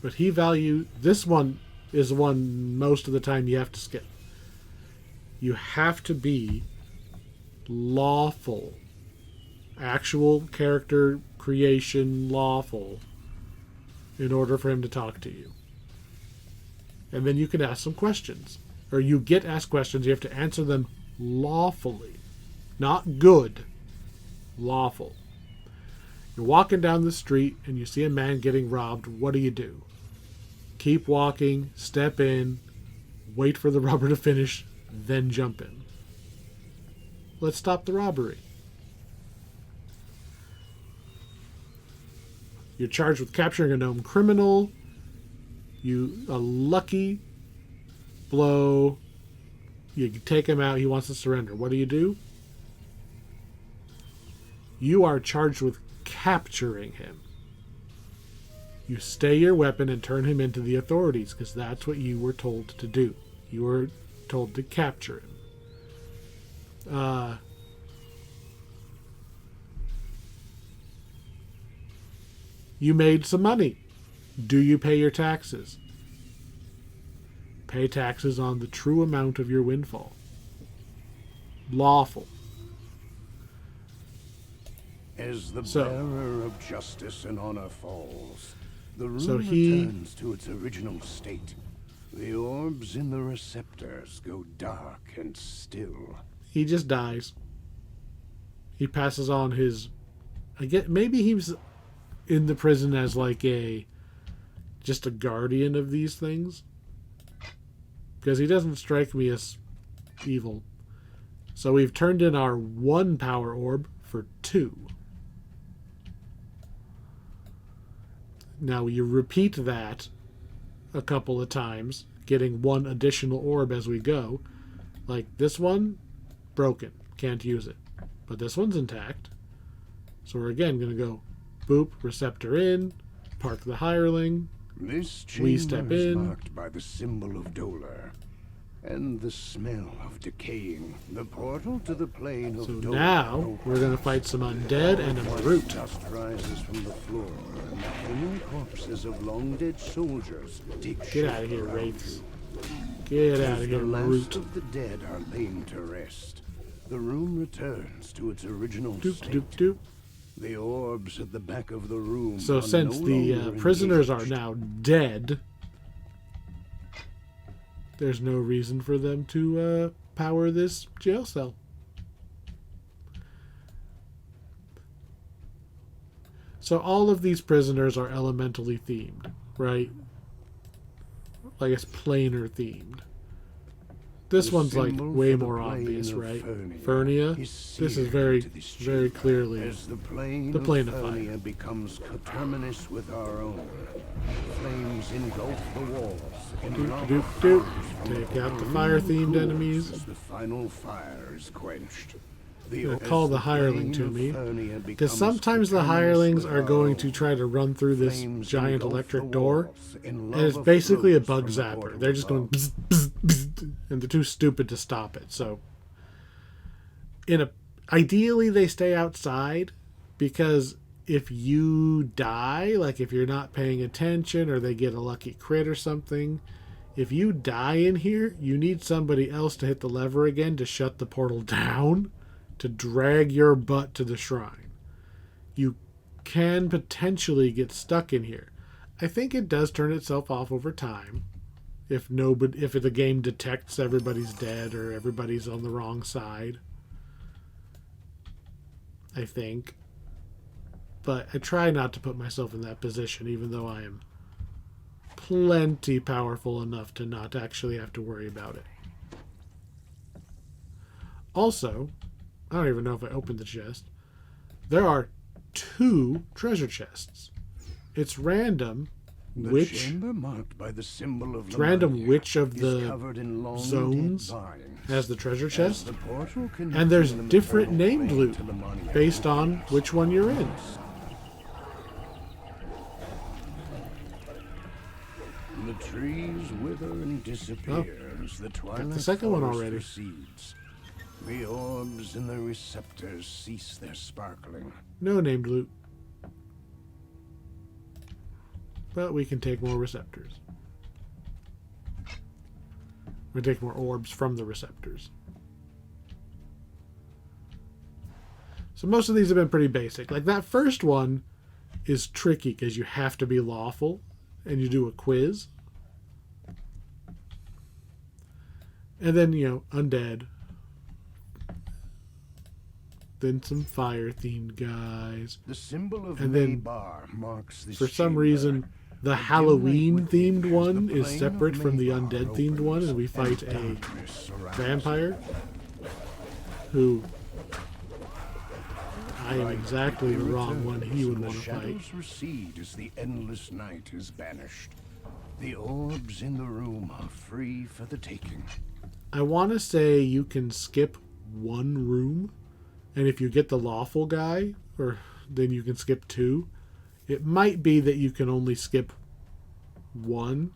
But this one is one most of the time you have to skip. You have to be lawful. Actual character creation lawful in order for him to talk to you. And then you can ask some questions. Or you get asked questions, you have to answer them lawfully. Not good. Lawful. You're walking down the street and you see a man getting robbed. What do? Keep walking, step in, wait for the robber to finish, then jump in. Let's stop the robbery. You're charged with capturing a known criminal. A lucky blow. You take him out. He wants to surrender. What do? You are charged with capturing him. You stay your weapon and turn him into the authorities because that's what you were told to do. You were told to capture him. You made some money. Do you pay your taxes? Pay taxes on the true amount of your windfall. Lawful. As the So- bearer of justice and honor falls, the room So he- returns to its original state. The orbs in the receptors go dark and still. He just dies. He passes on his... maybe he was in the prison as like just a guardian of these things. Because he doesn't strike me as evil. So we've turned in our 1 power orb for 2. Now you repeat that a couple of times, getting 1 additional orb as we go. Like this one, broken. Can't use it. But this one's intact. So we're again going to go boop, receptor in, park the hireling. This We chamber step is in. marked by the symbol of Dolor and the smell of decaying. The portal to the plane of So Dolor now opens. we're going to fight some undead and a brute. Dust rises from the floor, and the human corpses of long-dead soldiers take Get shape out of here, around wraiths. you. Get out As of here, the last brute. of the dead are laid to rest, the room returns to its original Doop, state. doop, doop. The orbs at the back of the room So are since no the longer prisoners are engaged. now dead, there's no reason for them to power this jail cell. So all of these prisoners are elementally themed, right? I guess planar themed. This The one's like symbol way for the more plane obvious, of right? Furnia Furnia. is This is seared very, into this very chamber. clearly As the plane the of plane of fire. Furnia becomes coterminous with our own. Flames engulf the walls. and Doop, lava doop, doop. flows Take from out the room fire-themed cools enemies. as the final fire is quenched. Gonna call the hireling to me, because because sometimes the hirelings are going to try to run through this giant electric door, and it's basically a bug zapper. They're just going bzz, bzz, bzz, and they're too stupid to stop it. So, ideally they stay outside, because if you die, like if you're not paying attention or they get a lucky crit or something, if you die in here, you need somebody else to hit the lever again to shut the portal down, to drag your butt to the shrine. You can potentially get stuck in here. I think it does turn itself off over time. if the game detects everybody's dead or everybody's on the wrong side. I think. But I try not to put myself in that position, even though I am plenty powerful enough to not actually have to worry about it. Also, I don't even know if I opened the chest. There are 2 treasure chests. It's random The chamber marked by the symbol of which of the zones has the treasure chest, and there's different named loot based on which one you're in. The trees wither and disappear as the twilight the second one already. Proceeds. The orbs in the receptors cease their sparkling. No named loot. But we can take more receptors. We take more orbs from the receptors. So most of these have been pretty basic. Like that first one is tricky because you have to be lawful and you do a quiz. And then, undead. Then some fire-themed guys. The symbol of and then, bar marks this for some chamber. reason, the Halloween-themed one is separate from the undead-themed one, and we fight a vampire who I am exactly the wrong one he would want to fight. The shadows recede as the endless night is banished. The orbs in the room are free for the taking. I want to say you can skip one room, and if you get the lawful guy, then you can skip 2. It might be that you can only skip 1,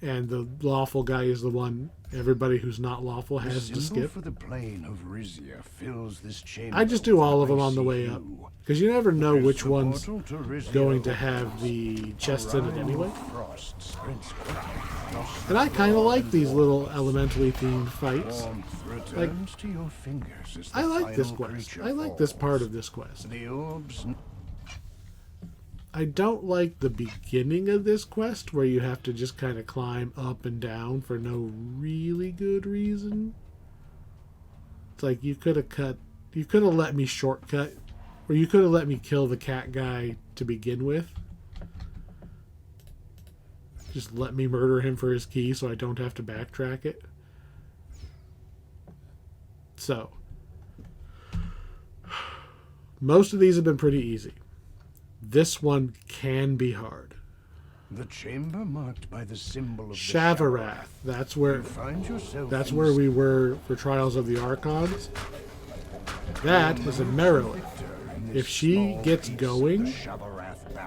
and the lawful guy is the one everybody who's not lawful has to skip. For the plane of Rizia fills this chamber. I just do all of them on the way up, because you never know which one's going to have the chests in it anyway. And I kind of like these little elementally themed fights. Like, I like this quest. I like this part of this quest. I don't like the beginning of this quest where you have to just kind of climb up and down for no really good reason. It's like you could have let me shortcut, or you could have let me kill the cat guy to begin with. Just let me murder him for his key so I don't have to backtrack it. So, most of these have been pretty easy. This one can be hard. The chamber marked by the symbol of Shavarath. That's where we were for Trials of the Archons. That is a Merowith. If she gets going,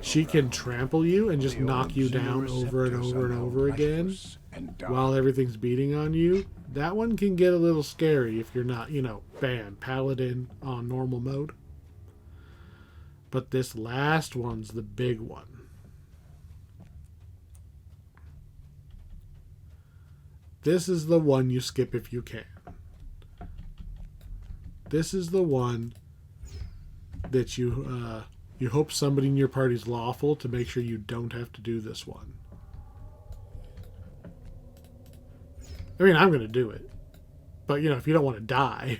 she can trample you and just knock you down over and over and over again while everything's beating on you. That one can get a little scary if you're not, bam, paladin on normal mode. But this last one's the big one. This is the one you skip if you can. This is the one that you hope somebody in your party's lawful to make sure you don't have to do this one. I mean, I'm going to do it. But, if you don't want to die...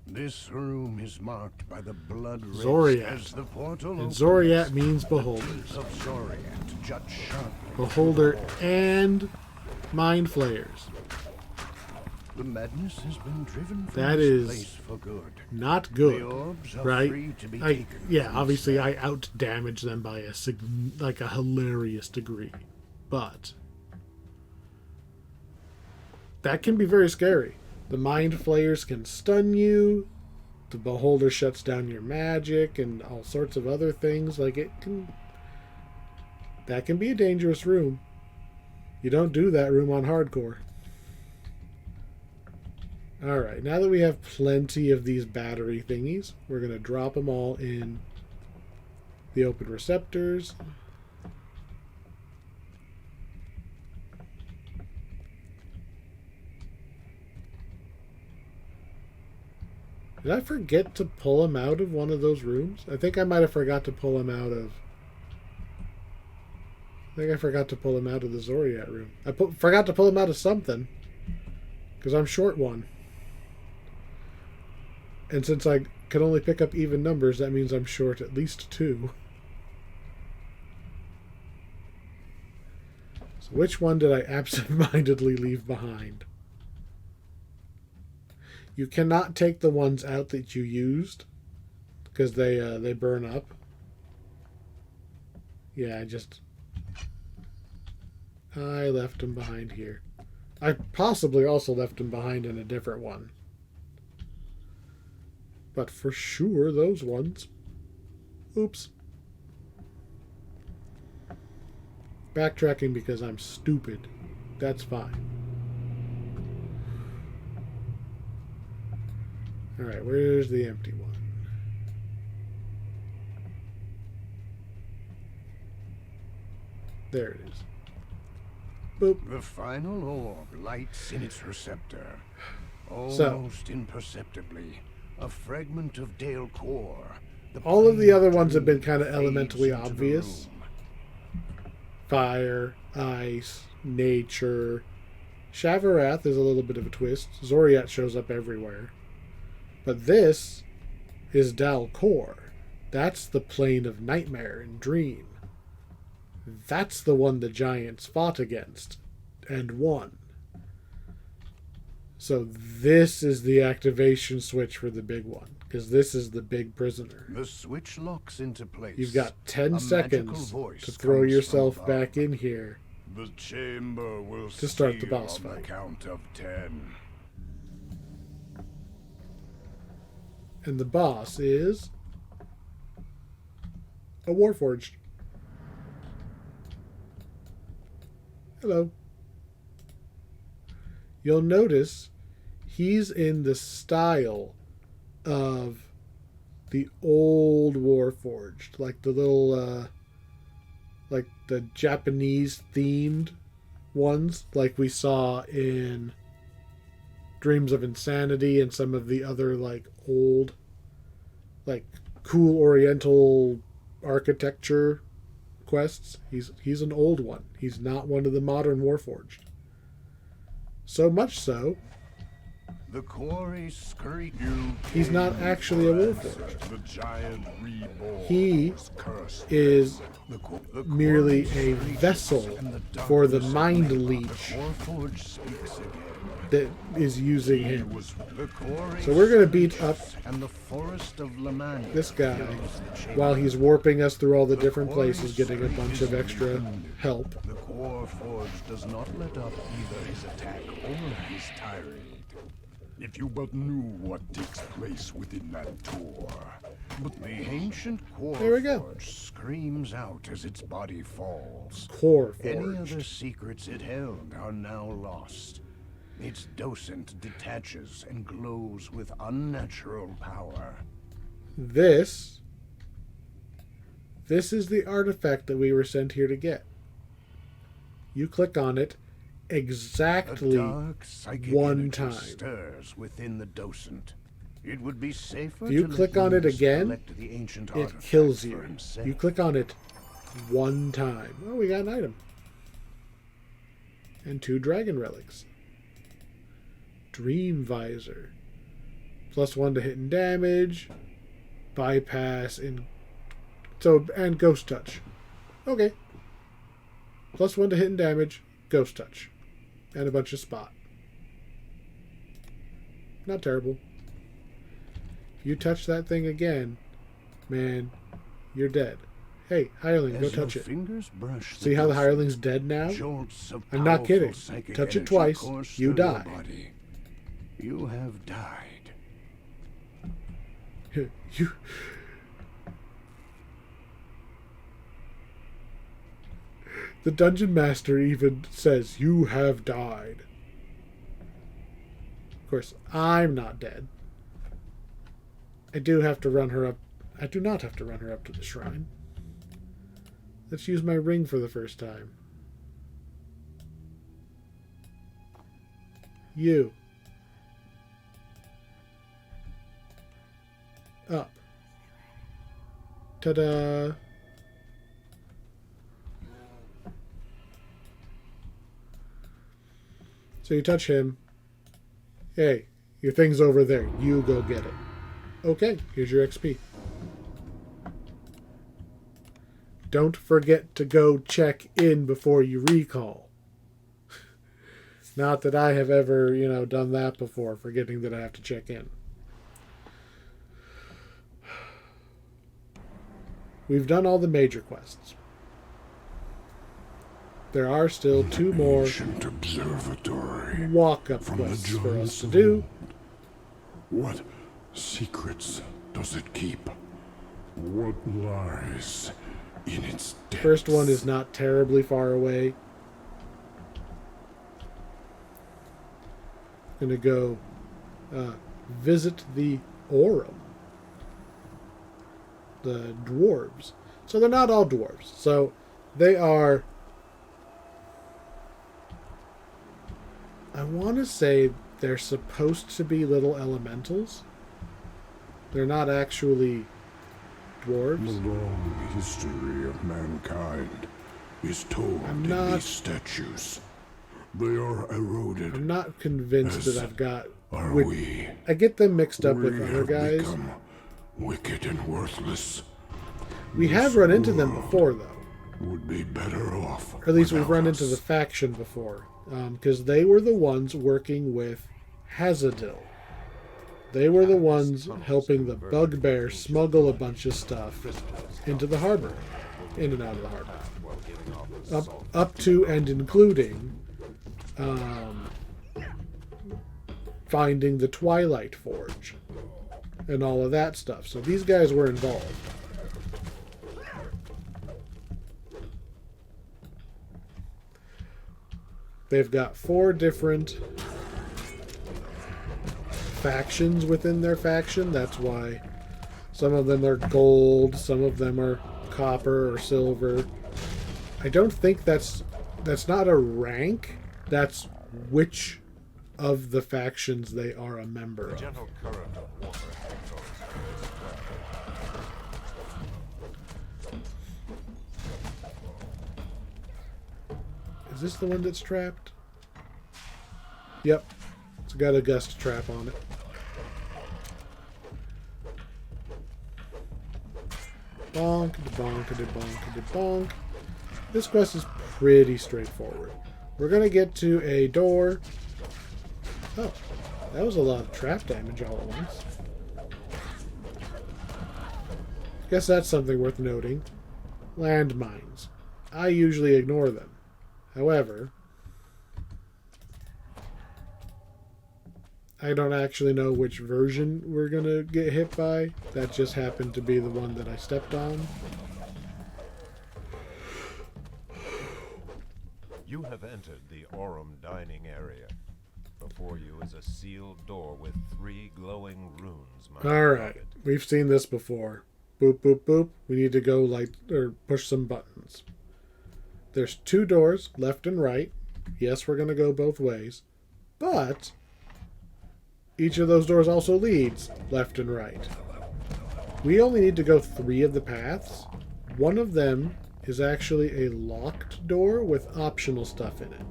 This room is marked by the blood Zoriat. As the portal and Zoriat means beholders. Of Zoriat judge sharply. Beholder and mind flayers. The madness has been driven from that this is place for good. Not good, the orbs are right? Free to be obviously I out damage them by a hilarious degree, but that can be very scary. The mind flayers can stun you. The beholder shuts down your magic and all sorts of other things. That can be a dangerous room. You don't do that room on hardcore. Alright, now that we have plenty of these battery thingies, we're going to drop them all in the open receptors. Did I forget to pull him out of one of those rooms? I think I might have forgot to pull him out of I think I forgot to pull him out of the Zoriat room. I forgot to pull him out of something. Because I'm short one. And since I can only pick up even numbers, that means I'm short at least 2. So which one did I absent-mindedly leave behind? You cannot take the ones out that you used. Because they burn up. Yeah, I left them behind here. I possibly also left them behind in a different one. But for sure, those ones. Oops. Backtracking because I'm stupid. That's fine. Alright, where's the empty one? There it is. Boop. The final orb lights in its receptor. Almost imperceptibly. A fragment of Dale core. All of the other ones have been kind of elementally obvious. Fire, ice, nature. Shavarath is a little bit of a twist. Zoriat shows up everywhere. But this is Dal Core. That's the plane of nightmare and dream. That's the one the giants fought against and won. So this is the activation switch for the big one, because this is the big prisoner. The switch locks into place. You've got 10 seconds to throw yourself back in here. The chamber will to start the boss on the fight. count of 10. And the boss is a Warforged. Hello. You'll notice he's in the style of the old Warforged, like the little, like the Japanese themed ones, like we saw in Dreams of Insanity and some of the other like old, like cool Oriental architecture quests. He's an old one. He's not one of the modern Warforged. So much so, the quarry screech. He's not actually a Warforged. The giant reborn He was cursed. is The merely quarry a screeches vessel and the for the darkness mind of leech the Warforged speaks again. that is using He him. was The quarry So we're gonna beat up screeches, and the forest of Lamania this guy fills the chamber. while he's warping us through all the different places, getting a bunch of extra help. The core forge does not let up either his attack or his tirade. If you but knew what takes place within that door. But the ancient core There we go. forge screams out as its body falls. Core Any other forged. secrets it held are now lost. Its docent detaches and glows with unnatural power. This is the artifact that we were sent here to get. You click on it A exactly dark psychic one energy time. stirs within the docent. It would be safer If you to let click on it Luz again, collect the ancient it artifact kills for you. himself. You click on it one time. Oh, we got an item. And 2 dragon relics. Dream Visor. +1 to hit and damage. Bypass and Ghost Touch. Okay. +1 to hit and damage. Ghost Touch. And a bunch of spot. Not terrible. If you touch that thing again, man, you're dead. Hey, hireling, go As your touch it. fingers brush See how the docent, hireling's dead now? jolts of I'm not powerful kidding. psychic Touch it energy twice, course you through your die. body. You have died. You. The dungeon master even says, "You have died." Of course, I'm not dead. I do have to run her up. I do not have to run her up to the shrine. Let's use my ring for the first time. You. Up. Ta-da! So you touch him. Hey, your thing's over there. You go get it. Okay, here's your XP. Don't forget to go check in before you recall. Not that I have ever, done that before, forgetting that I have to check in. We've done all the major quests. There are still 2 more Ancient observatory walk-up from quests the for us to do. What secrets does it keep? What lies in its depths? First one is not terribly far away. Gonna go visit the Aurum. The dwarves. So they're not all dwarves. So they are... I want to say they're supposed to be little elementals. They're not actually dwarves. The long history of mankind is told in these statues. They are eroded. I'm not convinced that I've got... we? I get them mixed up with We other have guys. become wicked and worthless. We have run into them before, though. Would be better off. Or at least we've run without into the us. faction before. Because they were the ones working with Hazadil. They were the ones helping the bugbear smuggle a bunch of stuff into the harbor. In and out of the harbor. Up to and including finding the Twilight Forge. And all of that stuff. So these guys were involved. They've got 4 different factions within their faction. That's why some of them are gold, some of them are copper or silver. I don't think that's not a rank. That's which of the factions they are a member of. Gentle current of water echoes Is this the one that's trapped? Yep. It's got a gust trap on it. Bonk-a-da-bonk-a-da-bonk-a-da-bonk. This quest is pretty straightforward. We're going to get to a door. Oh, that was a lot of trap damage all at once. Guess that's something worth noting. Landmines. I usually ignore them. However, I don't actually know which version we're going to get hit by. That just happened to be the one that I stepped on. You have entered the Aurum dining area. Before you is a sealed door with 3 glowing runes. Alright, we've seen this before. Boop, boop, boop. We need to go push some buttons. There's 2 doors, left and right. Yes, we're going to go both ways. But each of those doors also leads left and right. We only need to go 3 of the paths. One of them is actually a locked door with optional stuff in it.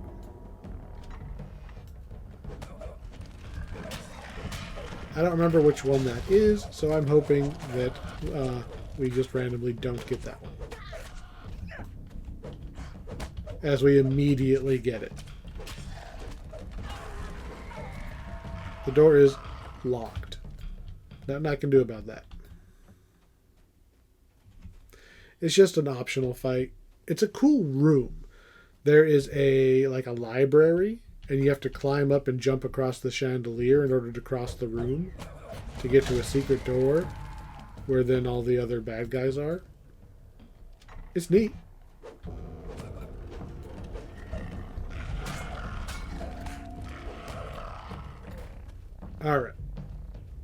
I don't remember which one that is, so I'm hoping that we just randomly don't get that one. As we immediately get it. The door is locked. Nothing I can do about that. It's just an optional fight. It's a cool room. There is a library, and you have to climb up and jump across the chandelier in order to cross the room to get to a secret door where then all the other bad guys are. It's neat. Alright.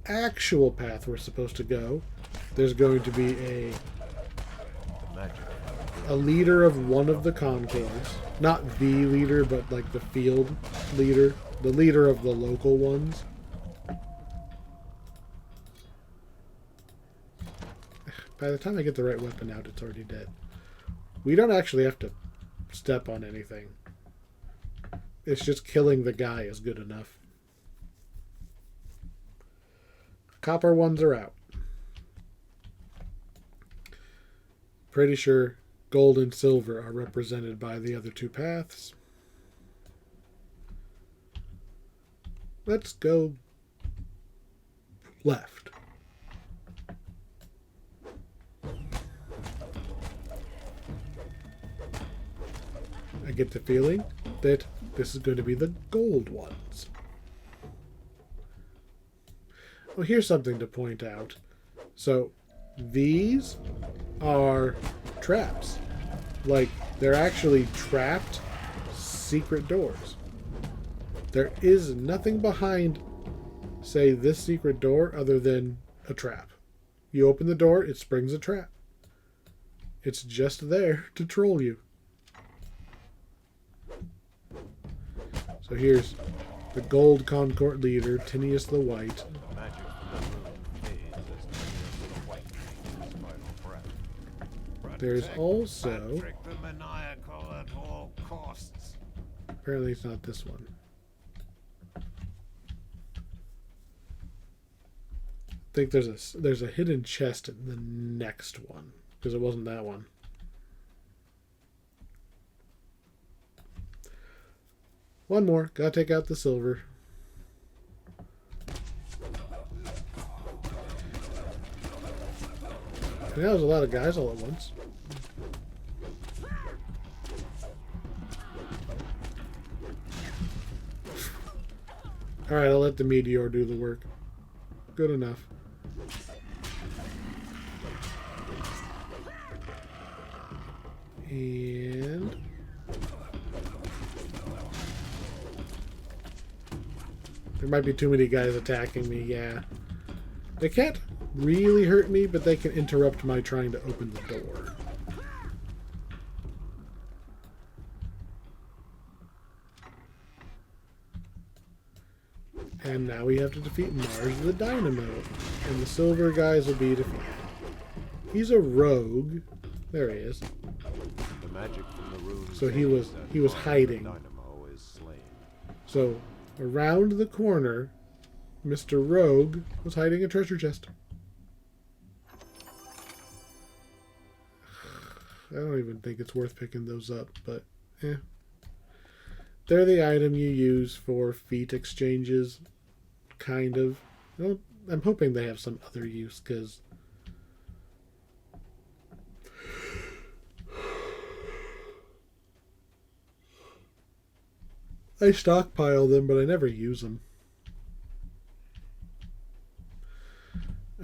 Actual path we're supposed to go. There's going to be a leader of one of the concourse. Not the leader, but like the field leader. The leader of the local ones. By the time I get the right weapon out, it's already dead. We don't actually have to step on anything. It's just killing the guy is good enough. Copper ones are out. Pretty sure gold and silver are represented by the other two paths. Let's go left. I get the feeling that this is going to be the gold ones. Well, here's something to point out. So, these are traps. Like, they're actually trapped secret doors. There is nothing behind, say, this secret door other than a trap. You open the door, it springs a trap. It's just there to troll you. So here's the gold Concord leader, Tinius the White. There's also... Apparently it's not this one. I think there's a hidden chest in the next one, because it wasn't that one. One more. Gotta take out the silver. And that was a lot of guys all at once. Alright, I'll let the meteor do the work. Good enough. And... there might be too many guys attacking me, yeah. They can't really hurt me, but they can interrupt my trying to open the door. And now we have to defeat Mars the Dynamo. And the silver guys will be defeated. He's a rogue. There he is. The magic from the runes so he was hiding. Dynamo is slain. So around the corner, Mr. Rogue was hiding a treasure chest. I don't even think it's worth picking those up, but eh. They're the item you use for feat exchanges, kind of. Well, I'm hoping they have some other use, because I stockpile them, but I never use them.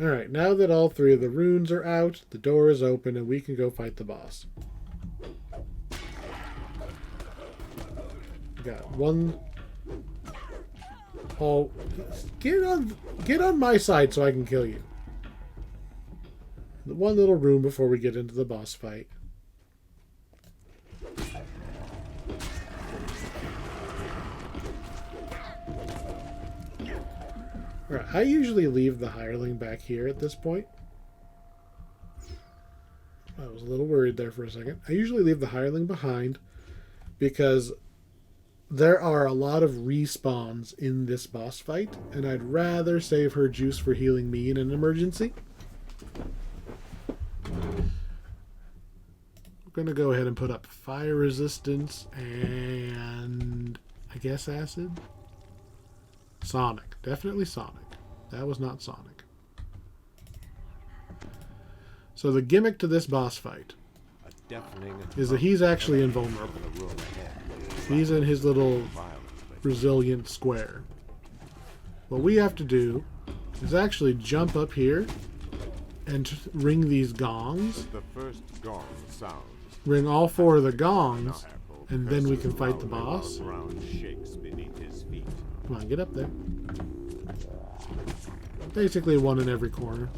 Alright, now that all three of the runes are out, the door is open, and we can go fight the boss. Got one. Oh, get on my side so I can kill you. The one little room before we get into the boss fight. Alright, I usually leave the hireling back here at this point. I was a little worried there for a second. I usually leave the hireling behind because there are a lot of respawns in this boss fight, and I'd rather save her juice for healing me in an emergency. I'm going to go ahead and put up fire resistance and I guess acid. Sonic. Definitely Sonic. That was not Sonic. So the gimmick to this boss fight is that he's actually invulnerable. He's in his little resilient square. What we have to do is actually jump up here and ring these gongs. The first gong sounds. Ring all four of the gongs, and then we can fight the boss. Come on, get up there. Basically one in every corner.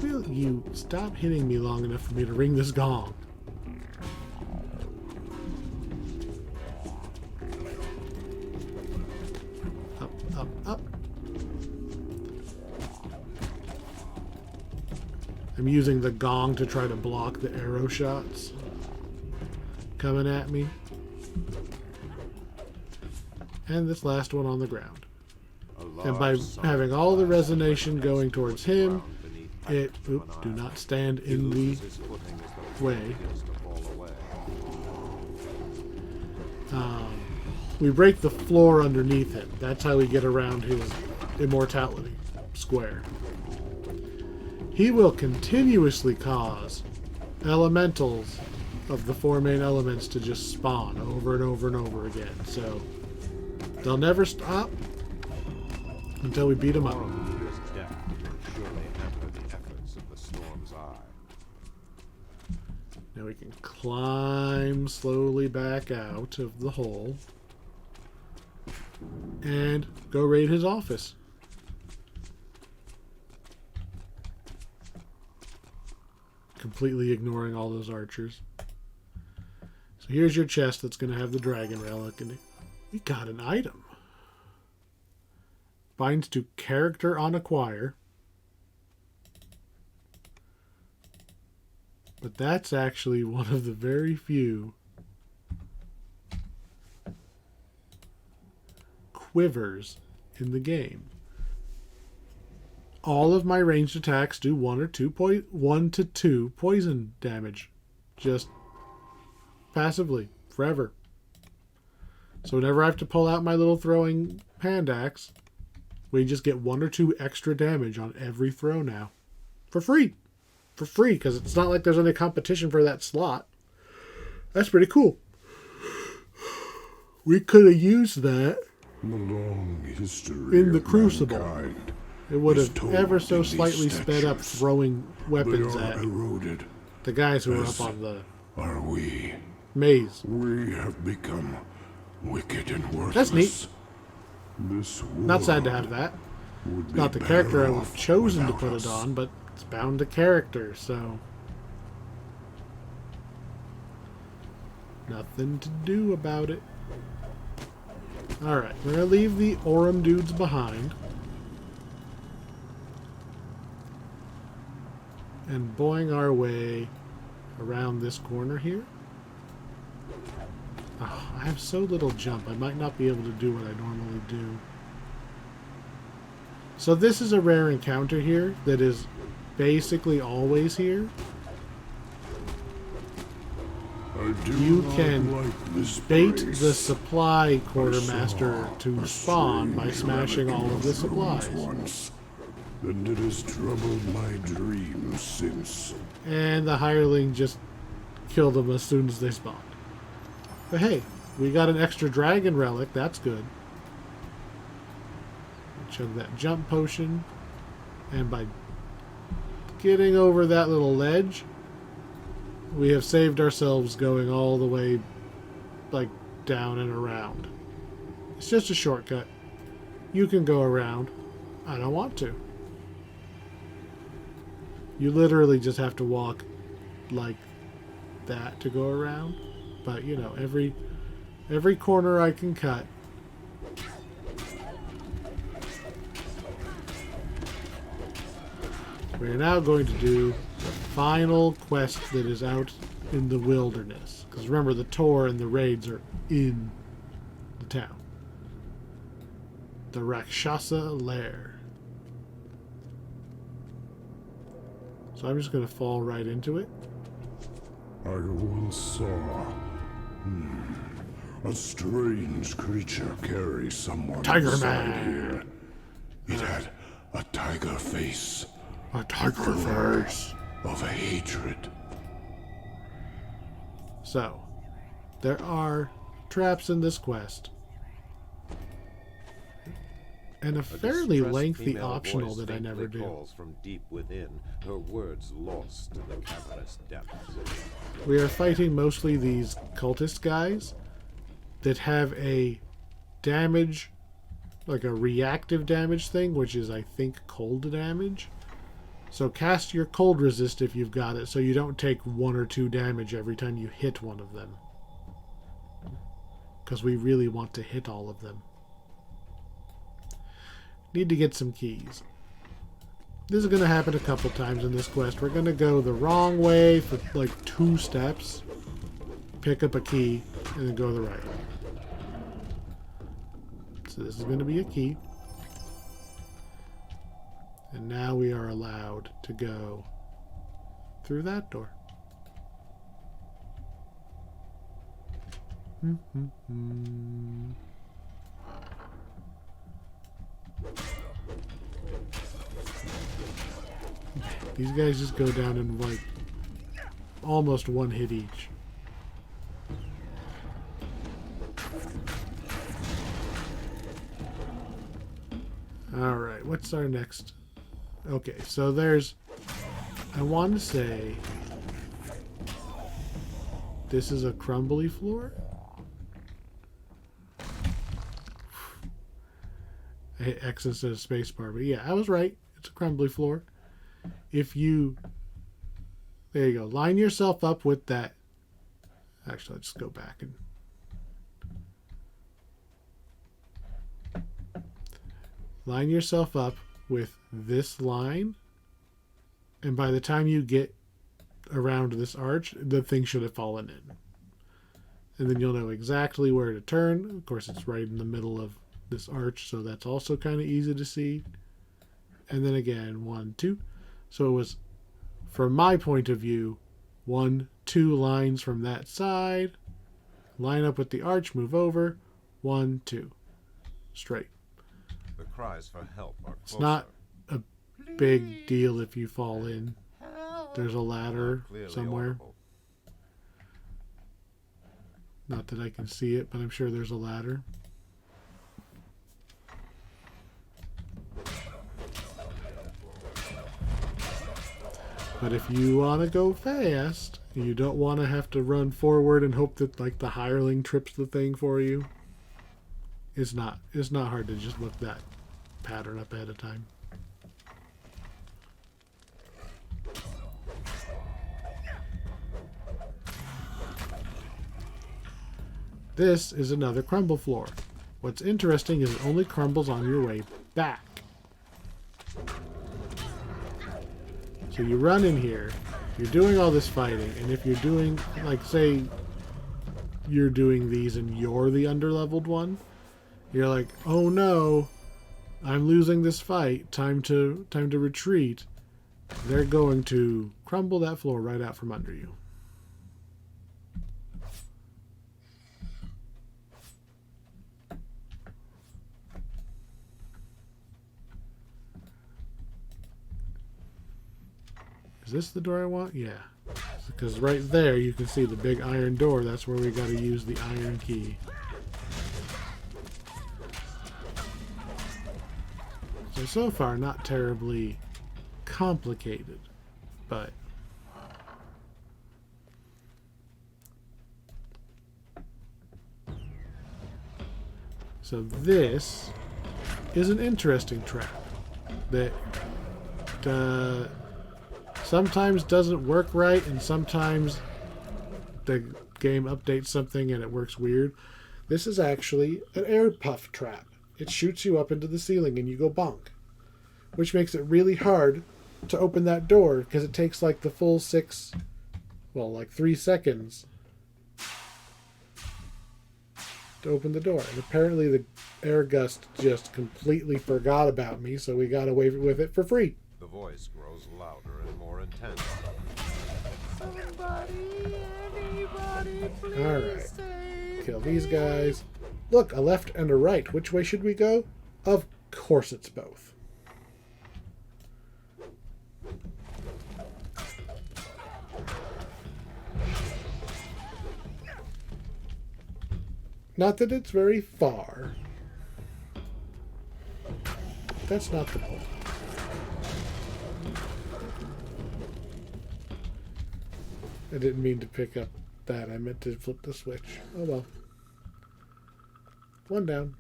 Will you stop hitting me long enough for me to ring this gong? Up, up, up. I'm using the gong to try to block the arrow shots coming at me. And this last one on the ground. A And by large having all the sun resonation going towards him, beneath it... patches of Oop, an do eye. not stand He in the loses his footing as the way. floor begins to fall away. We break the floor underneath him. That's how we get around his immortality square. He will continuously cause elementals of the 4 main elements to just spawn over and over and over again. So they'll never stop until we beat them up. Aurum, who is death, will surely hamper the efforts of the storm's eye. Now we can climb slowly back out of the hole and go raid his office. Completely ignoring all those archers. So here's your chest that's going to have the dragon relic in it. We got an item. Binds to character on acquire. But that's actually one of the very few quivers in the game. All of my ranged attacks do 1 to 2 poison damage. Just passively. Forever. So whenever I have to pull out my little throwing hand axe, we just get 1 or 2 extra damage on every throw now. For free. For free, because it's not like there's any competition for that slot. That's pretty cool. We could have used that The long history in the of crucible. mankind It would is have told ever so in these slightly sped up statues. throwing They weapons are at eroded, the guys who were as up on the are we. maze. We have become wicked and worthless. That's neat. This Not sad to world have that. would be Not the better character I would have off chosen to without put us. it on, but it's bound to character, so nothing to do about it. Alright, we're going to leave the Aurum dudes behind. And boing our way around this corner here. Oh, I have so little jump, I might not be able to do what I normally do. So this is a rare encounter here that is basically always here. I do You not can like this bait place. the supply I quartermaster saw to a spawn by strange smashing relic all in of the those ruins supplies. Once, and it has troubled my dreams since. And the hireling just killed them as soon as they spawned. But hey, we got an extra dragon relic, that's good. Chug that jump potion, and by getting over that little ledge, we have saved ourselves going all the way like down and around. It's just a shortcut. You can go around. I don't want to. You literally just have to walk like that to go around. But you know, every corner I can cut. We're now going to do the final quest that is out in the wilderness. Because remember, the Tor and the raids are in the town. The Rakshasa lair. So I'm just going to fall right into it. I once saw a strange creature carry someone Tiger inside Man. here. It had a tiger face, A tiger face. of a hatred. So, there are traps in this quest. And a fairly distressed lengthy female optional voice that I never faintly do. calls from deep within, her words lost in the cavernous depths. We are fighting mostly these cultist guys that have a damage, like a reactive damage thing, which is, I think, cold damage. So cast your cold resist if you've got it, so you don't take 1 or 2 damage every time you hit one of them. Because we really want to hit all of them. Need to get some keys. This is going to happen a couple times in this quest. We're going to go the wrong way for like 2 steps. pick up a key, and then go to the right. So this is going to be a key. And now we are allowed to go through that door. These guys just go down in like almost one hit each. Alright, what's our next? Okay, so there's, I want to say this is a crumbly floor. I hit X instead of spacebar, but yeah, I was right. It's a crumbly floor. If you, there you go, line yourself up with that. Actually, let's go back and line yourself up with this line, and by the time you get around this arch, the thing should have fallen in. And then you'll know exactly where to turn. Of course, it's right in the middle of this arch, so that's also kind of easy to see. And then again, 1, 2. So it was, from my point of view, 1, 2 lines from that side, line up with the arch, move over, 1, 2, straight. The cries for help are closer. It's not a big deal if you fall in. There's a ladder somewhere. Audible. Not that I can see it, but I'm sure there's a ladder. But if you want to go fast, you don't want to have to run forward and hope that like the hireling trips the thing for you. It's not hard to just look that pattern up ahead of time. This is another crumble floor. What's interesting is it only crumbles on your way back. So you run in here, you're doing all this fighting, and if you're doing, like, say, you're doing these and you're the underleveled one, you're like, oh no, I'm losing this fight, time to retreat. They're going to crumble that floor right out from under you. Is this the door I want? Yeah. Because right there you can see the big iron door. That's where we got to use the iron key. So far, not terribly complicated, but so this is an interesting trap that sometimes doesn't work right, and sometimes the game updates something and it works weird. This is actually an air puff trap. It shoots you up into the ceiling and you go bonk, which makes it really hard to open that door because it takes like the full 3 seconds to open the door. And apparently the air gust just completely forgot about me, so we got away with it for free. The voice grows louder and more intense. Alright. Kill these guys. Look, a left and a right. Which way should we go? Of course it's both. Not that it's very far. That's not the point. I didn't mean to pick up that. I meant to flip the switch. Oh well. One down.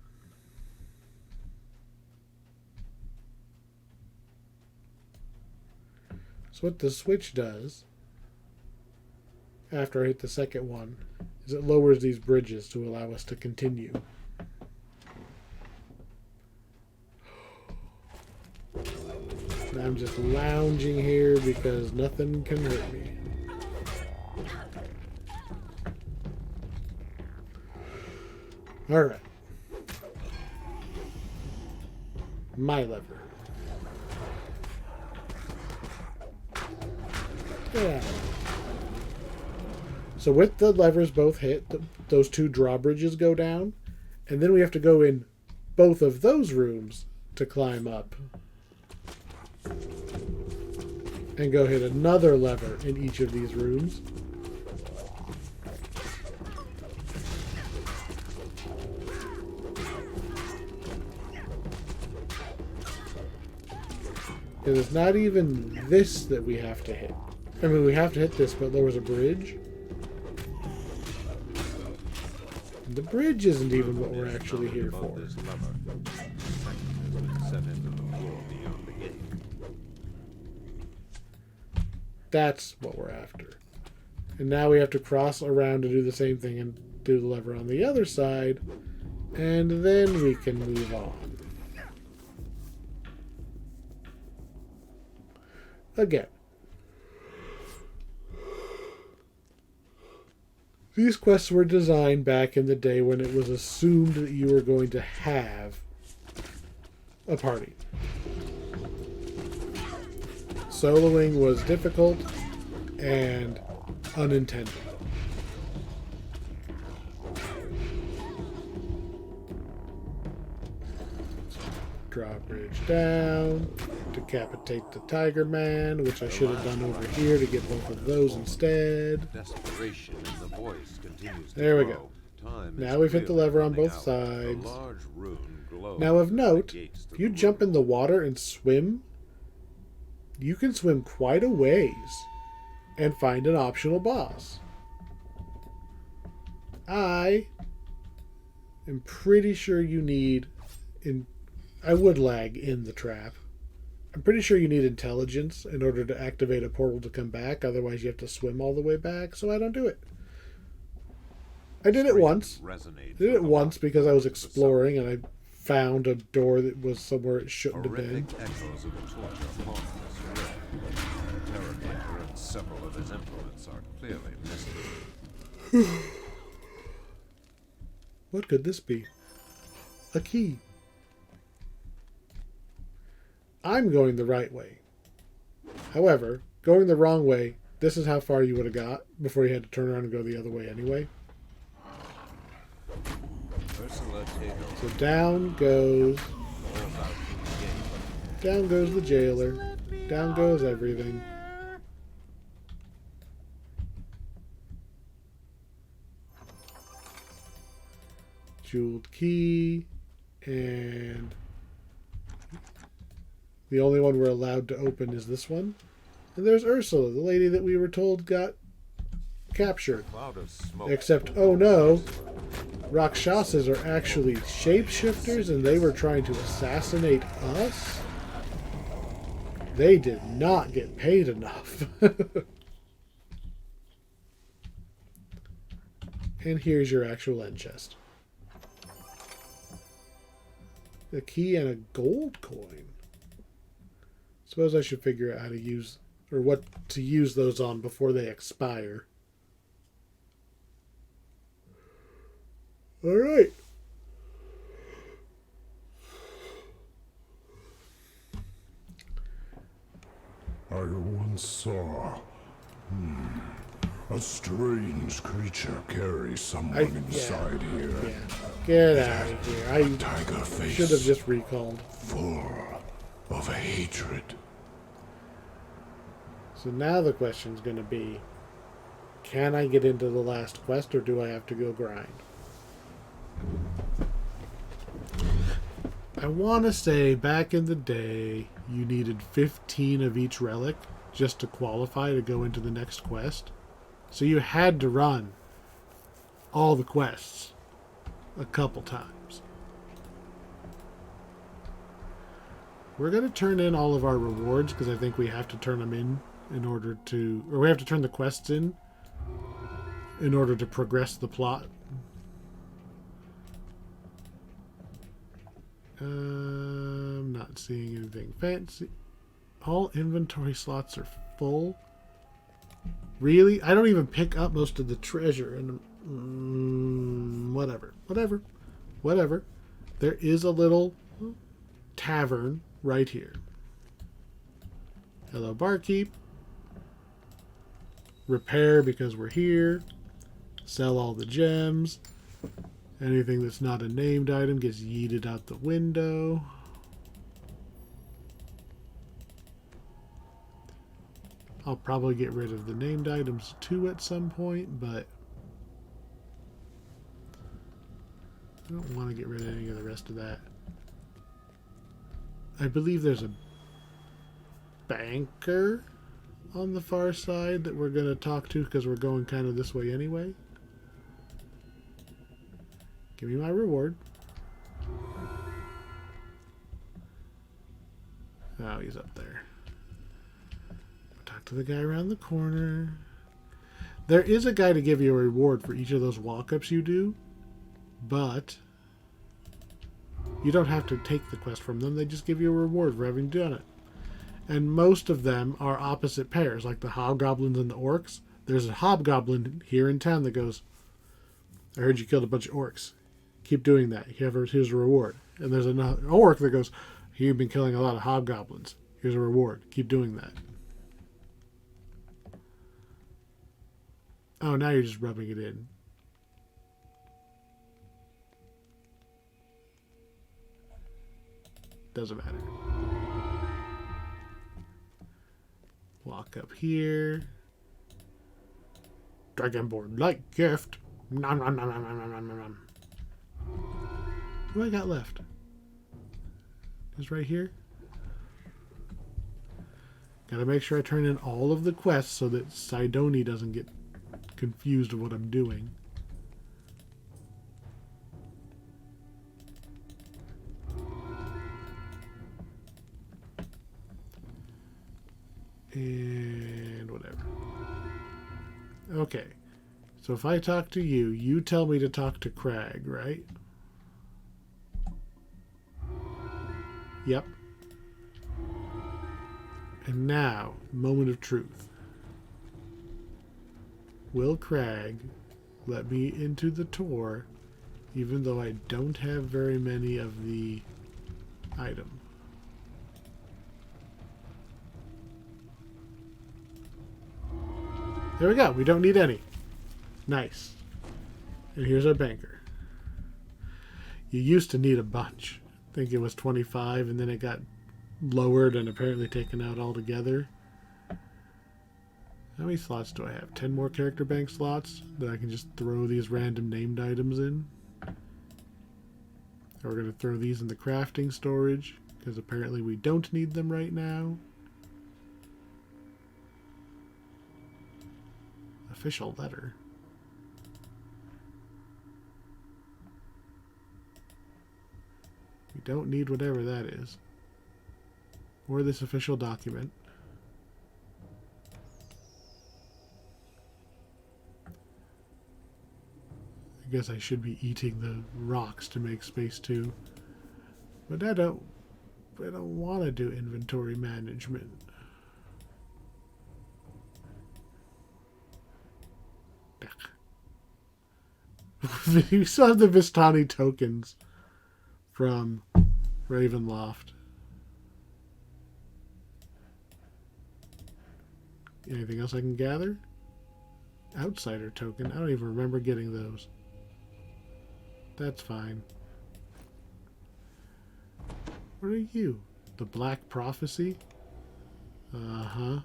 So what the switch does, after I hit the second one, is it lowers these bridges to allow us to continue. And I'm just lounging here because nothing can hurt me. Alright. My lever. Yeah. So with the levers both hit, those two drawbridges go down, and then we have to go in both of those rooms to climb up. And go hit another lever in each of these rooms. Because it's not even this that we have to hit. I mean, we have to hit this, but there was a bridge. And the bridge isn't even what we're actually here for. That's what we're after. And now we have to cross around to do the same thing and do the lever on the other side. And then we can move on. Again. These quests were designed back in the day when it was assumed that you were going to have a party. Soloing was difficult and unintended. Drawbridge down. Decapitate the Tiger Man, which I should have done over here to get both of those instead. Desperation in the voice continues to there we grow. go. Now we've hit the lever on both sides. Now of note, if you jump in the water and swim, you can swim quite a ways and find an optional boss. I am pretty sure you need... I would lag in the trap. I'm pretty sure you need intelligence in order to activate a portal to come back. Otherwise, you have to swim all the way back, so I don't do it. I did it once. Because I was exploring and I found a door that was somewhere it shouldn't have been. Echoes of a torture haunt this room. The Terrorgator and several of his implements are clearly missing. What could this be? A key. I'm going the right way. However, going the wrong way, this is how far you would have got before you had to turn around and go the other way anyway. So down goes... Down goes the jailer. Down goes everything. Jeweled key. And... the only one we're allowed to open is this one. And there's Ursula, the lady that we were told got captured. Except, oh no, Rakshasas are actually shapeshifters and they were trying to assassinate us? They did not get paid enough. And here's your actual end chest. A key and a gold coin. Suppose I should figure out how to use, or what to use those on before they expire. Alright. I once saw a strange creature carry someone inside here. Yeah. Get out of here. I Tiger face should have just recalled. full of hatred. So now the question's going to be, can I get into the last quest or do I have to go grind? I want to say back in the day you needed 15 of each relic just to qualify to go into the next quest. So you had to run all the quests a couple times. We're going to turn in all of our rewards because I think we have to turn them in order to... or we have to turn the quests in order to progress the plot. I'm not seeing anything fancy. All inventory slots are full. Really? I don't even pick up most of the treasure. And whatever. whatever. There is a little tavern right here. Hello, barkeep. Repair because we're here. Sell all the gems. Anything that's not a named item gets yeeted out the window. I'll probably get rid of the named items too at some point, but I don't want to get rid of any of the rest of that. I believe there's a banker on the far side that we're going to talk to because we're going kind of this way anyway. Give me my reward. Oh, he's up there. Talk to the guy around the corner. There is a guy to give you a reward for each of those walk-ups you do, but you don't have to take the quest from them. They just give you a reward for having done it. And most of them are opposite pairs, like the hobgoblins and the orcs. There's a hobgoblin here in town that goes, I heard you killed a bunch of orcs. Keep doing that. Here's a reward. And there's an orc that goes, you've been killing a lot of hobgoblins. Here's a reward. Keep doing that. Oh, now you're just rubbing it in. Doesn't matter. Walk up here. Dragonborn light gift. Nom, nom, nom, nom, nom, nom, nom, nom. What do I got left? Is right here. Gotta make sure I turn in all of the quests so that Sidoni doesn't get confused of what I'm doing. And whatever. Okay. So if I talk to you, you tell me to talk to Crag, right? Yep. And now, moment of truth. Will Crag let me into the tour even though I don't have very many of the item? There we go. We don't need any. Nice. And here's our banker. You used to need a bunch. I think it was 25 and then it got lowered and apparently taken out altogether. How many slots do I have? 10 more character bank slots that I can just throw these random named items in. We're going to throw these in the crafting storage because apparently we don't need them right now. Official letter. We don't need whatever that is. Or this official document. I guess I should be eating the rocks to make space too. But I don't want to do inventory management. You still have the Vistani tokens from Ravenloft. Anything else I can gather? Outsider token. I don't even remember getting those. That's fine. What are you? The Black Prophecy? Uh-huh.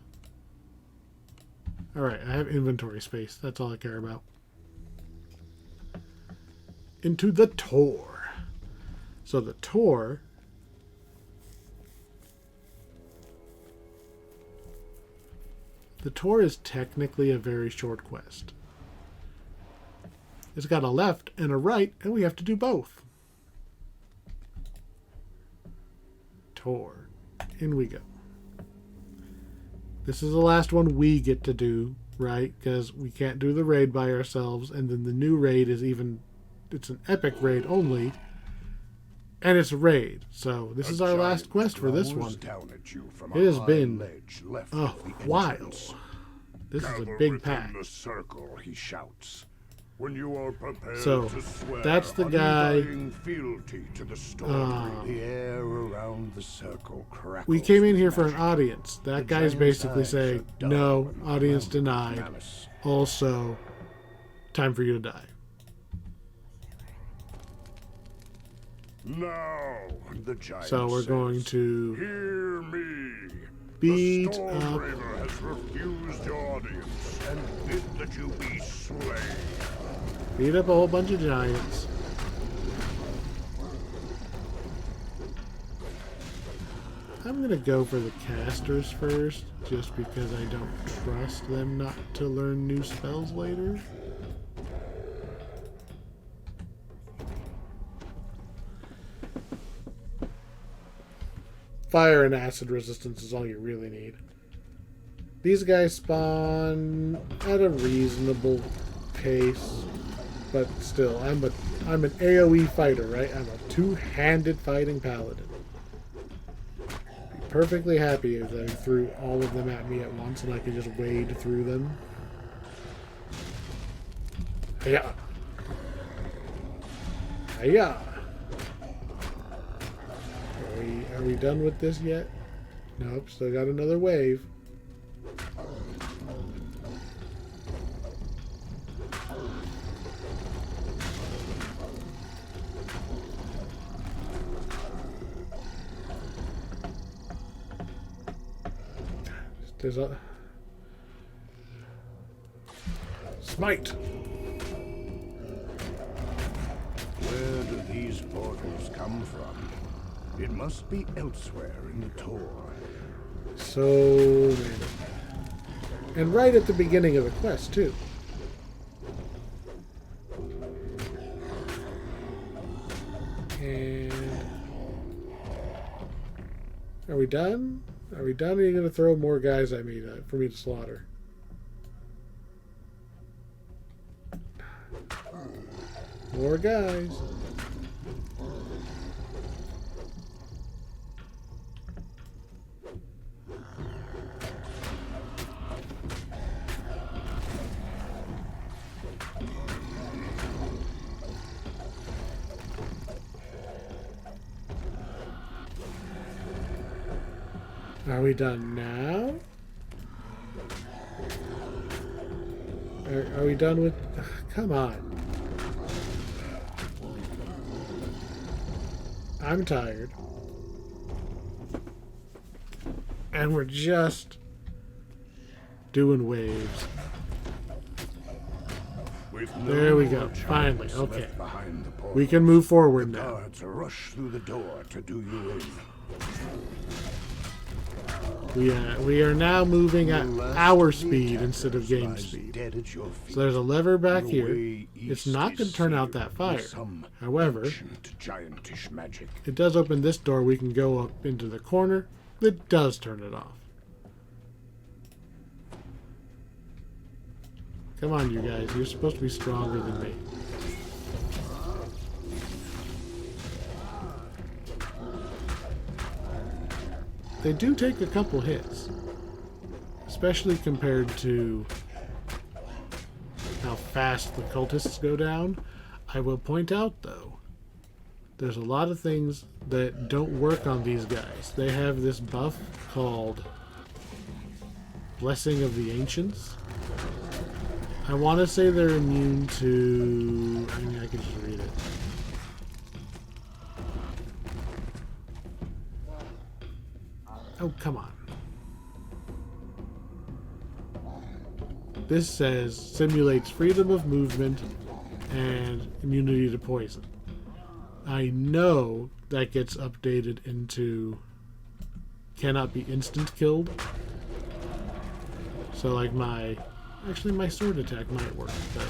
Alright, I have inventory space. That's all I care about. Into the Tor. So the Tor... The Tor is technically a very short quest. It's got a left and a right, and we have to do both. Tor. In we go. This is the last one we get to do, right? Because we can't do the raid by ourselves, and then the new raid is even... It's an epic raid only, and it's a raid. So this is our last quest for this one. It has been a while. This is a big pack. The circle, he shouts. When you are prepared So, to swear that's the guy. undying fealty to the storm. The air around the circle crackles. We came in with here for an magic. audience. That The guy's giant's basically eyes saying, are dull no, and audience filled with denied. malice. Also, time for you to die. Now, the giant So we're says, going to hear me. beat The up. Stormbraver has refused your audience and bid that you be slain. Beat up a whole bunch of giants. I'm gonna go for the casters first, just because I don't trust them not to learn new spells later. Fire and acid resistance is all you really need. These guys spawn at a reasonable pace, but still, I'm an AoE fighter, right? I'm a two-handed fighting paladin. Be perfectly happy if I threw all of them at me at once and I could just wade through them. Yeah. Yeah. Are we done with this yet? Nope, still got another wave. There's a smite. Where do these portals come from? It must be elsewhere in the tour. So many. And right at the beginning of the quest, too. And are we done? Are we done? Or are you going to throw more guys at me for me to slaughter? More guys. Are we done now? Are we done with... Come on. I'm tired. And we're just doing waves. With There we no go. more Finally. giants Okay. left behind the portal, We can move forward the now. guards rush through the door to do you in. We are now moving at The last our of the speed instead of attackers game lies speed. dead at your feet. So there's a lever back The here. way It's east not going is to turn out sealed that with fire. some However, ancient giantish magic. it does open this door. We can go up into the corner. It does turn it off. Come on, you guys. You're supposed to be stronger than me. They do take a couple hits. Especially compared to how fast the cultists go down. I will point out, though, there's a lot of things that don't work on these guys. They have this buff called Blessing of the Ancients. I want to say they're immune to... I mean, I can just read it. Oh, come on. This says simulates freedom of movement and immunity to poison. I know that gets updated into cannot be instant killed. So like my sword attack might work, but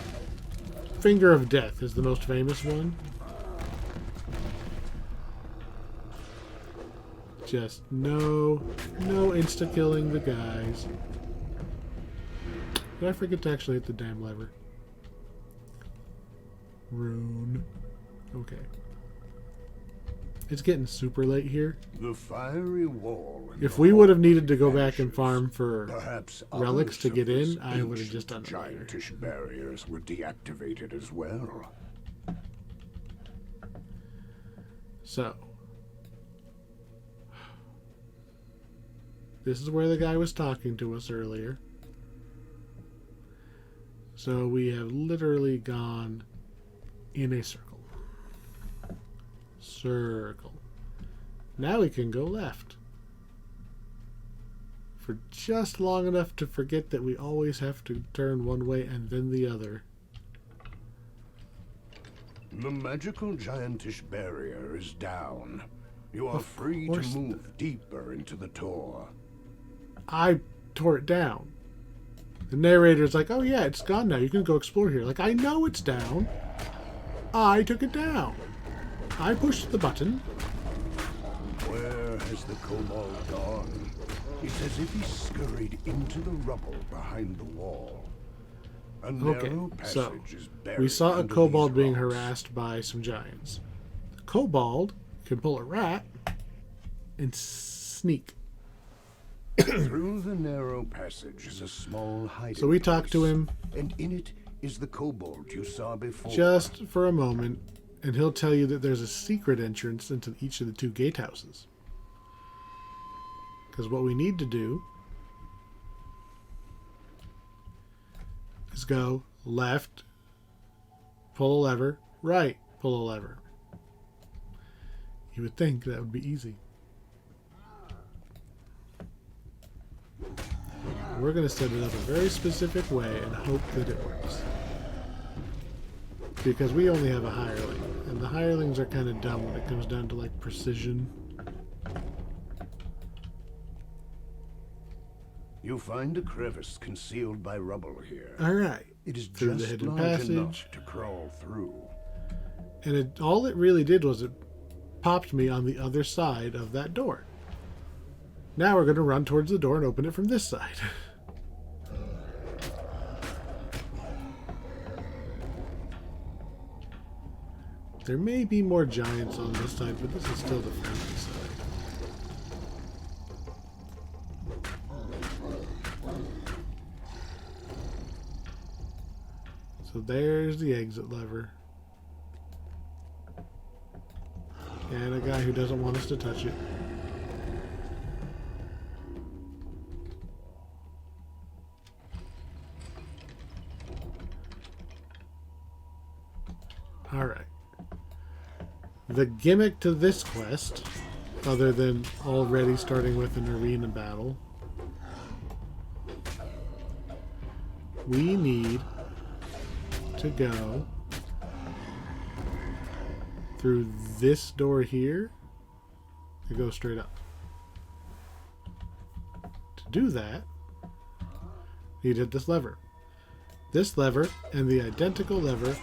Finger of Death is the most famous one. Just no insta killing the guys. Did I forget to actually hit the damn lever? Rune. Okay. It's getting super late here. The fiery wall. If we would have needed to go back and farm for Perhaps relics to get in, others of I this would have just done it later. giantish barriers were deactivated as well. So, this is where the guy was talking to us earlier. So we have literally gone in a circle. Circle. Now we can go left. For just long enough to forget that we always have to turn one way and then the other. The magical giantish barrier is down. You are free to course move deeper into the tor. I tore it down. The narrator's like, oh yeah, it's gone now. You can go explore here. Like, I know it's down. I took it down. I pushed the button. Where has the kobold gone? It's as if he scurried into the rubble behind the wall. A narrow so passage is buried we saw a under kobold these being rocks. harassed by some giants. The kobold can pull a rat and sneak. Through the narrow passage is a small hiding So we talked to place, him and in it is the kobold you saw before. just for a moment, and he'll tell you that there's a secret entrance into each of the two gatehouses. Because what we need to do is go left, pull a lever, right, pull a lever. You would think that would be easy. We're going to set it up a very specific way and hope that it works. Because we only have a hireling, and the hirelings are kind of dumb when it comes down to like precision. You find a crevice concealed by rubble here. Alright. It is Through the just hidden large passage. enough to crawl through. And all it really did was it popped me on the other side of that door. Now we're going to run towards the door and open it from this side. There may be more giants on this side, but this is still the friendly side. So there's the exit lever. And a guy who doesn't want us to touch it. Alright. The gimmick to this quest, other than already starting with an arena battle, we need to go through this door here to go straight up. To do that, you need to hit this lever. This lever and the identical lever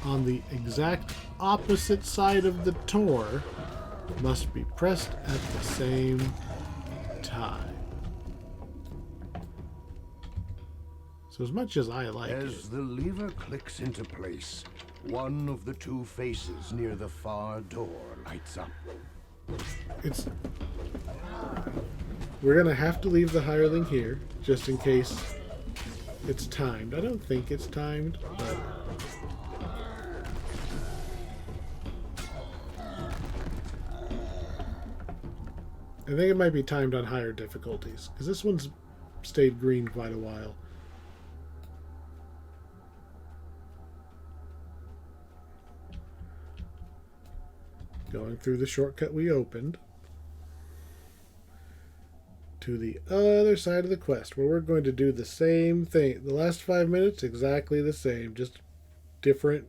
on the exact opposite side of the tor must be pressed at the same time. So as much as I like As it, the lever clicks into place, one of the two faces near the far door lights up. we're gonna have to leave the hireling here just in case it's timed. I don't think it's timed, but I think it might be timed on higher difficulties because this one's stayed green quite a while. Going through the shortcut we opened to the other side of the quest where we're going to do the same thing. The last 5 minutes, exactly the same, just different.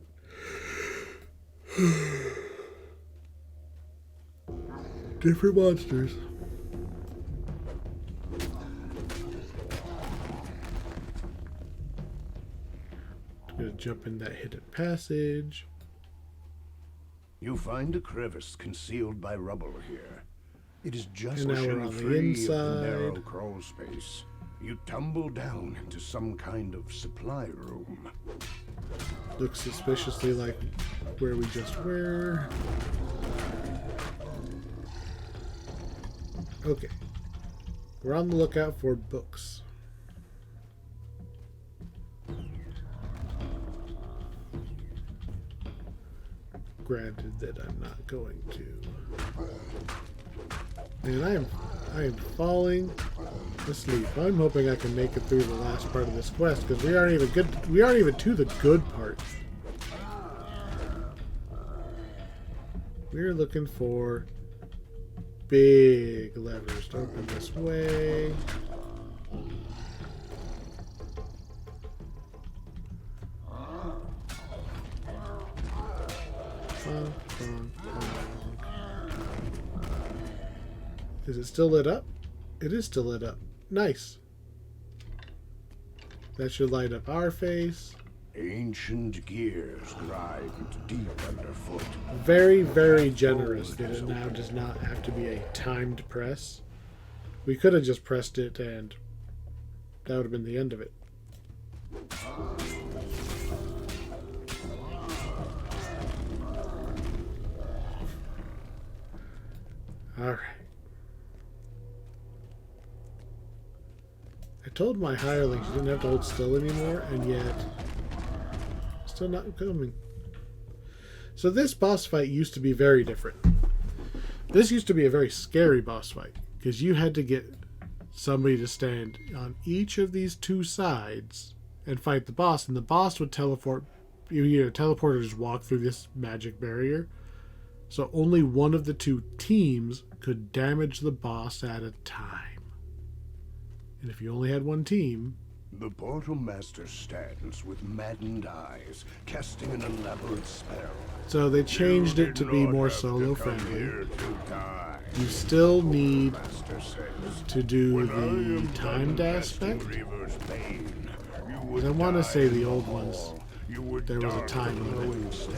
Different monsters. Gonna jump in that hidden passage. You find a crevice concealed by rubble here. It is just And now we're pushing on the free of the inside. narrow crawl space. You tumble down into some kind of supply room. Looks suspiciously like where we just were. Okay. We're on the lookout for books. Granted that I'm not going to. And I am falling asleep. I'm hoping I can make it through the last part of this quest because we aren't even to the good part. We're looking for big levers to open this way. Is it still lit up? It is still lit up. Nice. That should light up our face. Ancient gears grind deep underfoot. Very, very generous that it now does not have to be a timed press. We could have just pressed it and that would have been the end of it. Alright. I told my hirelings you didn't have to hold still anymore, and yet still not coming. So this boss fight used to be very different. This used to be a very scary boss fight, because you had to get somebody to stand on each of these two sides and fight the boss, and the boss would teleport. You either teleport or just walk through this magic barrier. So only one of the two teams could damage the boss at a time. And if you only had one team... The Portal Master stands with maddened eyes, casting an elaborate spell. So they changed it to be more solo friendly. You still need to do the timed aspect. I want to say the old ones, there was a time limit.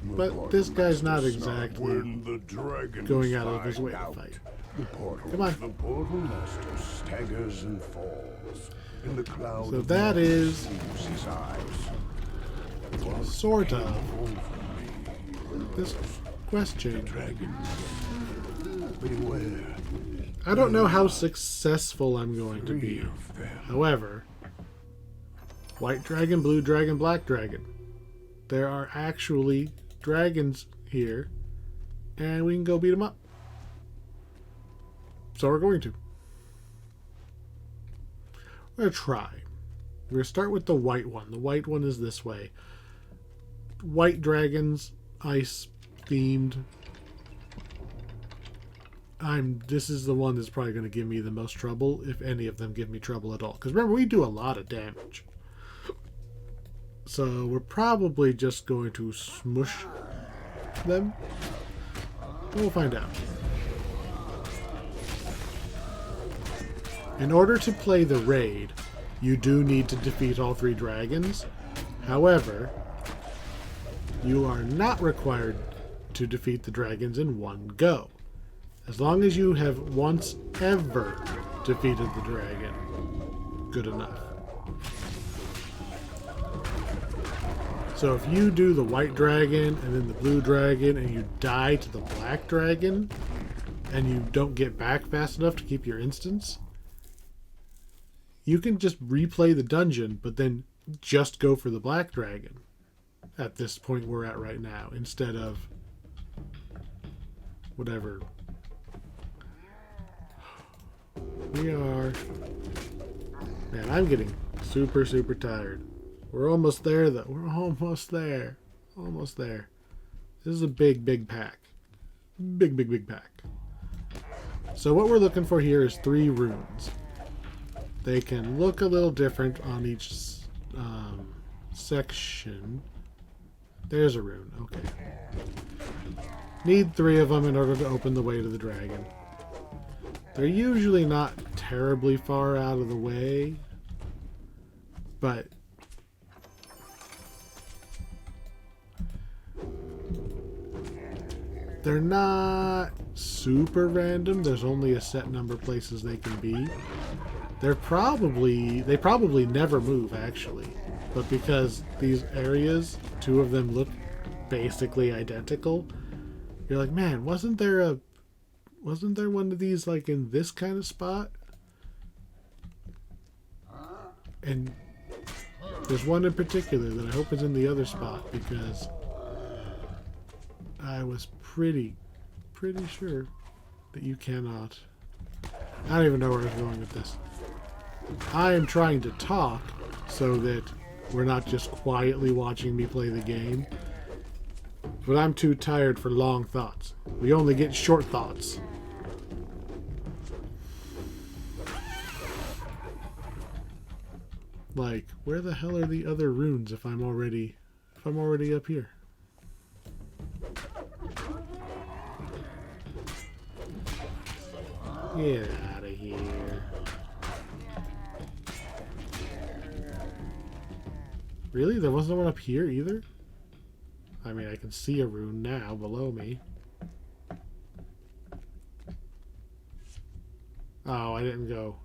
But this guy's not exactly going out of his way to fight. Come on. The Portal Master staggers and falls. In the cloud so that is his eyes. sort of this quest change. Beware. I don't know how successful I'm going to be. However, white dragon, blue dragon, black dragon. There are actually dragons here, and we can go beat them up. So we're going to. We're going to try. We're going to start with the white one. The white one is this way. White dragons, ice themed. This is the one that's probably going to give me the most trouble, if any of them give me trouble at all. Because remember, we do a lot of damage. So we're probably just going to smush them. We'll find out. In order to play the raid, you do need to defeat all 3 dragons. However, you are not required to defeat the dragons in one go. As long as you have once ever defeated the dragon, good enough. So if you do the white dragon and then the blue dragon and you die to the black dragon and you don't get back fast enough to keep your instance, you can just replay the dungeon, but then just go for the black dragon at this point we're at right now, instead of whatever. We are... Man, I'm getting super, super tired. We're almost there, though. We're almost there. Almost there. This is a big, big pack. Big, big, big pack. So what we're looking for here is 3 runes. They can look a little different on each section. There's a rune. Okay. Need 3 of them in order to open the way to the dragon. They're usually not terribly far out of the way, but they're not super random. There's only a set number of places they can be. They probably never move, actually. But because these areas, 2 of them look basically identical, you're like, man, wasn't there a Wasn't there one of these like in this kind of spot? And there's one in particular that I hope is in the other spot because I was pretty sure that you cannot. I don't even know where I was going with this. I am trying to talk so that we're not just quietly watching me play the game. But I'm too tired for long thoughts. We only get short thoughts. Like, where the hell are the other runes if I'm already up here? Get out of here. Really? There wasn't one up here either? I mean, I can see a rune now below me. Oh, I didn't go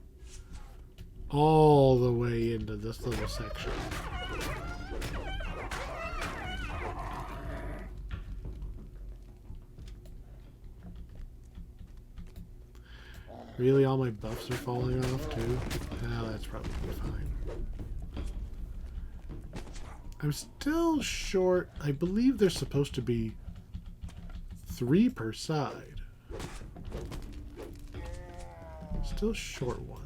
all the way into this little section. Really, all my buffs are falling off too? Ah, that's probably fine. I'm still short. I believe there's supposed to be 3 per side. Still short one.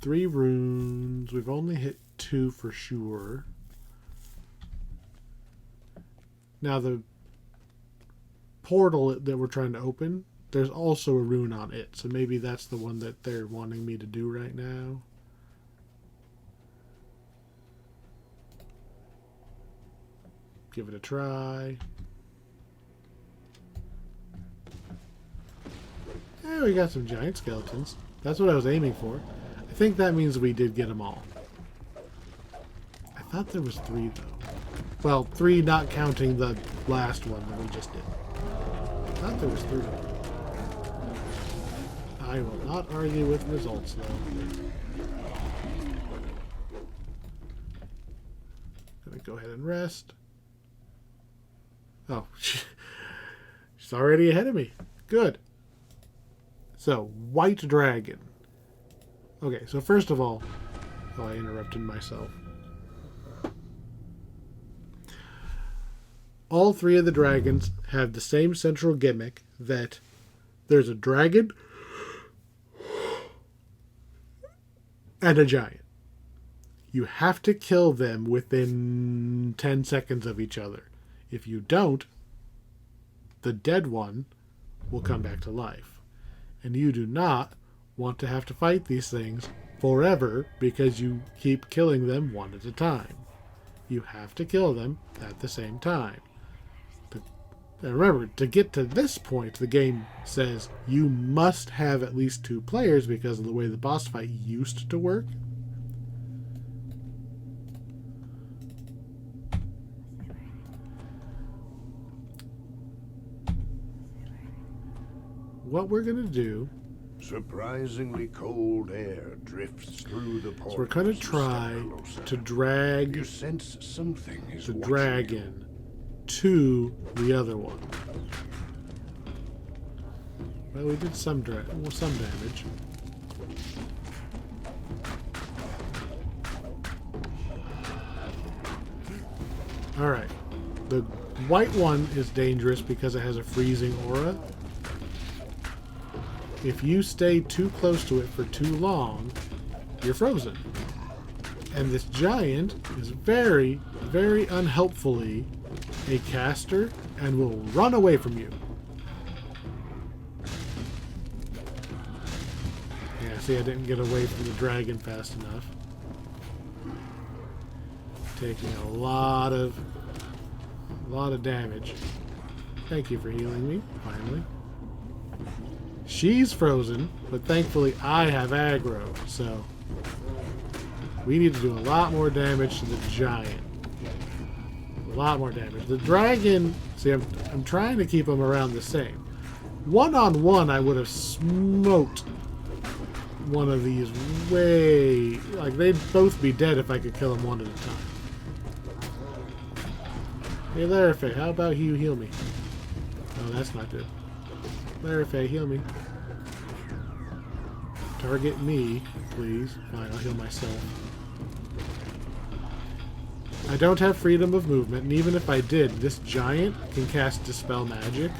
Three runes. We've only hit 2 for sure. Now the portal that we're trying to open, there's also a rune on it. So maybe that's the one that they're wanting me to do right now. Give it a try. Yeah, we got some giant skeletons. That's what I was aiming for. I think that means we did get them all. I thought there was 3 though. Well, 3 not counting the last one that we just did. I thought there was 3. I will not argue with results though. Gonna go ahead and rest. Oh, she's already ahead of me. Good. So, white dragon. Okay, so first of all, oh, I interrupted myself. All 3 of the dragons have the same central gimmick that there's a dragon and a giant. You have to kill them within 10 seconds of each other. If you don't, the dead one will come back to life. And you do not want to have to fight these things forever because you keep killing them one at a time. You have to kill them at the same time. And remember, to get to this point, the game says you must have at least 2 players because of the way the boss fight used to work. What we're going to do... Surprisingly cold air drifts through the portals. So we're going to try to drag You sense something is the watching dragon to the other one. Well, we did some damage. Alright. The white one is dangerous because it has a freezing aura. If you stay too close to it for too long, you're frozen. And this giant is very, very unhelpfully a caster and will run away from you. Yeah, see, I didn't get away from the dragon fast enough. Taking a lot of damage. Thank you for healing me, finally. She's frozen, but thankfully I have aggro, so we need to do a lot more damage to the giant. A lot more damage. The dragon, see, I'm trying to keep them around the same. One-on-one, I would have smoked one of these way... Like, they'd both be dead if I could kill them one at a time. Hey, Lair, how about you heal me? Oh, that's not good. Lair, heal me. Target me, please. Fine, I'll heal myself. I don't have freedom of movement, and even if I did, this giant can cast Dispel Magic.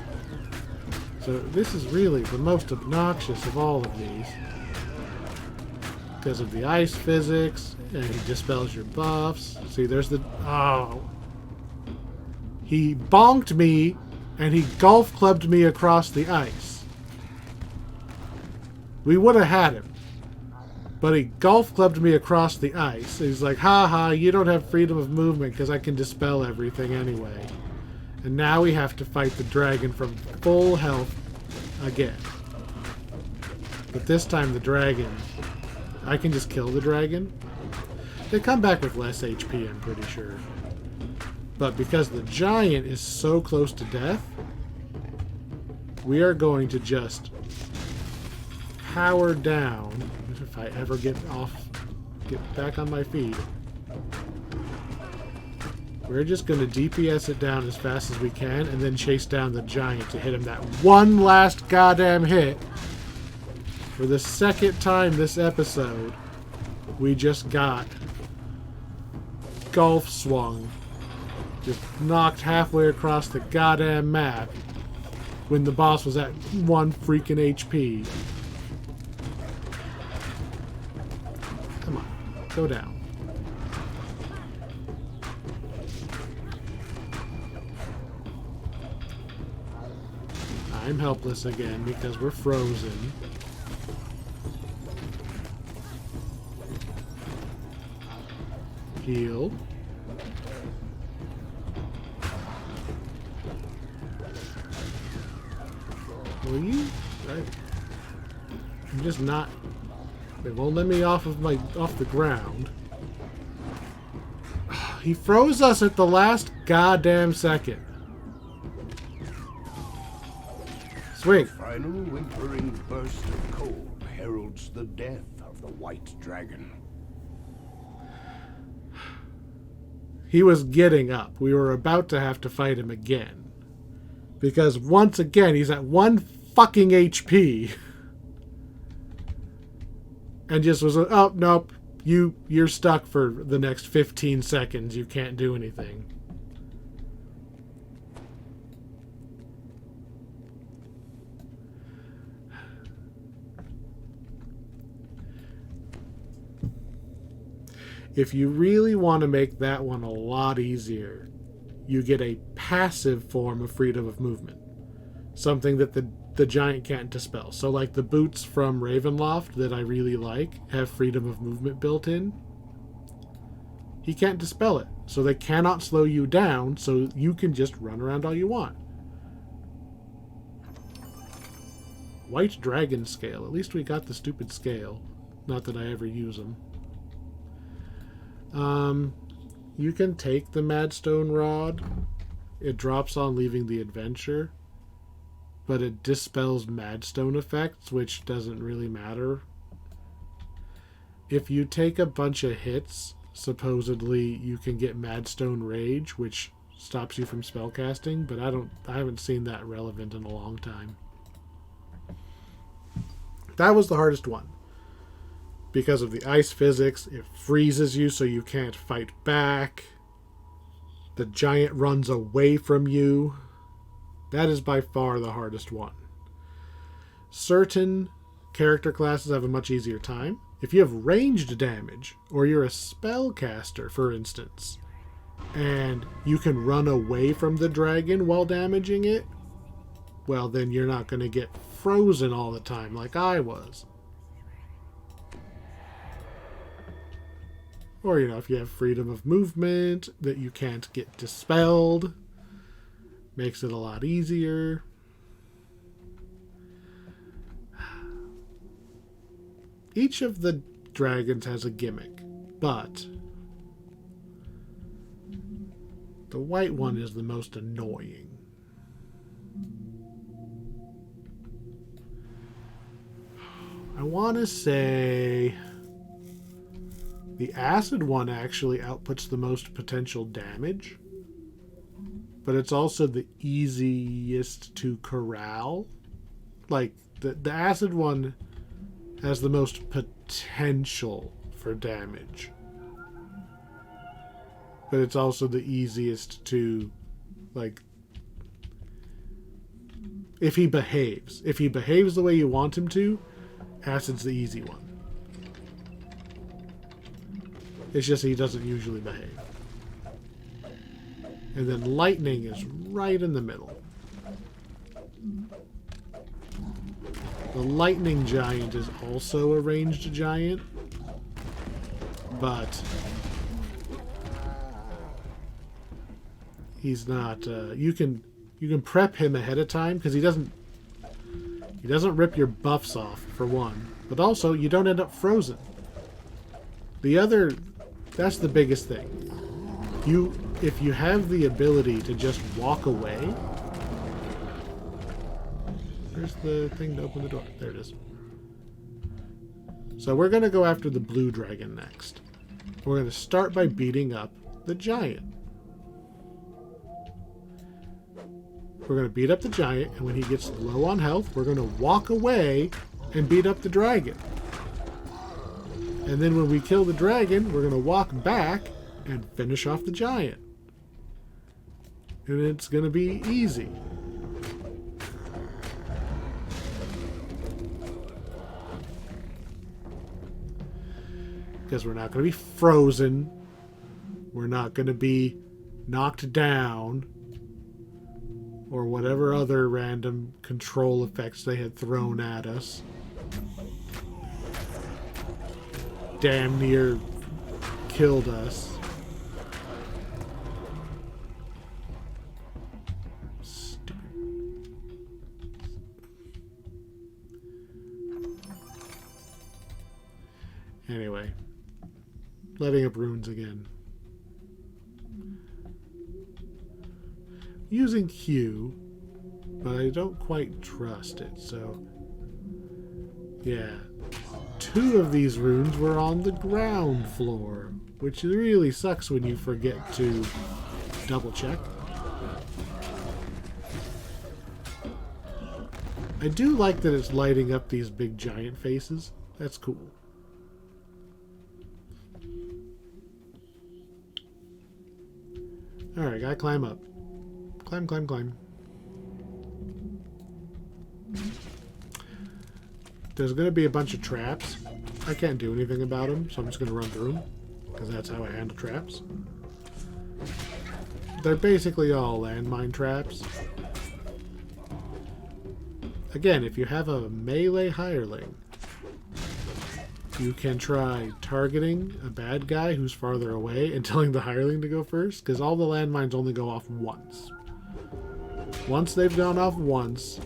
So this is really the most obnoxious of all of these. Because of the ice physics, and he dispels your buffs. See, there's the... Oh. He bonked me, and he golf clubbed me across the ice. We would have had him. But he golf clubbed me across the ice. He's like, ha, you don't have freedom of movement because I can dispel everything anyway. And now we have to fight the dragon from full health again. But this time the dragon... I can just kill the dragon. They come back with less HP, I'm pretty sure. But because the giant is so close to death, we are going to just power down. If I ever get back on my feet. We're just going to DPS it down as fast as we can and then chase down the giant to hit him that one last goddamn hit. For the second time this episode, we just got golf swung. Just knocked halfway across the goddamn map when the boss was at 1 freaking HP. Come on, go down. I'm helpless again because we're frozen. Heal. Will you? I'm just not. They won't let me off the ground. He froze us at the last goddamn second. Swing. The final whimpering burst of cold heralds the death of the white dragon. He was getting up. We were about to have to fight him again. Because once again, he's at 1 fucking HP. And just was like, oh, nope. You're stuck for the next 15 seconds. You can't do anything. If you really want to make that one a lot easier, you get a passive form of freedom of movement. Something that the giant can't dispel. So like the boots from Ravenloft that I really like have freedom of movement built in. He can't dispel it. So they cannot slow you down, so you can just run around all you want. White Dragon Scale. At least we got the stupid scale. Not that I ever use them. You can take the Madstone Rod. It drops on leaving the adventure. But it dispels Madstone effects, which doesn't really matter. If you take a bunch of hits, supposedly you can get Madstone Rage, which stops you from spellcasting, but I haven't seen that relevant in a long time. That was the hardest one. Because of the ice physics, it freezes you so you can't fight back. The giant runs away from you. That is by far the hardest one. Certain character classes have a much easier time. If you have ranged damage, or you're a spellcaster, for instance, and you can run away from the dragon while damaging it, well, then you're not going to get frozen all the time like I was. Or, if you have freedom of movement that you can't get dispelled, makes it a lot easier. Each of the dragons has a gimmick, but the white one is the most annoying. I want to say the acid one actually outputs the most potential damage, but it's also the easiest to corral. Like, the acid one has the most potential for damage, but it's also the easiest to, like, if he behaves the way you want him to, acid's the easy one. It's just he doesn't usually behave. And then lightning is right in the middle. The lightning giant is also a ranged giant, but he's not. You can prep him ahead of time because he doesn't rip your buffs off for one, but also you don't end up frozen. That's the biggest thing. If you have the ability to just walk away. Where's the thing to open the door? There it is. So we're going to go after the blue dragon next. We're going to start by beating up the giant. We're going to beat up the giant, and when he gets low on health, we're going to walk away and beat up the dragon. And then when we kill the dragon, we're going to walk back and finish off the giant. And it's going to be easy. Because we're not going to be frozen. We're not going to be knocked down. Or whatever other random control effects they had thrown at us. Damn near killed us. Stupid. Anyway. Letting up runes again. Using Q, but I don't quite trust it, so yeah. 2 of these runes were on the ground floor, which really sucks when you forget to double check. I do like that it's lighting up these big giant faces. That's cool. Alright, gotta climb up. Climb, climb, climb. There's going to be a bunch of traps. I can't do anything about them, so I'm just going to run through them, because that's how I handle traps. They're basically all landmine traps. Again, if you have a melee hireling, you can try targeting a bad guy who's farther away and telling the hireling to go first, because all the landmines only go off once. Once they've gone off once,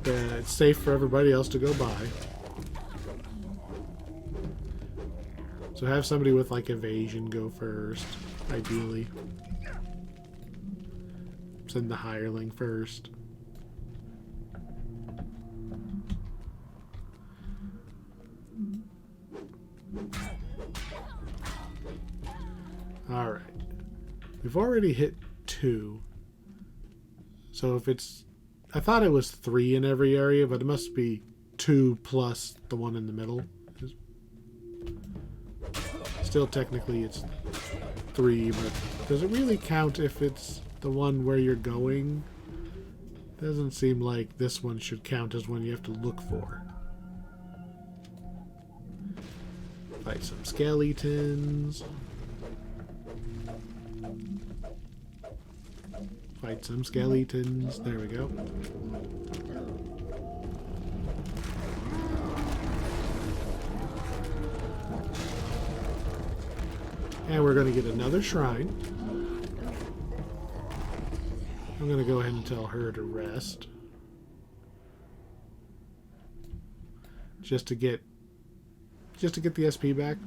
it's safe for everybody else to go by. So have somebody with like evasion go first, ideally. Send the hireling first. Alright. We've already hit 2. So if it's... I thought it was 3 in every area, but it must be 2 plus the one in the middle. Still, technically, it's 3, but does it really count if it's the one where you're going? Doesn't seem like this one should count as one you have to look for. Fight some skeletons. Fight some skeletons. There we go. And we're going to get another shrine. I'm going to go ahead and tell her to rest. Just to get the SP back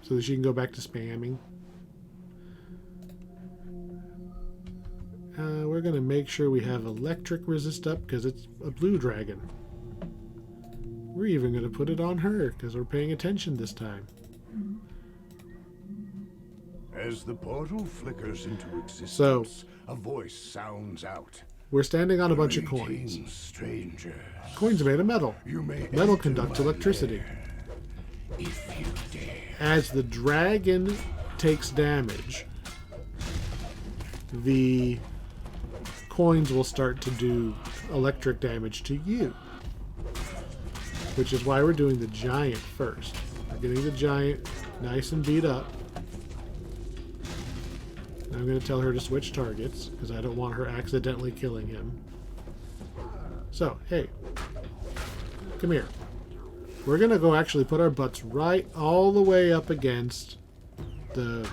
so that she can go back to spamming. We're going to make sure we have electric resist up because it's a blue dragon. We're even going to put it on her because we're paying attention this time. As the portal flickers into existence, So, a voice sounds out. we're standing on a bunch of Greetings, coins. strangers. Coins made of metal. You may Metal enter conducts my electricity. lair if you dare. As the dragon takes damage, the coins will start to do electric damage to you. Which is why we're doing the giant first. We're getting the giant nice and beat up. I'm going to tell her to switch targets because I don't want her accidentally killing him. So, hey, come here. We're going to go actually put our butts right all the way up against the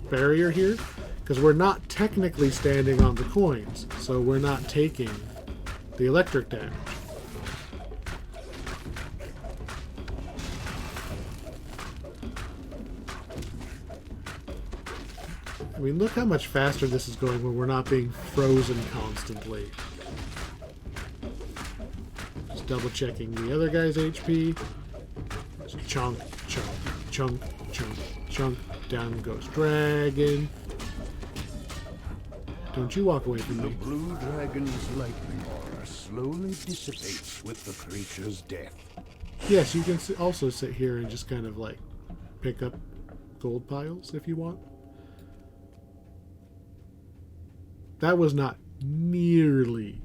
barrier here because we're not technically standing on the coins, so we're not taking the electric damage. I mean, look how much faster this is going when we're not being frozen constantly. Just double checking the other guy's HP. Just chunk, chunk, chunk, chunk, chunk. Down goes dragon. Don't you walk away from The me. blue dragon's lightning aura slowly dissipates with the creature's death. Yes, you can also sit here and just kind of like pick up gold piles if you want. That was not nearly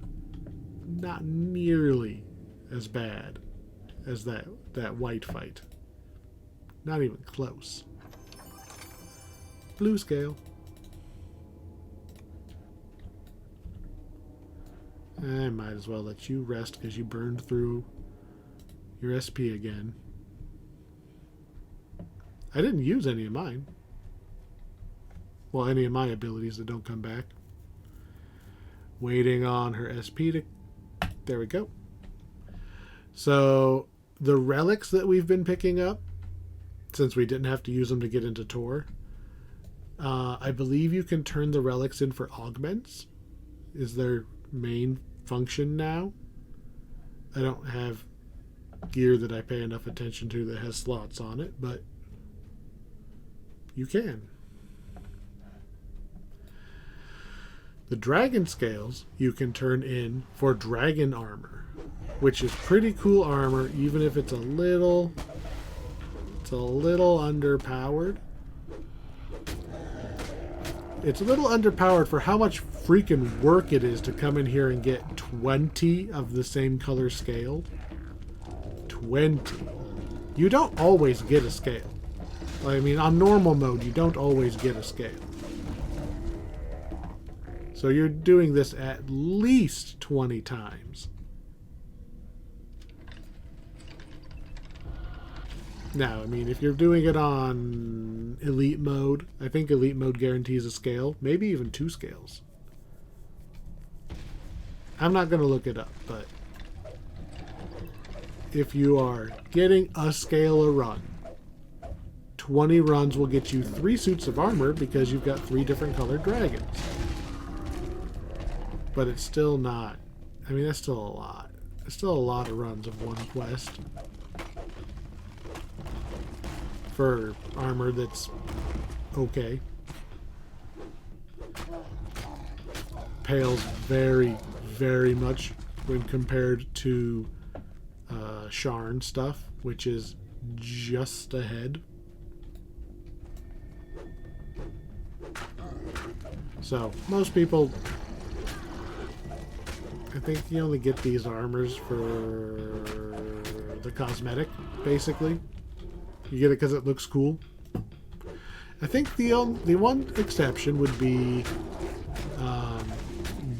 as bad as that white fight. Not even close. Blue scale. I might as well let you rest because you burned through your SP again. I didn't use any of mine. Well, any of my abilities that don't come back. Waiting on her SP to... There we go. So, the relics that we've been picking up, since we didn't have to use them to get into Tor, I believe you can turn the relics in for augments. Is their main function now. I don't have gear that I pay enough attention to that has slots on it, but you can. The dragon scales you can turn in for dragon armor, which is pretty cool armor, even if it's a little underpowered. It's a little underpowered for how much freaking work it is to come in here and get 20 of the same color scale. 20. You don't always get a scale. I mean, on normal mode, you don't always get a scale. So you're doing this at least 20 times. Now, I mean, if you're doing it on elite mode, I think elite mode guarantees a scale, maybe even 2 scales. I'm not going to look it up, but if you are getting a scale a run, 20 runs will get you 3 suits of armor because you've got 3 different colored dragons. But it's still not... I mean, that's still a lot. It's still a lot of runs of one quest. For armor that's okay. Pales very, very much when compared to Sharn stuff, which is just ahead. So, most people... I think you only get these armors for the cosmetic, basically. You get it because it looks cool. I think the one exception would be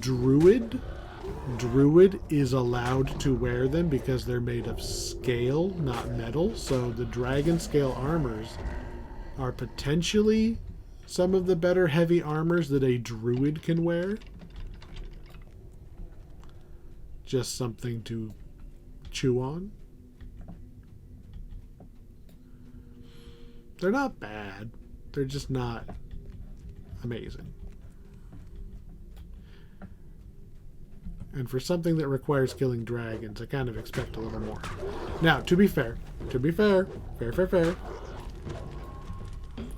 Druid. Druid is allowed to wear them because they're made of scale, not metal. So the dragon scale armors are potentially some of the better heavy armors that a Druid can wear. Just something to chew on. They're not bad. They're just not amazing. And for something that requires killing dragons, I kind of expect a little more. Now, to be fair, fair,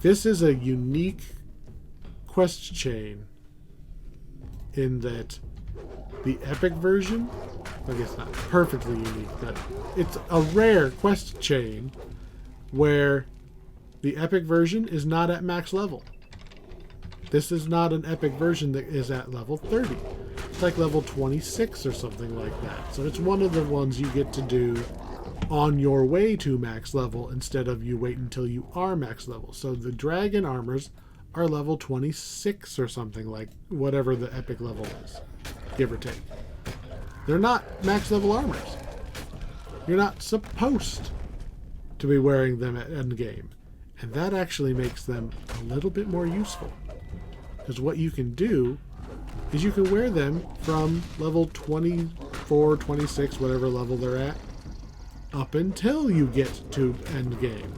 this is a unique quest chain in that the epic version, I guess not perfectly unique, but it's a rare quest chain where the epic version is not at max level. This is not an epic version that is at level 30. It's like level 26 or something like that. So it's one of the ones you get to do on your way to max level instead of you wait until you are max level. So the dragon armors are level 26 or something, like whatever the epic level is, give or take. They're not max level armors. You're not supposed to be wearing them at endgame. And that actually makes them a little bit more useful. Because what you can do is you can wear them from level 24, 26, whatever level they're at, up until you get to endgame.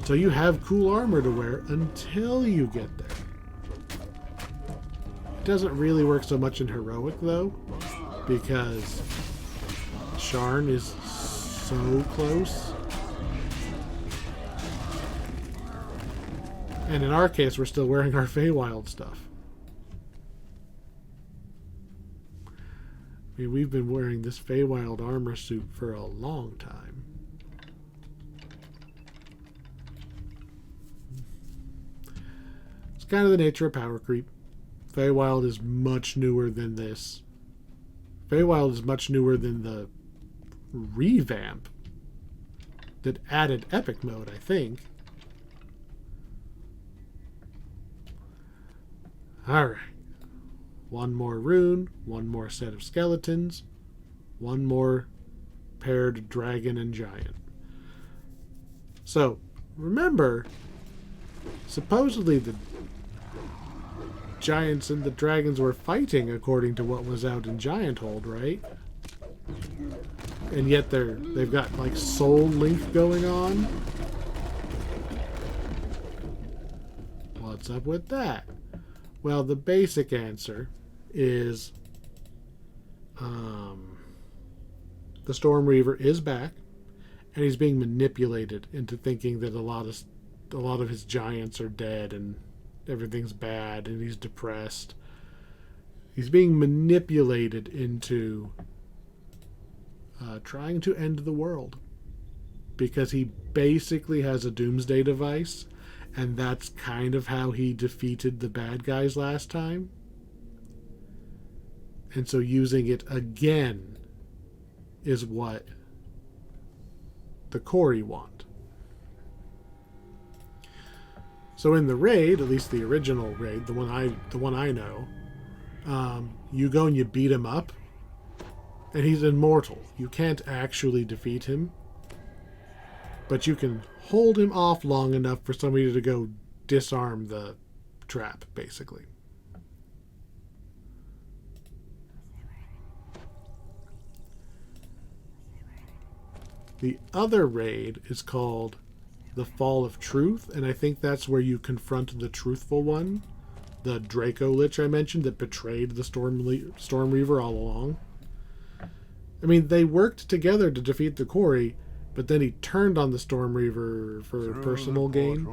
So you have cool armor to wear until you get there. It doesn't really work so much in heroic though, because Sharn is so close. And in our case, we're still wearing our Feywild stuff. I mean, we've been wearing this Feywild armor suit for a long time. It's kind of the nature of power creep. Feywild is much newer than this. Feywild is much newer than the revamp that added epic mode, I think. Alright. One more rune, one more set of skeletons, one more paired dragon and giant. So, remember, supposedly the giants and the dragons were fighting according to what was out in Gianthold, right? And yet they've got like soul link going on. What's up with that? Well, the basic answer is the Storm Reaver is back, and he's being manipulated into thinking that a lot of his giants are dead and everything's bad and he's depressed. He's being manipulated into trying to end the world because he basically has a doomsday device. And that's kind of how he defeated the bad guys last time. And so using it again is what the Cori want. So in the raid, at least the original raid, the one I know, you go and you beat him up, and he's immortal. You can't actually defeat him. But you can hold him off long enough for somebody to go disarm the trap, basically. The other raid is called the Fall of Truth, and I think that's where you confront the truthful one, the Draco Lich I mentioned that betrayed the Storm Reaver all along. I mean, they worked together to defeat the Cori, but then he turned on the Storm Reaver for personal gain.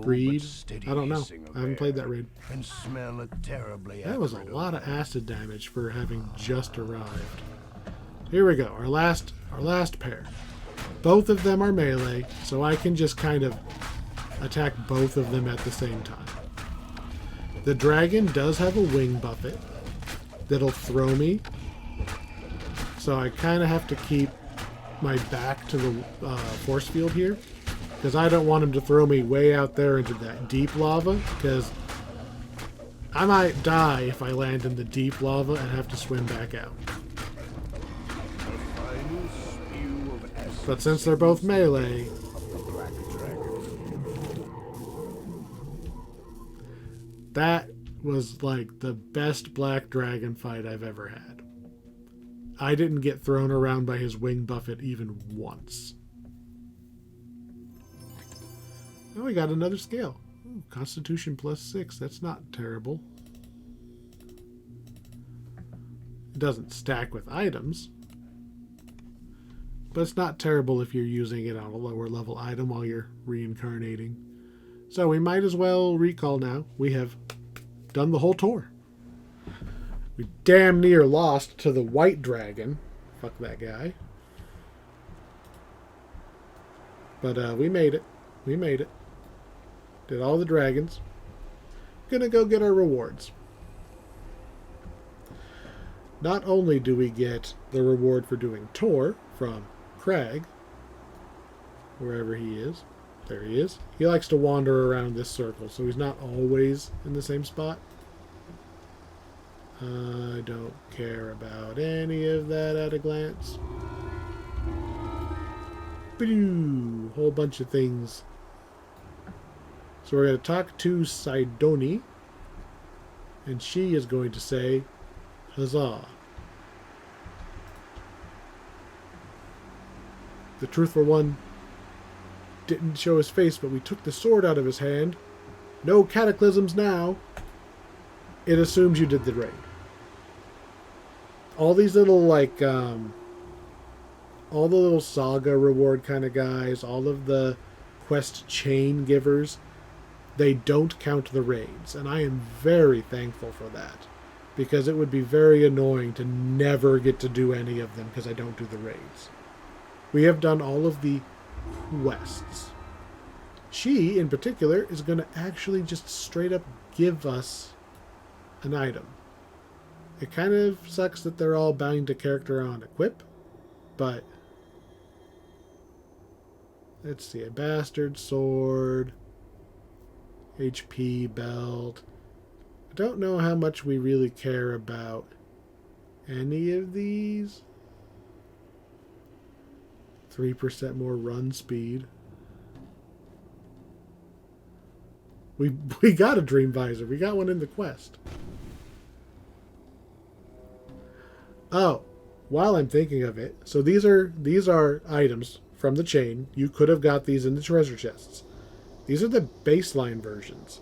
Greed. I don't know. I haven't played that raid. And smell a terribly that was a lot of acid damage for having just arrived. Here we go. Our last pair. Both of them are melee, so I can just kind of attack both of them at the same time. The dragon does have a wing buffet that'll throw me, so I kind of have to keep my back to the force field here because I don't want him to throw me way out there into that deep lava, because I might die if I land in the deep lava and have to swim back out. But since they're both melee, that was like the best black dragon fight I've ever had. I didn't get thrown around by his wing buffet even once. Oh, we got another scale. Ooh, Constitution +6. That's not terrible. It doesn't stack with items. But it's not terrible if you're using it on a lower level item while you're reincarnating. So we might as well recall now. We have done the whole tour. We damn near lost to the white dragon. Fuck that guy. But we made it. We made it. Did all the dragons. Gonna go get our rewards. Not only do we get the reward for doing Tor from Craig, wherever he is. There he is. He likes to wander around this circle, so he's not always in the same spot. I don't care about any of that at a glance. Ba-doo! Whole bunch of things. So we're going to talk to Sidoni, and she is going to say, Huzzah. The truthful one didn't show his face, but we took the sword out of his hand. No cataclysms now. It assumes you did the raid. All these little, like, all the little saga reward kind of guys, all of the quest chain givers, they don't count the raids. And I am very thankful for that. Because it would be very annoying to never get to do any of them because I don't do the raids. We have done all of the quests. She, in particular, is going to actually just straight up give us an item. It kind of sucks that they're all bound to character on equip, but let's see, a bastard sword, HP belt. I don't know how much we really care about any of these. 3% more run speed. We got a dream visor. We got one in the quest. Oh, while I'm thinking of it, so these are items from the chain. You could have got these in the treasure chests. These are the baseline versions.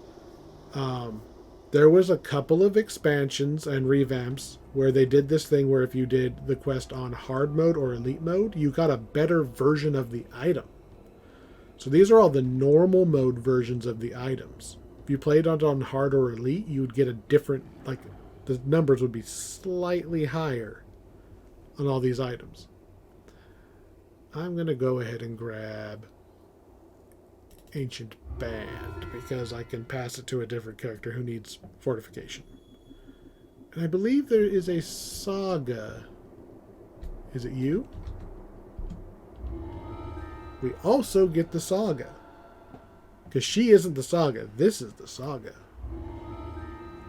There was a couple of expansions and revamps where they did this thing where if you did the quest on hard mode or elite mode, you got a better version of the item. So these are all the normal mode versions of the items. If you played on hard or elite, you would get a different, like, the numbers would be slightly higher on all these items. I'm going to go ahead and grab Ancient Band because I can pass it to a different character who needs fortification. And I believe there is a saga. Is it you? We also get the saga. Because she isn't the saga. This is the saga.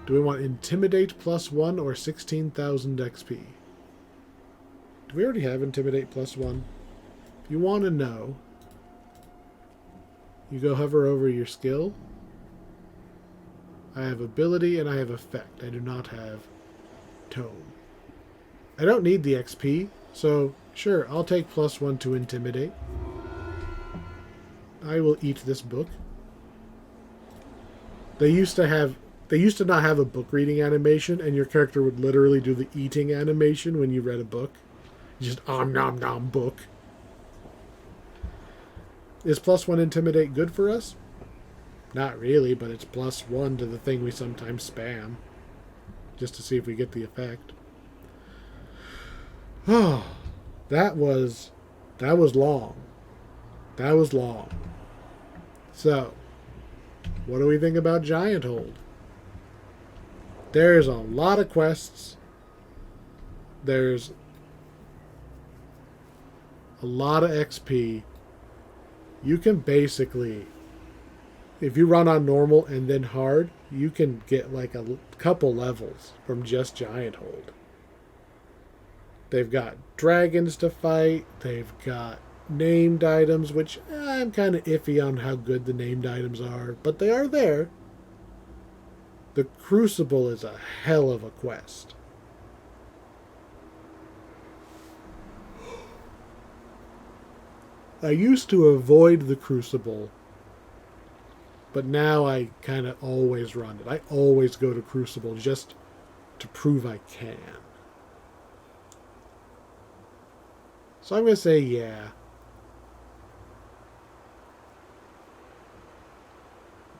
Do we want Intimidate +1 or 16,000 XP? Do we already have Intimidate +1? If you want to know, you go hover over your skill. I have ability and I have effect. I do not have tone. I don't need the XP, so sure, I'll take +1 to Intimidate. I will eat this book. They used to not have a book reading animation, and your character would literally do the eating animation when you read a book. Just nom nom book. Is +1 Intimidate good for us? Not really, but it's +1 to the thing we sometimes spam. Just to see if we get the effect. Oh, that was long. That was long. So, what do we think about Gianthold? There's a lot of quests. There's a lot of XP. You can basically, if you run on normal and then hard, you can get like a couple levels from just Gianthold. They've got dragons to fight. They've got named items, which I'm kind of iffy on how good the named items are, but they are there. The crucible is a hell of a quest. I used to avoid the crucible, but now I kind of always run it. I always go to crucible just to prove I can. So I'm going to say yeah.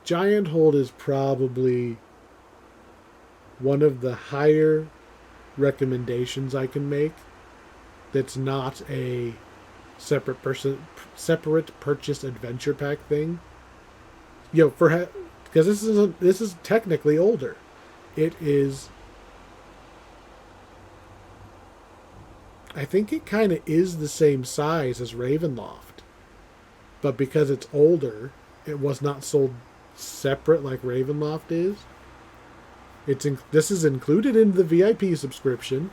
Gianthold is probably one of the higher recommendations I can make that's not a separate purchase adventure pack thing. Because this is technically older. It is. I think it kind of is the same size as Ravenloft, but because it's older, it was not sold separate like Ravenloft is. This is included in the VIP subscription.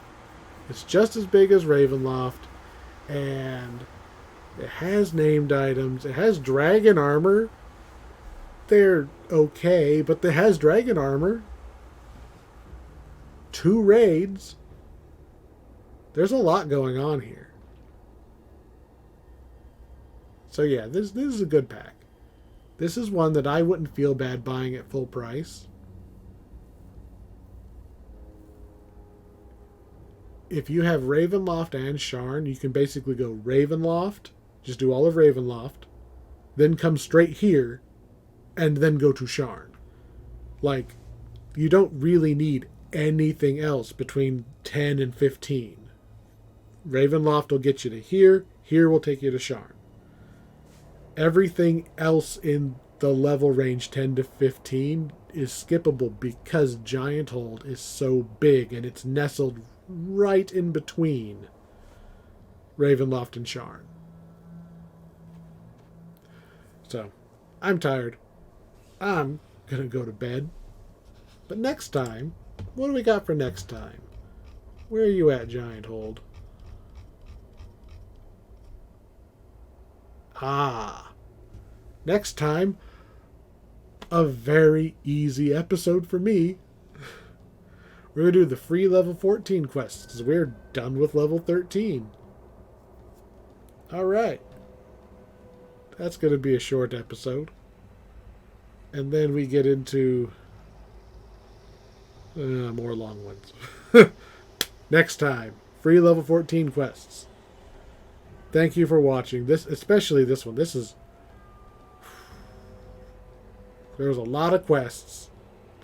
It's just as big as Ravenloft, and it has named items. It has dragon armor. They're okay, but it has dragon armor. 2 raids. There's a lot going on here. So yeah, this is a good pack. This is one that I wouldn't feel bad buying at full price. If you have Ravenloft and Sharn, you can basically go Ravenloft, just do all of Ravenloft, then come straight here, and then go to Sharn. Like, you don't really need anything else between 10 and 15. Ravenloft will get you to here. Here will take you to Sharn. Everything else in the level range 10 to 15 is skippable because Gianthold is so big and it's nestled right in between Ravenloft and Sharn. So, I'm tired. I'm going to go to bed. But next time, what do we got for next time? Where are you at, Gianthold? Next time, a very easy episode for me. We're going to do the free level 14 quests because we're done with level 13. Alright. That's going to be a short episode. And then we get into more long ones. Next time, free level 14 quests. Thank you for watching. Especially this one. There was a lot of quests.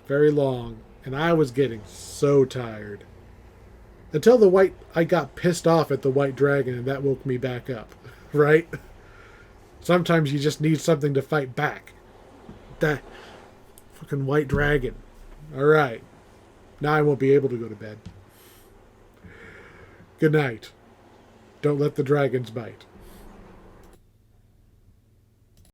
Very long. And I was getting so tired. Until I got pissed off at the white dragon and that woke me back up. Right? Sometimes you just need something to fight back. That fucking white dragon. Alright. Now I won't be able to go to bed. Good night. Don't let the dragons bite.